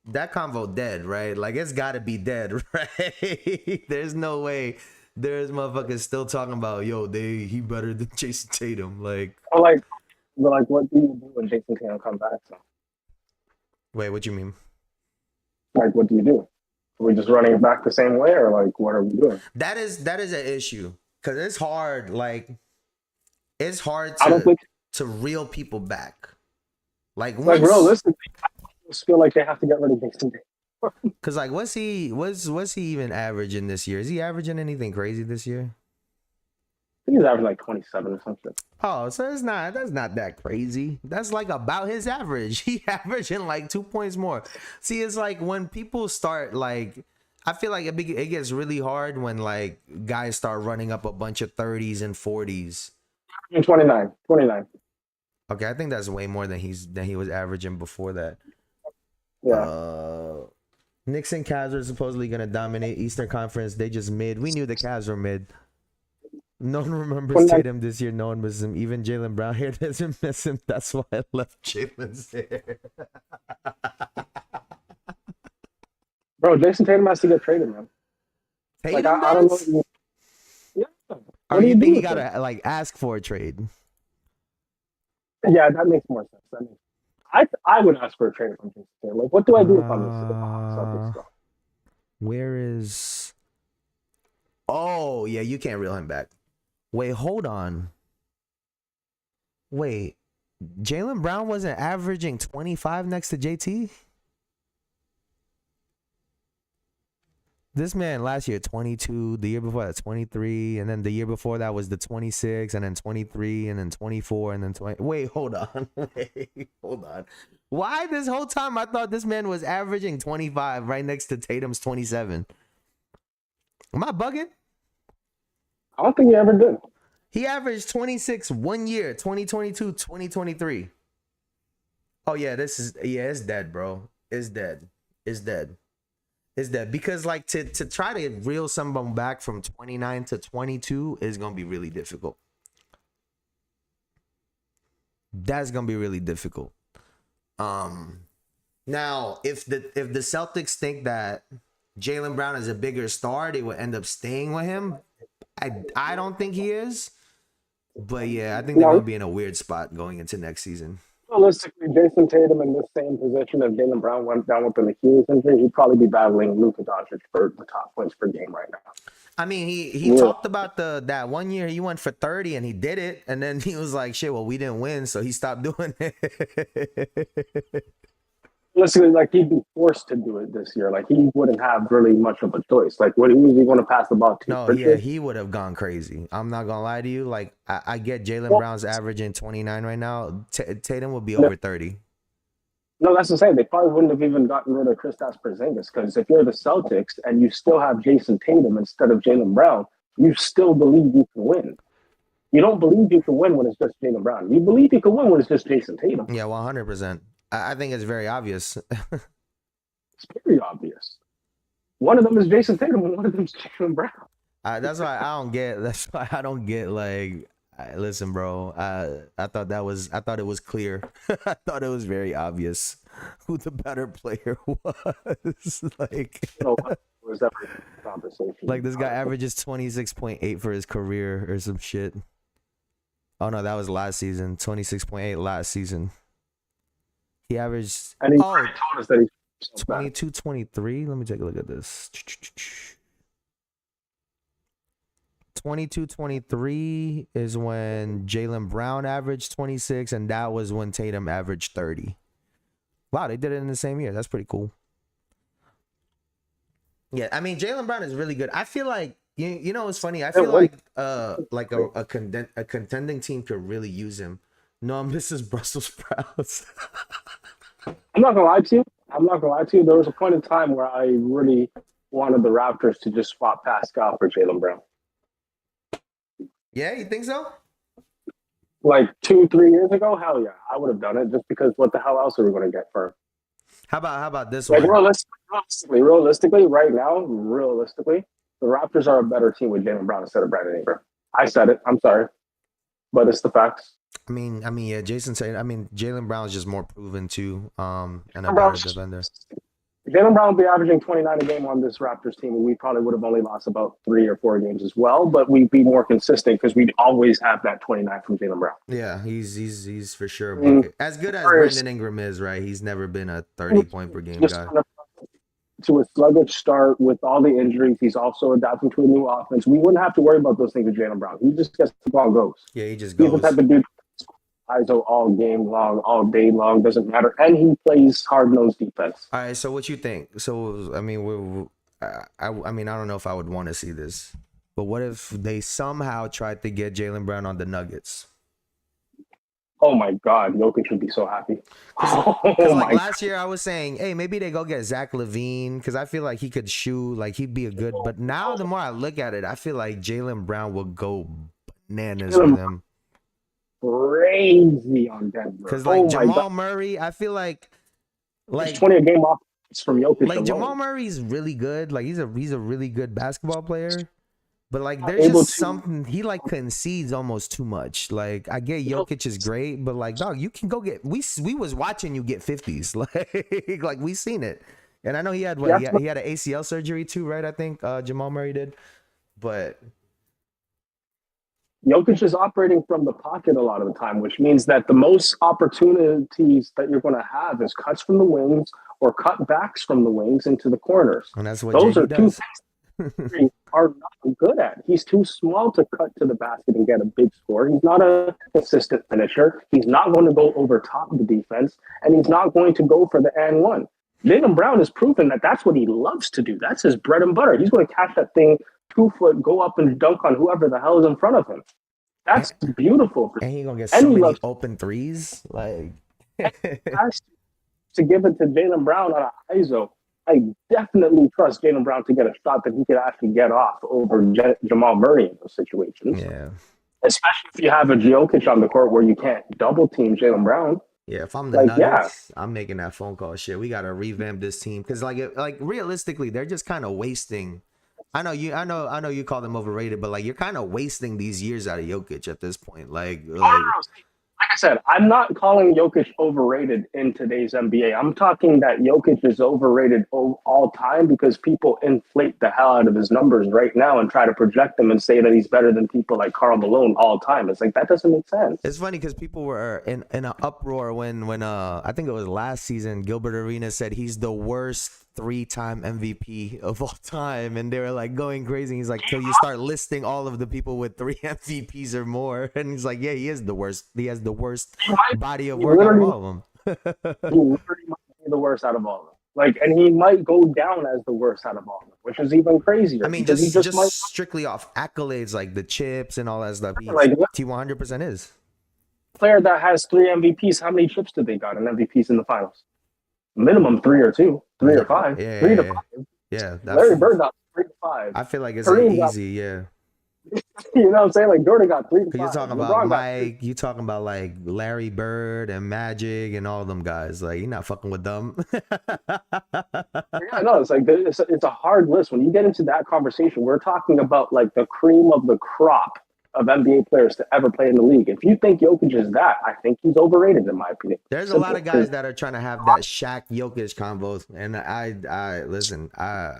[SPEAKER 1] that convo dead, right? Like it's gotta be dead, right? There's no way there's motherfuckers still talking about he better than Jayson Tatum. Like
[SPEAKER 17] what do you do when Jayson Tatum comes back? So?
[SPEAKER 1] Wait, what you mean?
[SPEAKER 17] Like what do you do? Are we just running it back the same way, or like what are we doing?
[SPEAKER 1] That is an issue because it's hard. Like it's hard to reel people back. Like
[SPEAKER 17] realistically, I just feel like they have to get rid of Jayson Tatum.
[SPEAKER 1] Cause like what's he even averaging this year? Is he averaging anything crazy this year?
[SPEAKER 17] I think he's averaging like 27 or something.
[SPEAKER 1] Oh, so that's not that crazy. That's like about his average. He averaging like 2 points more. See, it's like when people start like, I feel like it gets really hard when like guys start running up a bunch of 30s and 40s.
[SPEAKER 17] 29.
[SPEAKER 1] Okay, I think that's way more than he was averaging before that.
[SPEAKER 17] Yeah.
[SPEAKER 1] Knicks and Cavs are supposedly gonna dominate Eastern Conference. They just mid. We knew the Cavs were mid. No one remembers Tatum this year. No one misses him. Even Jaylen Brown here doesn't miss him. That's why I left Jaylen's here.
[SPEAKER 17] Bro, Jayson Tatum has to get traded, man.
[SPEAKER 1] Tatum
[SPEAKER 17] like, I don't know. Yeah.
[SPEAKER 1] Or you think he gotta like ask for a trade?
[SPEAKER 17] Yeah, that makes more sense. I would ask for a trade from Jayson Tatum. Like, what do I do if I'm this?
[SPEAKER 1] Where is? Oh yeah, you can't reel him back. Wait, hold on. Wait, Jaylen Brown wasn't averaging 25 next to JT? This man last year 22, the year before that 23, and then the year before that was the 26, and then 23, and then 24, and then 20. Wait, hold on. Hold on. Why this whole time I thought this man was averaging 25 right next to Tatum's 27? Am I bugging?
[SPEAKER 17] I don't think he ever did.
[SPEAKER 1] He averaged 26 1 year, 2022, 2023. Oh yeah, it's dead, bro. It's dead. is that because like to try to reel someone back from 29 to 22 is gonna be really difficult. That's gonna be really difficult. Now if the Celtics think that Jaylen Brown is a bigger star, they would end up staying with him. I don't think he is, but yeah, I think they're gonna be in a weird spot going into next season.
[SPEAKER 17] Realistically, Jason Tatum in the same position as Jaylen Brown went down with an Achilles injury, he'd probably be battling Luka Doncic for the top points per game right now.
[SPEAKER 1] I mean, he talked about that one year he went for 30 and he did it, and then he was like, "Shit, well, we didn't win," so he stopped doing it.
[SPEAKER 17] Listen, like he'd be forced to do it this year. Like he wouldn't have really much of a choice. Like what who's he going to pass the ball to?
[SPEAKER 1] No, yeah, he would have gone crazy. I'm not gonna lie to you. Like I get Jaylen Brown's averaging 29 right now. Tatum would be over 30.
[SPEAKER 17] No, that's the same. They probably wouldn't have even gotten rid of Kristaps Porzingis because if you're the Celtics and you still have Jason Tatum instead of Jaylen Brown, you still believe you can win. You don't believe you can win when it's just Jaylen Brown. You believe you can win when it's just Jason Tatum.
[SPEAKER 1] Yeah, 100%. I think it's very obvious.
[SPEAKER 17] It's very obvious. One of them is Jason Tatum and one of them is Jaylen Brown.
[SPEAKER 1] That's why I don't get. That's why I don't get like. Listen, bro. I thought it was clear. I thought it was very obvious who the better player was. Like,
[SPEAKER 17] was that conversation?
[SPEAKER 1] Like this guy averages 26.8 for his career or some shit. Oh no, that was last season. 26.8 last season. He averaged.
[SPEAKER 17] And he told us that he's
[SPEAKER 1] 22, 23. Let me take a look at this. 22, 23 is when Jaylen Brown averaged 26, and that was when Tatum averaged 30. Wow, they did it in the same year. That's pretty cool. Yeah, I mean, Jaylen Brown is really good. I feel like, you know, it's funny. I feel like a contending team could really use him. No, Mrs. Brussels sprouts.
[SPEAKER 17] I'm not gonna lie to you. There was a point in time where I really wanted the Raptors to just swap Pascal for Jaylen Brown.
[SPEAKER 1] Yeah, you think so?
[SPEAKER 17] Like 2-3 years ago, hell yeah, I would have done it just because what the hell else are we going to get for him?
[SPEAKER 1] How about this
[SPEAKER 17] one?
[SPEAKER 1] Realistically,
[SPEAKER 17] right now, the Raptors are a better team with Jaylen Brown instead of Brandon Ingram. I said it. I'm sorry, but it's the facts.
[SPEAKER 1] I mean, yeah. Jason said. I mean, Jaylen Brown is just more proven too, and a better defender.
[SPEAKER 17] Jaylen Brown will be averaging 29 a game on this Raptors team, and we probably would have only lost about 3 or 4 games as well. But we'd be more consistent because we'd always have that 29 from Jaylen Brown.
[SPEAKER 1] Yeah, he's for sure a bucket. As good as Brandon Ingram is, right? He's never been a 30-point per game guy.
[SPEAKER 17] To a sluggish start with all the injuries, he's also adapting to a new offense. We wouldn't have to worry about those things with Jaylen Brown. He just gets the ball and goes.
[SPEAKER 1] Yeah, he just goes.
[SPEAKER 17] He's the type of dude ISO all game long, all day long, doesn't matter. And he plays hard-nosed defense.
[SPEAKER 1] All right, so what you think? So, I mean, I mean, I don't know if I would want to see this, but what if they somehow tried to get Jaylen Brown on the Nuggets?
[SPEAKER 17] Oh, my God. Jokic would be so happy.
[SPEAKER 1] Last year I was saying, hey, maybe they go get Zach LaVine because I feel like he could shoot, like he'd be a good. But now the more I look at it, I feel like Jaylen Brown will go bananas with him.
[SPEAKER 17] Crazy on Denver.
[SPEAKER 1] Because Jamal Murray, I feel like
[SPEAKER 17] 20 a game off from Jokic.
[SPEAKER 1] Like Jamal Murray's really good. Like he's a really good basketball player. But like there's just something he like concedes almost too much. Like I get Jokic is great, but like dog, you can go get we was watching you get 50s. Like we seen it. And I know he had he had an ACL surgery too, right? I think Jamal Murray did. But
[SPEAKER 17] Jokic is operating from the pocket a lot of the time, which means that the most opportunities that you're going to have is cuts from the wings or cutbacks from the wings into the corners.
[SPEAKER 1] And that's what
[SPEAKER 17] those
[SPEAKER 1] JD
[SPEAKER 17] are
[SPEAKER 1] does.
[SPEAKER 17] two things he are not good at. He's too small to cut to the basket and get a big score. He's not a consistent finisher. He's not going to go over top of the defense, and he's not going to go for the and one. Jaylen Brown has proven that that's what he loves to do. That's his bread and butter. He's going to catch that thing 2 foot, go up and dunk on whoever the hell is in front of him. That's beautiful.
[SPEAKER 1] And he's gonna get so many open threes. Like
[SPEAKER 17] to give it to Jaylen Brown on an ISO. I definitely trust Jaylen Brown to get a shot that he could actually get off over Jamal Murray in those situations.
[SPEAKER 1] Yeah.
[SPEAKER 17] Especially if you have a Jokic on the court where you can't double team Jaylen Brown.
[SPEAKER 1] Yeah, if I'm the
[SPEAKER 17] Like,
[SPEAKER 1] Nuggets, I'm making that phone call. Shit, we gotta revamp this team because, like realistically, they're just kind of wasting. I know you call them overrated, but like you're kind of wasting these years out of Jokic at this point.
[SPEAKER 17] Like I said, I'm not calling Jokic overrated in today's NBA. I'm talking that Jokic is overrated all time because people inflate the hell out of his numbers right now and try to project them and say that he's better than people like Karl Malone all time. It's like, that doesn't make sense.
[SPEAKER 1] It's funny because people were in an uproar when I think it was last season, Gilbert Arenas said he's the worst 3-time MVP of all time, and they were like going crazy. He's like, till you start listing all of the people with 3 MVPs or more, and he's like, yeah, he is the worst. He has the worst body of work out of all of them.
[SPEAKER 17] He literally might be the worst out of all of them. Like, and he might go down as the worst out of all of them, which is even crazier.
[SPEAKER 1] I mean, just strictly off accolades like the chips and all that stuff. He 100% is.
[SPEAKER 17] Player that has 3 MVPs, how many chips did they got in MVPs in the finals? Minimum 3 or 2, 3 or 5, 3 to 5.
[SPEAKER 1] Yeah,
[SPEAKER 17] Larry Bird got 3 to 5.
[SPEAKER 1] I feel like it's
[SPEAKER 17] Kareem
[SPEAKER 1] easy, yeah.
[SPEAKER 17] You know what I'm saying? Like, Jordan got 3 to 5.
[SPEAKER 1] You're talking about Mike, you talking about like Larry Bird and Magic and all them guys. Like, you're not fucking with them.
[SPEAKER 17] Yeah, no, it's like it's a hard list. When you get into that conversation, we're talking about like the cream of the crop of NBA players to ever play in the league. If you think Jokic is that, I think he's overrated in my opinion.
[SPEAKER 1] There's a lot of guys that are trying to have that Shaq Jokic convo, and I listen, I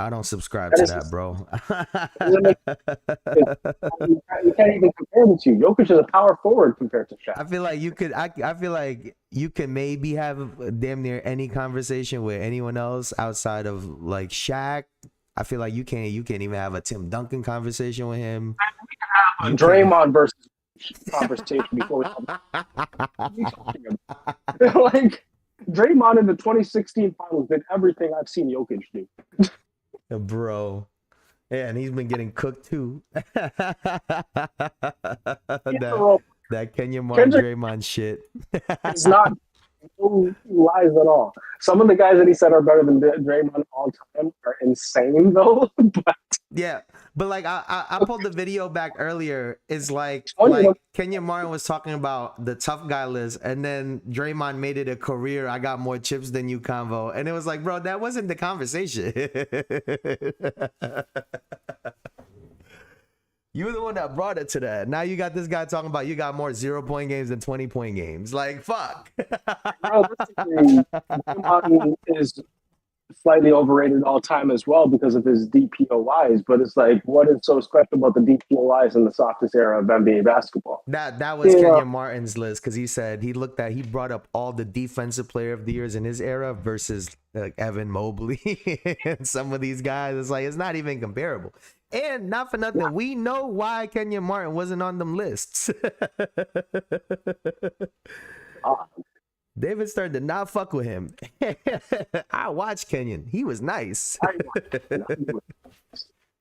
[SPEAKER 1] don't subscribe to that, bro.
[SPEAKER 17] You can't even compare the two. Jokic is a power forward compared to Shaq.
[SPEAKER 1] I feel like I feel like you can maybe have damn near any conversation with anyone else outside of like Shaq. I feel like you can't even have a Tim Duncan conversation with him.
[SPEAKER 17] Draymond versus conversation before we like Draymond in the 2016 finals did everything I've seen Jokic do.
[SPEAKER 1] Bro. Yeah, and he's been getting cooked too. that Kenya Martin Draymond shit.
[SPEAKER 17] It's not no lies at all. Some of the guys that he said are better than Draymond all time are insane though. But
[SPEAKER 1] yeah, but like I pulled the video back earlier. It's like Kenya Martin was talking about the tough guy list, and then Draymond made it a career. I got more chips than you convo, and it was like, bro, that wasn't the conversation. You were the one that brought it to that. Now you got this guy talking about you got more 0-point games than 20-point games. Like, fuck.
[SPEAKER 17] Realistically, Draymond is slightly overrated all time as well because of his DPOIs. But it's like, what is so special about the DPOIs in the softest era of NBA basketball?
[SPEAKER 1] That was Kenya Martin's list because he brought up all the defensive player of the years in his era versus like Evan Mobley and some of these guys. It's like, it's not even comparable. And not for nothing, we know why Kenya Martin wasn't on them lists. David Stern did not fuck with him. I watched Kenyon. He was nice.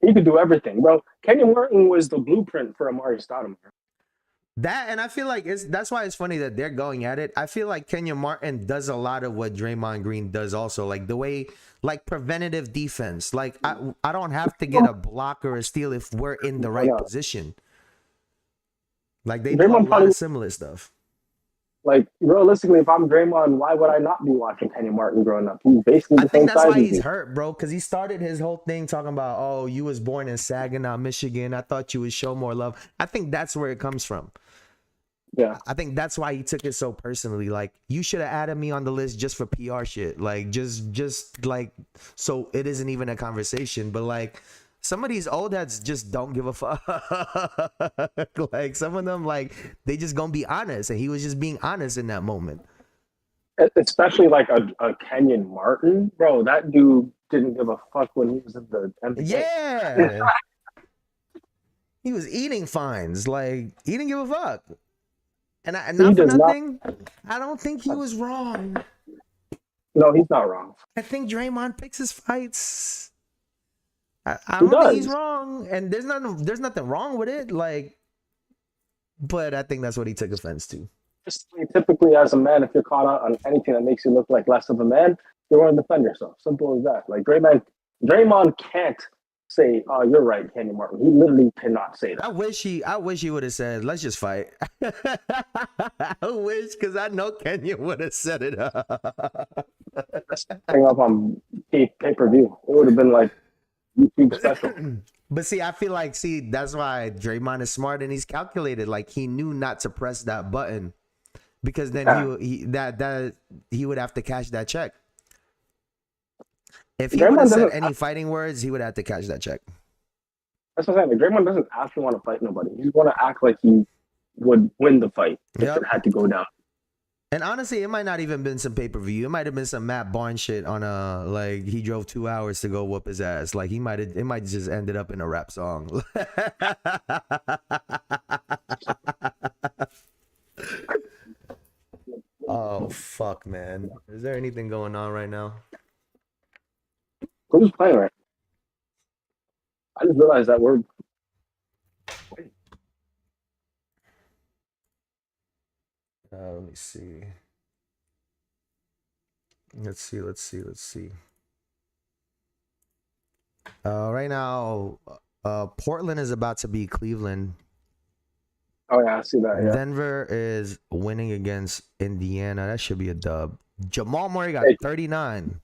[SPEAKER 17] He could do everything, bro. Kenya Martin was the blueprint for Amari Stoudemire.
[SPEAKER 1] That, and I feel like that's why it's funny that they're going at it. I feel like Kenya Martin does a lot of what Draymond Green does also. Like the way, like preventative defense. Like I don't have to get a block or a steal if we're in the right position. Like they do a lot of similar stuff.
[SPEAKER 17] Like realistically, if I'm Draymond, why would I not be watching Kenya Martin growing up? He's basically the same size.
[SPEAKER 1] I think that's why he's hurt, bro. Because he started his whole thing talking about, oh, you was born in Saginaw, Michigan. I thought you would show more love. I think that's where it comes from.
[SPEAKER 17] Yeah,
[SPEAKER 1] I think that's why he took it so personally. Like, you should have added me on the list just for PR shit. Like, just like, so it isn't even a conversation. But like, some of these old heads just don't give a fuck. Like, some of them, like, they just gonna be honest, and he was just being honest in that moment.
[SPEAKER 17] Especially like a Kenyon Martin, bro. That dude didn't give a fuck when he was in the NBA.
[SPEAKER 1] Yeah, he was eating fines. Like, he didn't give a fuck. And not for nothing, I don't think he was wrong.
[SPEAKER 17] No, he's not wrong.
[SPEAKER 1] I think Draymond picks his fights. I don't think he's wrong, and there's nothing wrong with it. Like, but I think that's what he took offense to.
[SPEAKER 17] Just typically, as a man, if you're caught out on anything that makes you look like less of a man, you want to defend yourself. Simple as that. Like Draymond can't say, "Oh, you're right, Kenny Martin." He literally cannot say that.
[SPEAKER 1] I wish he would have said, "Let's just fight." I wish, because I know Kenya would have said it.
[SPEAKER 17] Hang up on pay-per-view. It would have been like YouTube special.
[SPEAKER 1] But see, I feel like, that's why Draymond is smart and he's calculated. Like, he knew not to press that button because then he would have to cash that check. If he would have said any fighting words, he would have to cash that check.
[SPEAKER 17] That's what I'm saying. Like, Draymond doesn't actually want to fight nobody. He's going to act like he would win the fight if it had to go down.
[SPEAKER 1] And honestly, it might not even been some pay-per-view. It might have been some Matt Barnes shit on like he drove 2 hours to go whoop his ass. Like it might just ended up in a rap song. Oh fuck, man. Is there anything going on right now?
[SPEAKER 17] Who's playing right now? I just realized that we're
[SPEAKER 1] let me see. Let's see. Right now, Portland is about to beat Cleveland.
[SPEAKER 17] Oh yeah, I see that. Yeah.
[SPEAKER 1] Denver is winning against Indiana. That should be a dub. Jamal Murray got 39.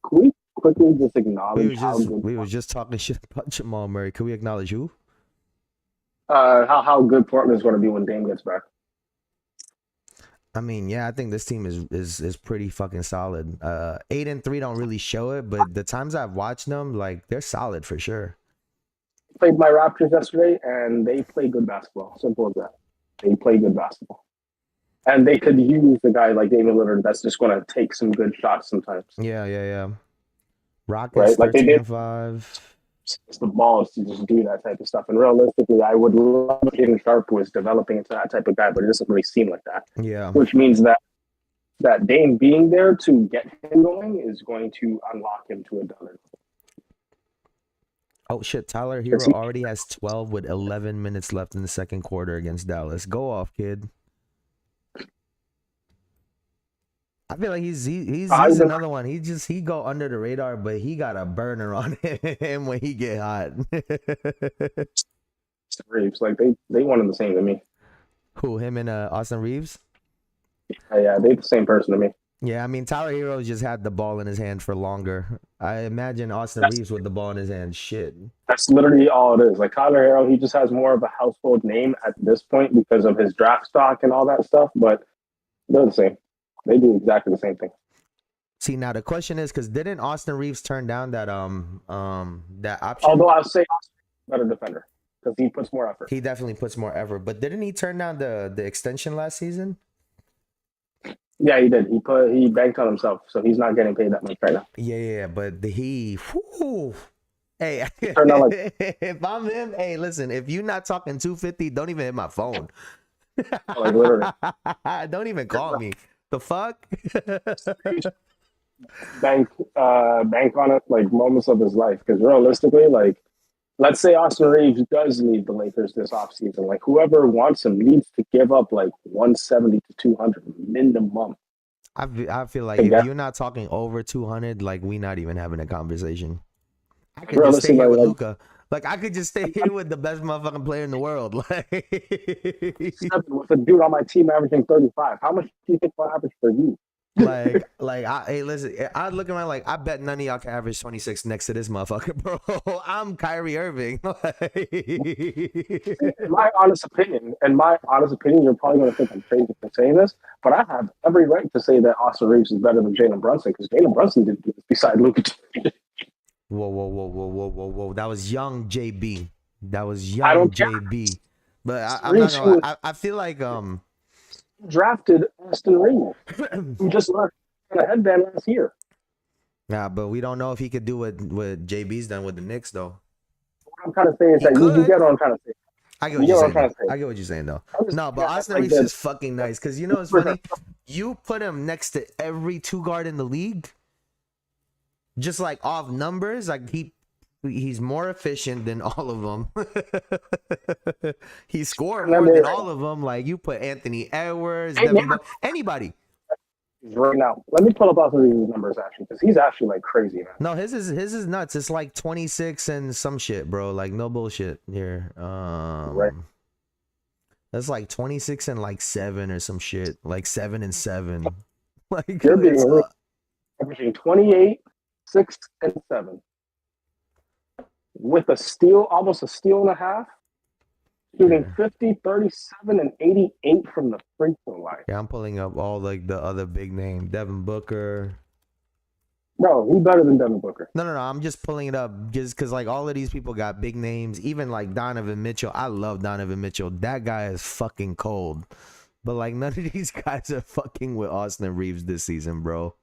[SPEAKER 17] Can we quickly just acknowledge
[SPEAKER 1] we were just talking shit about Jamal Murray. Can we acknowledge who?
[SPEAKER 17] How good Portland is going to be when Dame gets back.
[SPEAKER 1] I mean, yeah, I think this team is pretty fucking solid. 8-3 don't really show it, but the times I've watched them, like, they're solid for sure.
[SPEAKER 17] Played my Raptors yesterday, and they play good basketball. Simple as that. They play good basketball, and they could use a guy like Damian Lillard that's just going to take some good shots sometimes.
[SPEAKER 1] Yeah. Rockets,
[SPEAKER 17] right?
[SPEAKER 1] 13-5.
[SPEAKER 17] It's the balls to just do that type of stuff. And realistically, I would love if Aiden Sharp was developing into that type of guy, but it doesn't really seem like that.
[SPEAKER 1] Yeah.
[SPEAKER 17] Which means that Dame being there to get him going is going to unlock him to another level.
[SPEAKER 1] Oh shit, Tyler Hero already has 12 with 11 minutes left in the second quarter against Dallas. Go off, kid. I feel like he's another one. He go under the radar, but he got a burner on him when he get hot.
[SPEAKER 17] Reeves, like they one and the same to me.
[SPEAKER 1] Who, him and Austin Reeves?
[SPEAKER 17] Yeah, they the same person to me.
[SPEAKER 1] Yeah, I mean Tyler Hero just had the ball in his hand for longer. I imagine Austin Reeves with the ball in his hand. Shit.
[SPEAKER 17] That's literally all it is. Like Tyler Hero, he just has more of a household name at this point because of his draft stock and all that stuff. But they're the same. They do exactly the same thing.
[SPEAKER 1] See, now the question is, because didn't Austin Reeves turn down that that option?
[SPEAKER 17] Although I'll say Austin better defender because he puts more effort.
[SPEAKER 1] He definitely puts more effort. But didn't he turn down the extension last season?
[SPEAKER 17] Yeah, he did. He banked on himself, so he's not getting paid that much right now.
[SPEAKER 1] Yeah, but hey, if I'm him, hey, listen, if you're not talking 250, don't even hit my phone.
[SPEAKER 17] Like literally,
[SPEAKER 1] don't even call me. The fuck?
[SPEAKER 17] bank on it like moments of his life, because realistically, like, let's say Austin Reeves does leave the Lakers this offseason. Like, whoever wants him needs to give up like 170 to 200 minimum.
[SPEAKER 1] I feel like if you're not talking over 200, like, we not even having a conversation. I could just stay here with Luka. Like, I could just stay here with the best motherfucking player in the world. Like,
[SPEAKER 17] with a dude on my team averaging 35. How much do you think I'll average for you?
[SPEAKER 1] Hey, listen, I look around like, I bet none of y'all can average 26 next to this motherfucker, bro. I'm Kyrie Irving.
[SPEAKER 17] In my honest opinion, you're probably going to think I'm crazy for saying this, but I have every right to say that Austin Reeves is better than Jalen Brunson, because Jalen Brunson didn't do this beside Luka.
[SPEAKER 1] Whoa. That was young JB. JB. But I'm not gonna lie. I feel like
[SPEAKER 17] drafted Austin Reeves, who just left on a headband last year.
[SPEAKER 1] Yeah, but we don't know if he could do what JB's done with the Knicks, though.
[SPEAKER 17] What I'm trying to say is that you get what I'm trying to say.
[SPEAKER 1] I get what you're saying. I get what you're saying, though. No, but Austin Reeves is fucking nice, because you know what's funny? You put him next to every two guard in the league, just like off numbers, like he's more efficient than all of them. He scored more than all of them. Like, you put Anthony Edwards, anybody.
[SPEAKER 17] right now. Let me pull up all of these numbers actually, because he's actually like crazy, man.
[SPEAKER 1] No, his is nuts. It's like 26 and some shit, bro. Like no bullshit here.
[SPEAKER 17] Right.
[SPEAKER 1] That's like 26 and like 7 or some shit. Like 7 and 7. Like
[SPEAKER 17] You're being
[SPEAKER 1] it's,
[SPEAKER 17] averaging 28, 6, and 7. With a steal, almost a steal and a half. Shooting 50, 37, and 88 from the free throw line.
[SPEAKER 1] yeah, I'm pulling up all like the other big name. Devin Booker.
[SPEAKER 17] Bro, he's better than Devin Booker.
[SPEAKER 1] No, I'm just pulling it up just because like all of these people got big names. Even like Donovan Mitchell. I love Donovan Mitchell. That guy is fucking cold. But like none of these guys are fucking with Austin Reeves this season, bro.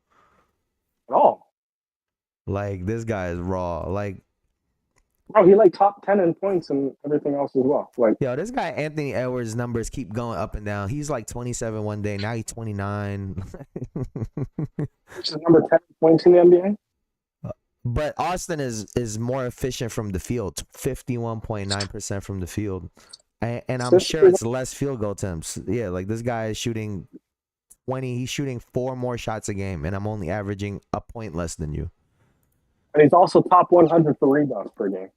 [SPEAKER 17] At all.
[SPEAKER 1] Like this guy is raw. Like,
[SPEAKER 17] bro, he like top 10 in points and everything else as well. Like,
[SPEAKER 1] yo, this guy Anthony Edwards numbers keep going up and down. He's like 27 one day. Now he's 29.
[SPEAKER 17] which is number 10 points in the NBA.
[SPEAKER 1] But Austin is more efficient from the field, 51.9% from the field. And I'm sure it's less field goal attempts. Yeah, like this guy is shooting 20. He's shooting 4 more shots a game, and I'm only averaging a point less than you.
[SPEAKER 17] And he's also top 100 for rebounds per game.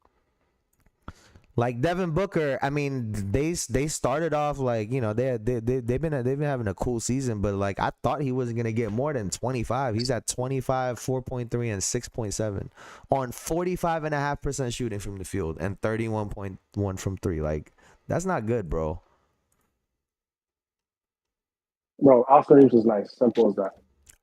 [SPEAKER 1] Like Devin Booker, I mean, they started off like, you know, they've been having a cool season, but like I thought he wasn't gonna get more than 25. He's at 25, 4.3, and 6.7 on 45.5% shooting from the field and 31.1 from 3. Like that's not good, bro.
[SPEAKER 17] Bro, Austin Reeves is nice. Simple as that.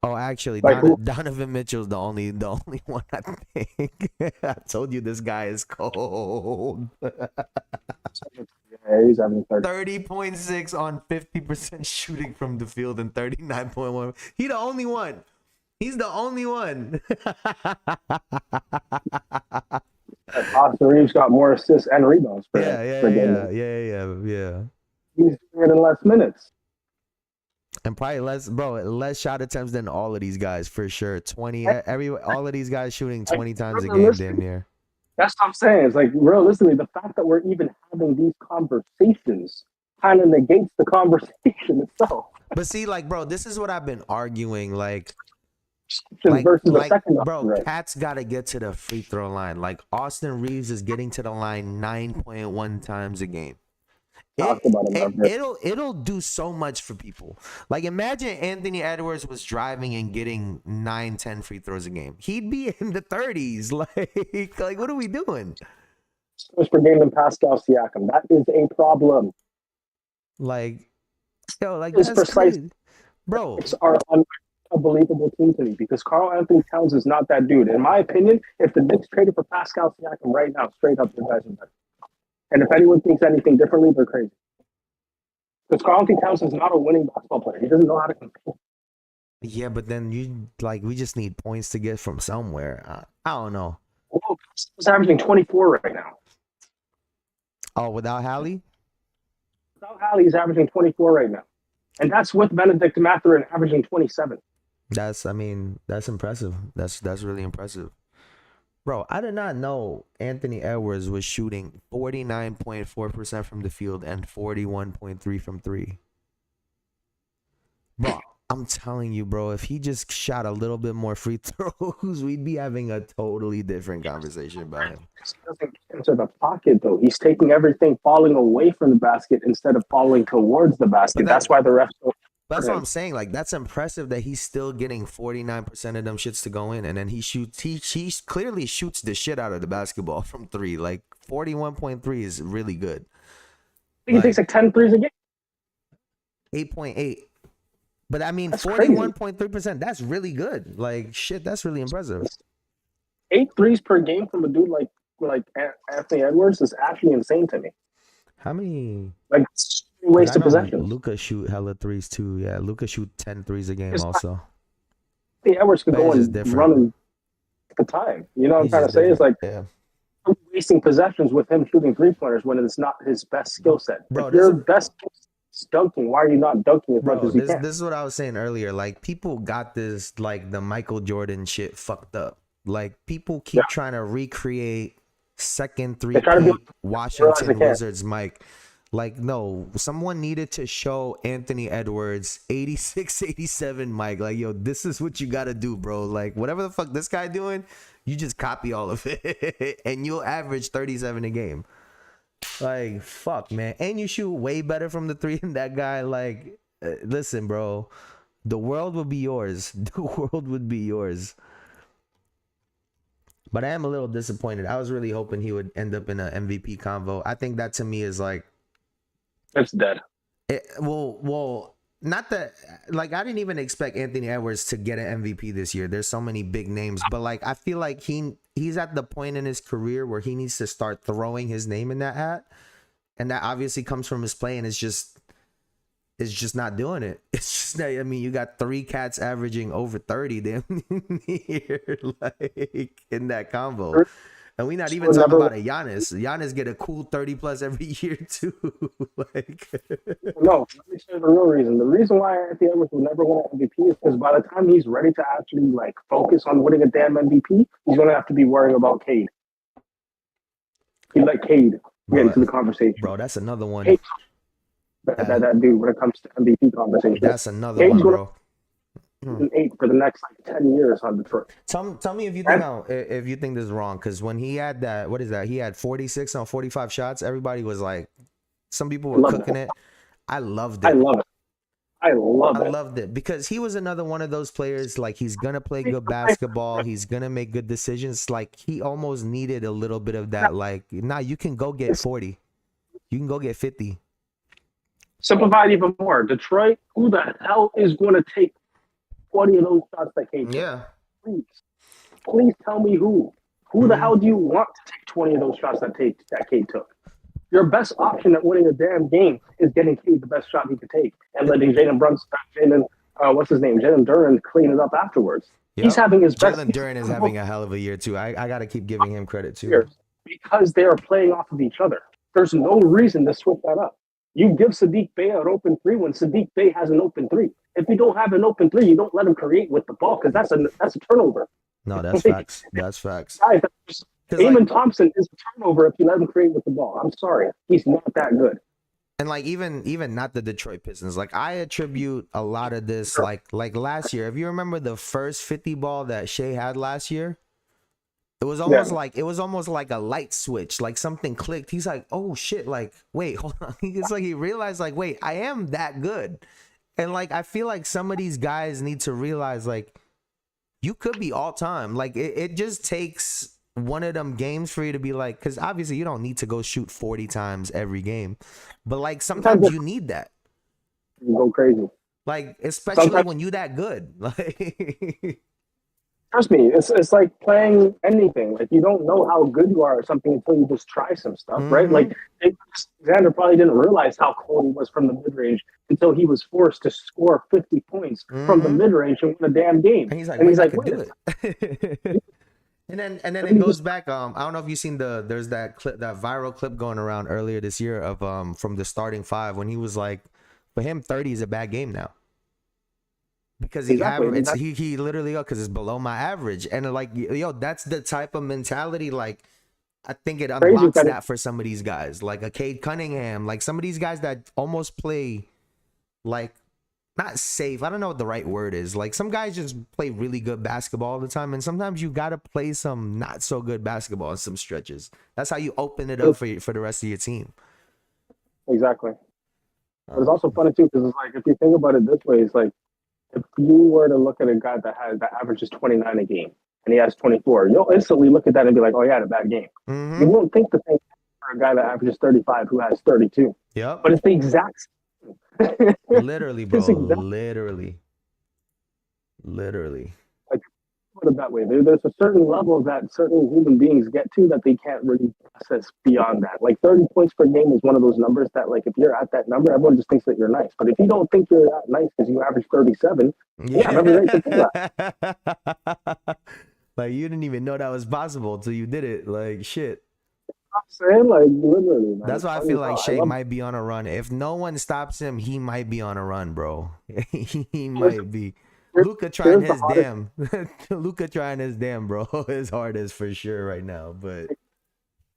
[SPEAKER 1] Oh, actually,
[SPEAKER 17] Like
[SPEAKER 1] Donovan Mitchell's the only one I think. I told you this guy is cold.
[SPEAKER 17] Yeah, he's having
[SPEAKER 1] 30.6 on 50% shooting from the field and 39.1. He the only one. He's the only one.
[SPEAKER 17] Austin Reeves got more assists and rebounds per game.
[SPEAKER 1] Yeah.
[SPEAKER 17] He's doing it in less minutes.
[SPEAKER 1] And probably less shot attempts than all of these guys for sure. 20 all of these guys shooting 20 times a game damn near.
[SPEAKER 17] That's what I'm saying. It's like realistically, the fact that we're even having these conversations kind of negates the conversation itself.
[SPEAKER 1] But see, like, bro, this is what I've been arguing. Like Pat's got to get to the free throw line. Like Austin Reeves is getting to the line 9.1 times a game. It'll do so much for people. Like imagine Anthony Edwards was driving and getting 9-10 free throws a game. He'd be in the 30s. Like what are we doing?
[SPEAKER 17] Per game than Pascal Siakam. That is a problem.
[SPEAKER 1] Like, yo, like
[SPEAKER 17] it's
[SPEAKER 1] that's
[SPEAKER 17] precise,
[SPEAKER 1] crazy. Bro.
[SPEAKER 17] It's our unbelievable team to me because Karl Anthony Towns is not that dude. In my opinion, if the Knicks traded for Pascal Siakam right now, straight up, the guys are better. And if anyone thinks anything differently, they're crazy. Because Karl Anthony Towns is not a winning basketball player. He doesn't know how to compete.
[SPEAKER 1] Yeah, but then we just need points to get from somewhere. I don't know.
[SPEAKER 17] Well, he's averaging 24 right now.
[SPEAKER 1] Oh, without Hallie?
[SPEAKER 17] Without Hallie, he's averaging 24 right now. And that's with Benedict Mathurin averaging 27.
[SPEAKER 1] That's impressive. That's really impressive. Bro, I did not know Anthony Edwards was shooting 49.4% from the field and 41.3 from 3. Bro, I'm telling you, bro, if he just shot a little bit more free throws, we'd be having a totally different conversation about him.
[SPEAKER 17] He doesn't get into the pocket, though. He's taking everything falling away from the basket instead of falling towards the basket. That's why the refs don't.
[SPEAKER 1] That's what I'm saying. Like, that's impressive that he's still getting 49% of them shits to go in. And then he clearly shoots the shit out of the basketball from 3. Like, 41.3 is really good.
[SPEAKER 17] I think he takes like 10 threes a game.
[SPEAKER 1] 8.8. But I mean, 41.3%, that's really good. Like, shit, that's really impressive.
[SPEAKER 17] 8 threes per game from a dude like Anthony Edwards is actually insane to me.
[SPEAKER 1] How many?
[SPEAKER 17] Like, waste of possession.
[SPEAKER 1] Luka shoot hella threes too. Yeah, Luka shoot 10 threes a game also.
[SPEAKER 17] The Edwards could go and run the time. You know what I'm trying to say? It's like I'm wasting possessions with him shooting 3-pointers when it's not his best skill set. Bro, if your best skill set is dunking, why are you not dunking as much as you can?
[SPEAKER 1] This is what I was saying earlier. Like people got this like the Michael Jordan shit fucked up. Like people keep trying to recreate second 3-peat Washington Wizards Mike. Like, no, someone needed to show Anthony Edwards 86, 87 Mike. Like, yo, this is what you got to do, bro. Like, whatever the fuck this guy doing, you just copy all of it. And you'll average 37 a game. Like, fuck, man. And you shoot way better from the three than that guy. Like, listen, bro. The world would be yours. The world would be yours. But I am a little disappointed. I was really hoping he would end up in an MVP convo. I think that to me is like...
[SPEAKER 17] It's dead.
[SPEAKER 1] Well, not that, like, I didn't even expect Anthony Edwards to get an MVP this year. There's so many big names, but like, I feel like he's at the point in his career where he needs to start throwing his name in that hat, and that obviously comes from his play, and it's just not doing it. It's just not, I mean, you got 3 cats averaging over 30 damn near, like, in that combo. And we not even talking about a Giannis. Giannis get a cool 30 plus every year too. Like,
[SPEAKER 17] no, let me say the real reason. The reason why Anthony Edwards will never win an MVP is because by the time he's ready to actually like focus on winning a damn MVP, he's gonna have to be worrying about Cade. He let Cade get into the conversation.
[SPEAKER 1] Bro, that's another one.
[SPEAKER 17] Cade, that dude when it comes to MVP conversation.
[SPEAKER 1] That's another one, bro.
[SPEAKER 17] An 8 for the next like 10 years on Detroit.
[SPEAKER 1] Tell me if you think if you think this is wrong, because when he had that, what is that? He had 46 on 45 shots. Everybody was like, some people were cooking it. I loved it.
[SPEAKER 17] I
[SPEAKER 1] loved it because he was another one of those players. Like, he's gonna play good basketball. He's gonna make good decisions. Like, he almost needed a little bit of that. Like, now you can go get 40. You can go get 50.
[SPEAKER 17] Simplify it even more. Detroit, who the hell is going to take 20 of those shots that Cade took?
[SPEAKER 1] Yeah.
[SPEAKER 17] Please tell me who. Who the hell do you want to take 20 of those shots that Cade took? Your best option at winning a damn game is getting Cade the best shot he could take and letting Jalen Duren clean it up afterwards.
[SPEAKER 1] Yep.
[SPEAKER 17] He's having his best.
[SPEAKER 1] Jalen Duren is having a hell of a year too. I got to keep giving him credit too.
[SPEAKER 17] Because they are playing off of each other. There's no reason to switch that up. You give Sadiq Bey an open 3 when Sadiq Bey has an open 3. If you don't have an open 3, you don't let him create with the ball because that's a turnover.
[SPEAKER 1] No, that's facts. That's facts.
[SPEAKER 17] Eamon Thompson is a turnover if you let him create with the ball. I'm sorry, he's not that good.
[SPEAKER 1] And like even not the Detroit Pistons. Like, I attribute a lot of this like last year. If you remember the first 50 ball that Shea had last year, it was almost like a light switch, like something clicked. He's like, oh shit, like, wait, hold on. It's like he realized, like, wait, I am that good. And like, I feel like some of these guys need to realize, like, you could be all time. Like, it just takes one of them games for you to be like, because obviously you don't need to go shoot 40 times every game, but like sometimes you need that.
[SPEAKER 17] You go crazy.
[SPEAKER 1] Like, especially when you that good. Like,
[SPEAKER 17] trust me, it's like playing anything. Like, you don't know how good you are at something until you just try some stuff, right? Like, Xander probably didn't realize how cold he was from the mid-range until he was forced to score 50 points from the mid-range and win a damn game.
[SPEAKER 1] And he's like,
[SPEAKER 17] wait
[SPEAKER 1] I could do it. And then it goes back. I don't know if you've seen there's that clip, that viral clip going around earlier this year of from the starting 5 when he was like, for him 30 is a bad game now. Because he literally because it's below my average, and like, yo, that's the type of mentality. Like, I think it unlocks that for some of these guys, like a Cade Cunningham, like some of these guys that almost play like not safe. I don't know what the right word is. Like, some guys just play really good basketball all the time, and sometimes you gotta play some not so good basketball in some stretches. That's how you open it up for the rest of your team.
[SPEAKER 17] Exactly. But it's also funny too because it's like, if you think about it this way, it's like, if you were to look at a guy that averages 29 a game and he has 24, you'll instantly look at that and be like, oh, he had a bad game. You won't think the same for a guy that averages 35 who has 32.
[SPEAKER 1] Yep.
[SPEAKER 17] But it's the exact same.
[SPEAKER 1] Literally, bro. Literally.
[SPEAKER 17] Like, put it that way. There's a certain level that certain human beings get to that they can't really process beyond that. Like, 30 points per game is one of those numbers that, like, if you're at that number, everyone just thinks that you're nice. But if you don't think you're that nice because you average 37, yeah, every right to do that.
[SPEAKER 1] Like, you didn't even know that was possible until you did it. Like, shit.
[SPEAKER 17] I'm saying, like, literally, man.
[SPEAKER 1] That's why I feel like Shea might be on a run. If no one stops him, he might be on a run, bro. He might be. Luka trying his damn. Luka trying his damn, bro. His hardest for sure right now. But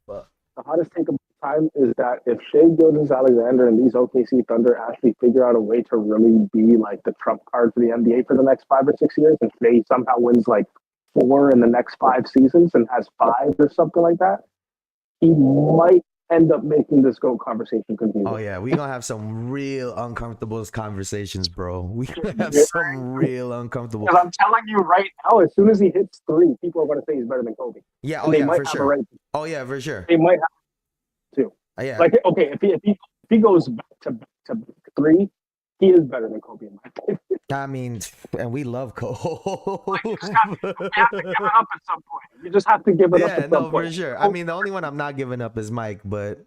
[SPEAKER 17] the hottest take of time is that if Shea Gilgeous-Alexander and these OKC Thunder actually figure out a way to really be like the trump card for the NBA for the next 5 or 6 years, and Shea somehow wins like 4 in the next 5 seasons and has 5 or something like that, he might end up making this GOAT conversation confusing.
[SPEAKER 1] Oh yeah, we gonna have some real uncomfortable conversations, bro. We gonna have some real uncomfortable.
[SPEAKER 17] Because I'm telling you right now, as soon as he hits 3, people are going to say he's better than Kobe.
[SPEAKER 1] Yeah,
[SPEAKER 17] And
[SPEAKER 1] oh
[SPEAKER 17] they
[SPEAKER 1] yeah,
[SPEAKER 17] might
[SPEAKER 1] for
[SPEAKER 17] have a
[SPEAKER 1] sure.
[SPEAKER 17] right.
[SPEAKER 1] Oh yeah, for sure.
[SPEAKER 17] They might have to.
[SPEAKER 1] Yeah.
[SPEAKER 17] Like, okay, if he goes back to 3, he is better than Kobe in my opinion.
[SPEAKER 1] I mean, and we love Cole.
[SPEAKER 17] We have to give it up at some point. You just have to give it up at some point.
[SPEAKER 1] For sure. I mean, the only one I'm not giving up is Mike, but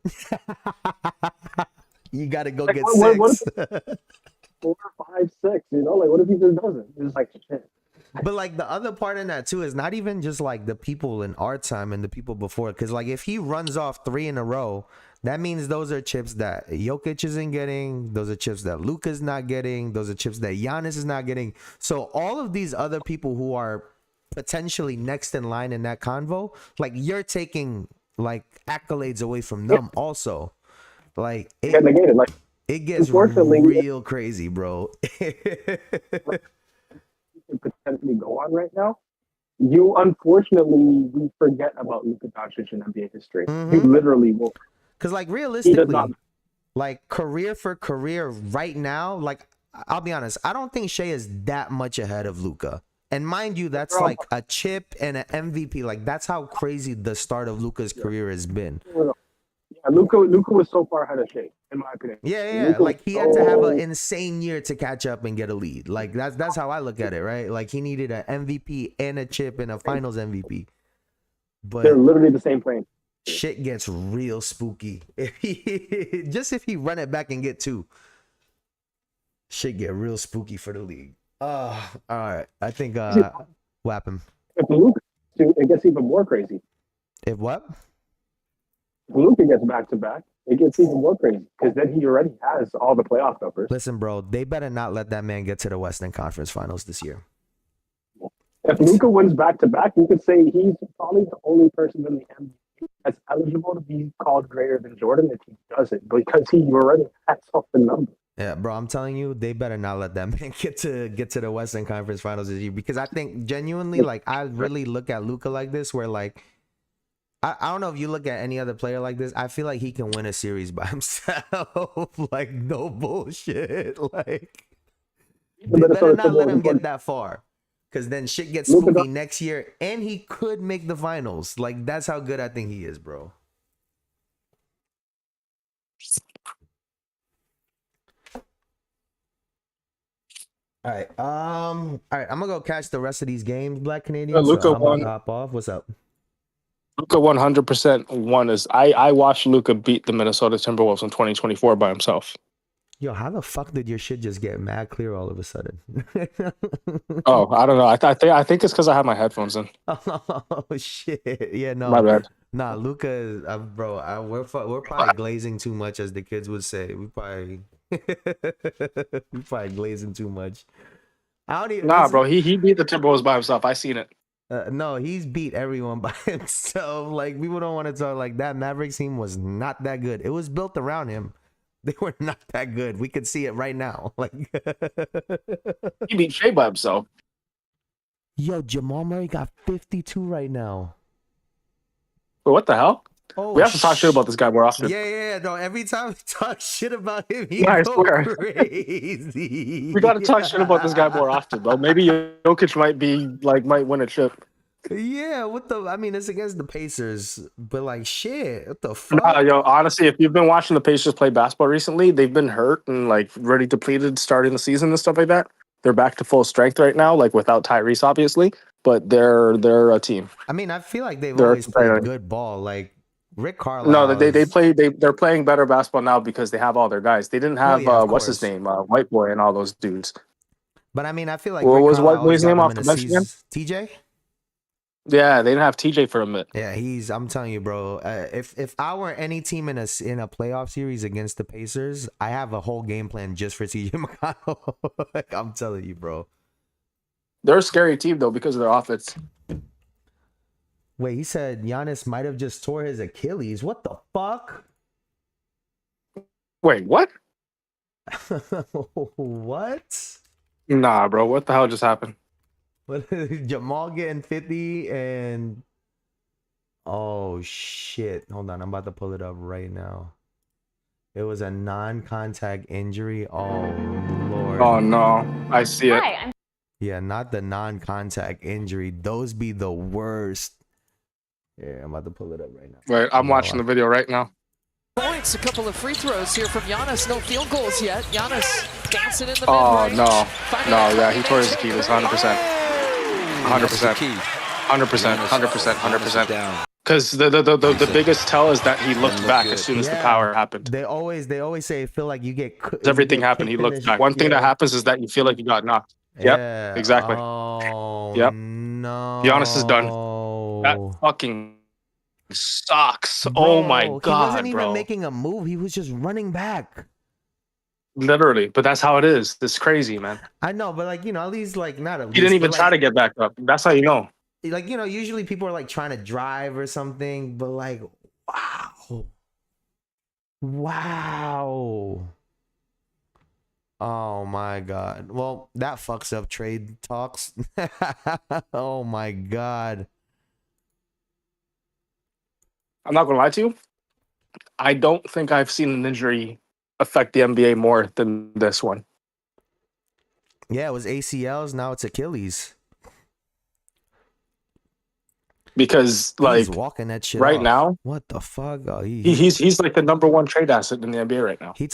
[SPEAKER 1] you got to go get 6.
[SPEAKER 17] 4, 5, 6, you know? Like, what if he just doesn't? It's like, shit.
[SPEAKER 1] But like the other part in that too is not even just like the people in our time and the people before, because like if he runs off 3 in a row, that means those are chips that Jokic isn't getting, those are chips that Luka's not getting, those are chips that Giannis is not getting. So all of these other people who are potentially next in line in that convo, like you're taking like accolades away from them also. Like it gets real crazy, bro.
[SPEAKER 17] Potentially go on right now. Unfortunately, we forget about Luka Doncic in NBA history. You literally will.
[SPEAKER 1] Because like realistically, like career for career right now, like I'll be honest, I don't think Shea is that much ahead of Luka. And mind you, that's like a chip and an MVP. Like that's how crazy the start of Luka's career has been.
[SPEAKER 17] Yeah, Luka was so far ahead of Shea, in my opinion.
[SPEAKER 1] Yeah. Like he had to have an insane year to catch up and get a lead. Like that's how I look at it, right? Like he needed an MVP and a chip and a Finals MVP. But
[SPEAKER 17] they're literally the same plane.
[SPEAKER 1] Shit gets real spooky. If he run it back and get 2, shit get real spooky for the league. All right. I think what happened?
[SPEAKER 17] If Luka, it gets even more crazy.
[SPEAKER 1] If what?
[SPEAKER 17] If Luka gets back to back, it gets even more crazy because then he already has all the playoff numbers.
[SPEAKER 1] Listen, bro, they better not let that man get to the Western Conference Finals this year.
[SPEAKER 17] If Luka wins back to back, you could say he's probably the only person in the NBA that's eligible to be called greater than Jordan if he does it, because he already has off the number.
[SPEAKER 1] Yeah, bro, I'm telling you, they better not let that man get to the Western Conference Finals this year, because I think genuinely, like, I really look at Luka like this, where like I don't know if you look at any other player like this. I feel like he can win a series by himself. Like, no bullshit. Like, they better not let him get that far, because then shit gets spooky next year, and he could make the finals. Like, that's how good I think he is, bro. All right, I'm gonna go catch the rest of these games, Black Canadian.
[SPEAKER 17] Luka
[SPEAKER 1] so I'm
[SPEAKER 17] won.
[SPEAKER 1] gonna hop off. What's up?
[SPEAKER 17] Luka 100% won. I watched Luka beat the Minnesota Timberwolves in 2024 by himself.
[SPEAKER 1] Yo, how the fuck did your shit just get mad clear all of a sudden?
[SPEAKER 17] Oh, I don't know. I think it's because I have my headphones in.
[SPEAKER 1] Oh shit! Yeah, no,
[SPEAKER 17] My bad.
[SPEAKER 1] Nah, Luka is, bro. We're probably glazing too much, as the kids would say. We probably glazing too much. I don't even.
[SPEAKER 17] Nah, bro. He beat the Timberwolves by himself. I seen it.
[SPEAKER 1] No, he's beat everyone by himself. Like, people don't want to talk like that. Mavericks team was not that good. It was built around him. They were not that good. We could see it right now. Like,
[SPEAKER 17] he beat Shea by himself.
[SPEAKER 1] Yo, Jamal Murray got 52 right now.
[SPEAKER 17] But what the hell?
[SPEAKER 1] Oh,
[SPEAKER 17] we have to talk shit about this guy more often.
[SPEAKER 1] Yeah. No, every time we talk shit about him, he
[SPEAKER 17] I
[SPEAKER 1] goes
[SPEAKER 17] swear.
[SPEAKER 1] crazy.
[SPEAKER 17] We got to talk shit about this guy more often, bro. Maybe Jokic might win a chip.
[SPEAKER 1] Yeah, I mean, it's against the Pacers, but like, shit, what the fuck?
[SPEAKER 17] Yo, honestly, if you've been watching the Pacers play basketball recently, they've been hurt and like really depleted starting the season and stuff like that. They're back to full strength right now, like without Tyrese, obviously, but they're a team.
[SPEAKER 1] I mean, I feel like they've always played good ball. Like Rick Carlisle.
[SPEAKER 17] No, they're playing better basketball now because they have all their guys. They didn't have what's his name, White Boy, and all those dudes.
[SPEAKER 1] But I mean, I feel like
[SPEAKER 17] what
[SPEAKER 1] Rick
[SPEAKER 17] was White
[SPEAKER 1] Carlisle
[SPEAKER 17] Boy's
[SPEAKER 1] got
[SPEAKER 17] name
[SPEAKER 1] them
[SPEAKER 17] off
[SPEAKER 1] in
[SPEAKER 17] the
[SPEAKER 1] a
[SPEAKER 17] bench again?
[SPEAKER 1] TJ.
[SPEAKER 17] Yeah, they didn't have TJ for a minute.
[SPEAKER 1] Yeah, I'm telling you, bro. If I were any team in a playoff series against the Pacers, I have a whole game plan just for TJ McConnell. Like, I'm telling you, bro.
[SPEAKER 17] They're a scary team though because of their offense.
[SPEAKER 1] Wait, he said Giannis might have just tore his Achilles. What the fuck?
[SPEAKER 17] Wait, what?
[SPEAKER 1] What?
[SPEAKER 17] Nah, bro. What the hell just happened?
[SPEAKER 1] What? Jamal getting 50 and oh shit. Hold on, I'm about to pull it up right now. It was a non-contact injury. Oh lord.
[SPEAKER 17] Oh no, I see it.
[SPEAKER 1] Yeah, not the non-contact injury. Those be the worst. Yeah, I'm about to pull it up right now.
[SPEAKER 17] Wait, I'm watching the video right now.
[SPEAKER 20] Points, a couple of free throws here from Giannis. No field goals yet. Giannis dancing in the
[SPEAKER 17] Oh
[SPEAKER 20] mid-range.
[SPEAKER 17] no,
[SPEAKER 20] Finding
[SPEAKER 17] no,
[SPEAKER 20] that
[SPEAKER 17] yeah, he
[SPEAKER 20] cutting
[SPEAKER 17] tore his
[SPEAKER 20] edge
[SPEAKER 17] Achilles,
[SPEAKER 20] jumper.
[SPEAKER 17] 100%, 100%, 100%, 100%. Because the biggest tell is that he looked back as soon as the power happened.
[SPEAKER 1] They always say feel like you get
[SPEAKER 17] Everything happened. He looked back. One thing that happens is that you feel like you got knocked. Yep,
[SPEAKER 1] Yeah.
[SPEAKER 17] exactly.
[SPEAKER 1] Oh
[SPEAKER 17] Yep.
[SPEAKER 1] no.
[SPEAKER 17] Giannis is done. That fucking sucks. Oh my
[SPEAKER 1] Bro,
[SPEAKER 17] god,
[SPEAKER 1] he wasn't even
[SPEAKER 17] bro.
[SPEAKER 1] making a move. He was just running back.
[SPEAKER 17] Literally, but that's how it is. It's crazy, man.
[SPEAKER 1] I know, but like, at least like not at least.
[SPEAKER 17] He didn't even
[SPEAKER 1] but,
[SPEAKER 17] try
[SPEAKER 1] like,
[SPEAKER 17] to get back up. That's how you know.
[SPEAKER 1] like, usually people are like trying to drive or something, but like, wow. Oh my god. Well, that fucks up trade talks. Oh my god.
[SPEAKER 17] I'm not gonna lie to you. I don't think I've seen an injury affect the NBA more than this one.
[SPEAKER 1] Yeah, it was ACLs. Now it's Achilles.
[SPEAKER 17] Because
[SPEAKER 1] He's
[SPEAKER 17] like
[SPEAKER 1] walking that shit
[SPEAKER 17] right
[SPEAKER 1] off.
[SPEAKER 17] now,
[SPEAKER 1] What the fuck? Oh,
[SPEAKER 17] he's like the #1 trade asset in the NBA right now.
[SPEAKER 1] He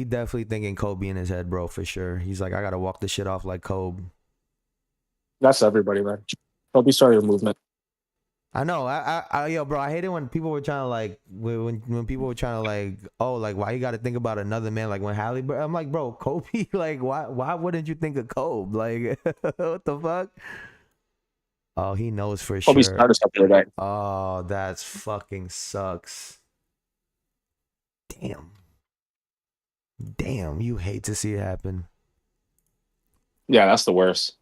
[SPEAKER 1] definitely thinking Kobe in his head, bro, for sure. He's like, I gotta walk this shit off like Kobe.
[SPEAKER 17] That's everybody, man. Kobe started a movement.
[SPEAKER 1] I know. Yo, bro, I hate it when people were trying to like when people were trying to like, oh, like why you got to think about another man? Like when Halle, I'm like, bro, Kobe, like why wouldn't you think of Kobe? Like what the fuck? Oh, he knows for
[SPEAKER 17] Kobe
[SPEAKER 1] sure.
[SPEAKER 17] started something today.
[SPEAKER 1] Oh, that's fucking sucks. Damn, you hate to see it happen.
[SPEAKER 17] Yeah, that's the worst.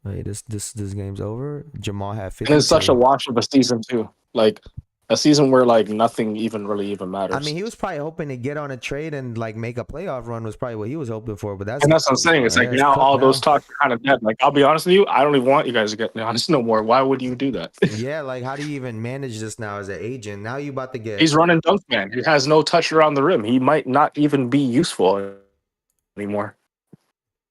[SPEAKER 1] Wait, this game's over. Jamal had 50.
[SPEAKER 17] And it's such a wash of a season too. Like a season where like nothing even matters.
[SPEAKER 1] I mean, he was probably hoping to get on a trade and like make a playoff run was probably what he was hoping for. But that's
[SPEAKER 17] what I'm saying. It's like now all those talks are kind of dead. Like I'll be honest with you, I don't even want you guys to get honest no more. Why would you do that?
[SPEAKER 1] Yeah, like how do you even manage this now as an agent? Now you about to get.
[SPEAKER 17] He's running dunk man. He has no touch around the rim. He might not even be useful anymore.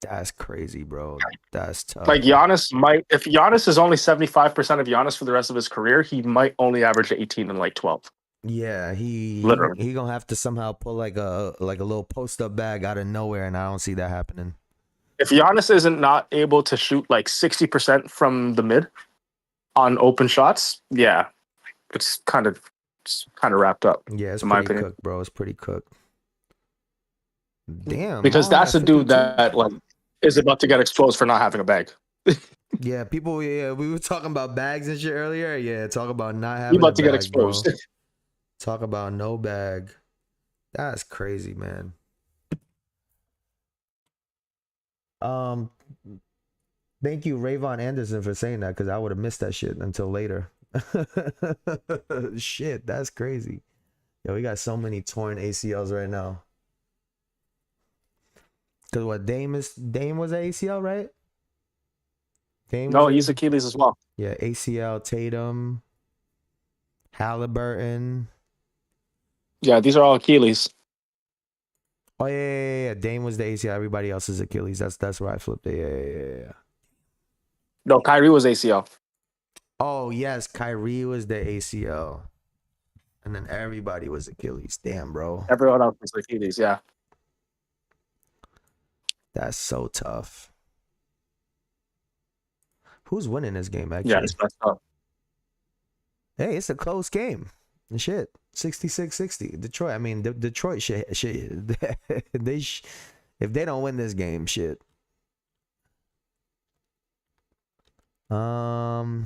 [SPEAKER 1] That's crazy, bro. That's tough.
[SPEAKER 17] Like Giannis might, if Giannis is only 75% of Giannis for the rest of his career, he might only average 18 and like 12.
[SPEAKER 1] Yeah, he gonna have to somehow pull like a little post up bag out of nowhere, and I don't see that happening.
[SPEAKER 17] If Giannis isn't not able to shoot like 60% from the mid on open shots, yeah, it's kind of wrapped up.
[SPEAKER 1] Yeah, it's
[SPEAKER 17] in my
[SPEAKER 1] pretty
[SPEAKER 17] opinion.
[SPEAKER 1] cooked, bro. It's pretty cooked. Damn,
[SPEAKER 17] Because
[SPEAKER 1] Maul
[SPEAKER 17] that's a
[SPEAKER 1] had
[SPEAKER 17] dude
[SPEAKER 1] 52.
[SPEAKER 17] that like is about to get exposed for not having a bag.
[SPEAKER 1] Yeah, people. Yeah, we were talking about bags and shit earlier. Yeah, talk about not having.
[SPEAKER 17] He about
[SPEAKER 1] a
[SPEAKER 17] to get
[SPEAKER 1] bag,
[SPEAKER 17] exposed.
[SPEAKER 1] bro. Talk about no bag. That's crazy, man. Thank you, Rayvon Anderson, for saying that because I would have missed that shit until later. Shit, that's crazy. Yo, we got so many torn ACLs right now. Cause what Dame was ACL, right?
[SPEAKER 17] No, he's Achilles as well.
[SPEAKER 1] Yeah, ACL, Tatum, Halliburton.
[SPEAKER 17] Yeah, these are all Achilles.
[SPEAKER 1] Oh yeah. Dame was the ACL. Everybody else is Achilles. That's where I flipped it. Yeah.
[SPEAKER 17] No, Kyrie was ACL.
[SPEAKER 1] Oh yes, Kyrie was the ACL, and then everybody was Achilles. Damn, bro.
[SPEAKER 17] Everyone else was Achilles. Yeah.
[SPEAKER 1] That's so tough. Who's winning this game, actually?
[SPEAKER 17] Yeah, it's messed up.
[SPEAKER 1] Hey, it's a close game. Shit. 66-60. Detroit. I mean, Detroit shit. If they don't win this game, shit. I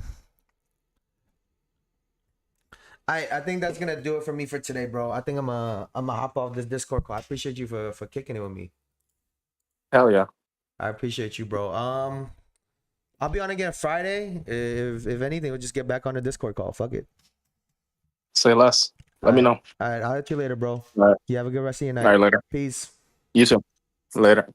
[SPEAKER 1] think that's gonna do it for me for today, bro. I think I'm gonna hop off this Discord call. I appreciate you for kicking it with me.
[SPEAKER 17] Hell yeah.
[SPEAKER 1] I appreciate you, bro. I'll be on again Friday. If anything, we'll just get back on the Discord call. Fuck it.
[SPEAKER 17] Say less. Let me know.
[SPEAKER 1] All right, I'll hit you later, bro.
[SPEAKER 17] All right.
[SPEAKER 1] You have a good rest of your night.
[SPEAKER 17] All right, later.
[SPEAKER 1] Peace.
[SPEAKER 17] You too. Later.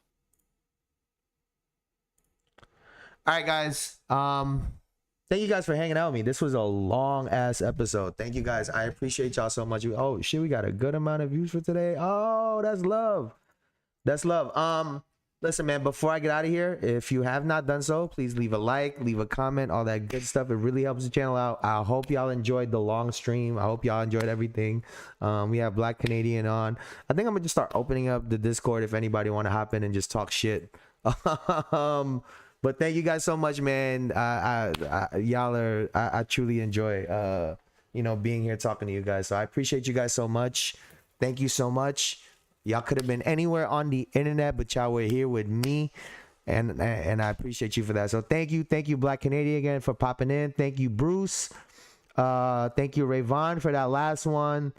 [SPEAKER 1] All right, guys. Thank you guys for hanging out with me. This was a long ass episode. Thank you guys. I appreciate y'all so much. Oh shit, we got a good amount of views for today. Oh, that's love. That's love. Listen, man, before I get out of here, if you have not done so, please leave a like, leave a comment, all that good stuff. It really helps the channel out. I hope y'all enjoyed the long stream. I hope y'all enjoyed everything. We have Black Canadian on. I think I'm gonna just start opening up the Discord if anybody want to hop in and just talk shit. But thank you guys so much, man. I truly enjoy being here talking to you guys. So I appreciate you guys so much. Thank you so much. Y'all could have been anywhere on the internet, but y'all were here with me, and I appreciate you for that. So thank you, Black Canadian, again, for popping in. Thank you, Bruce. Thank you, Rayvon, for that last one.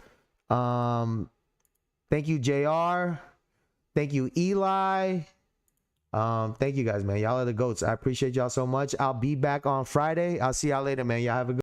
[SPEAKER 1] Thank you, JR. Thank you, Eli. Thank you guys, man. Y'all are the goats. I appreciate y'all so much. I'll be back on Friday. I'll see y'all later, man. Y'all have a good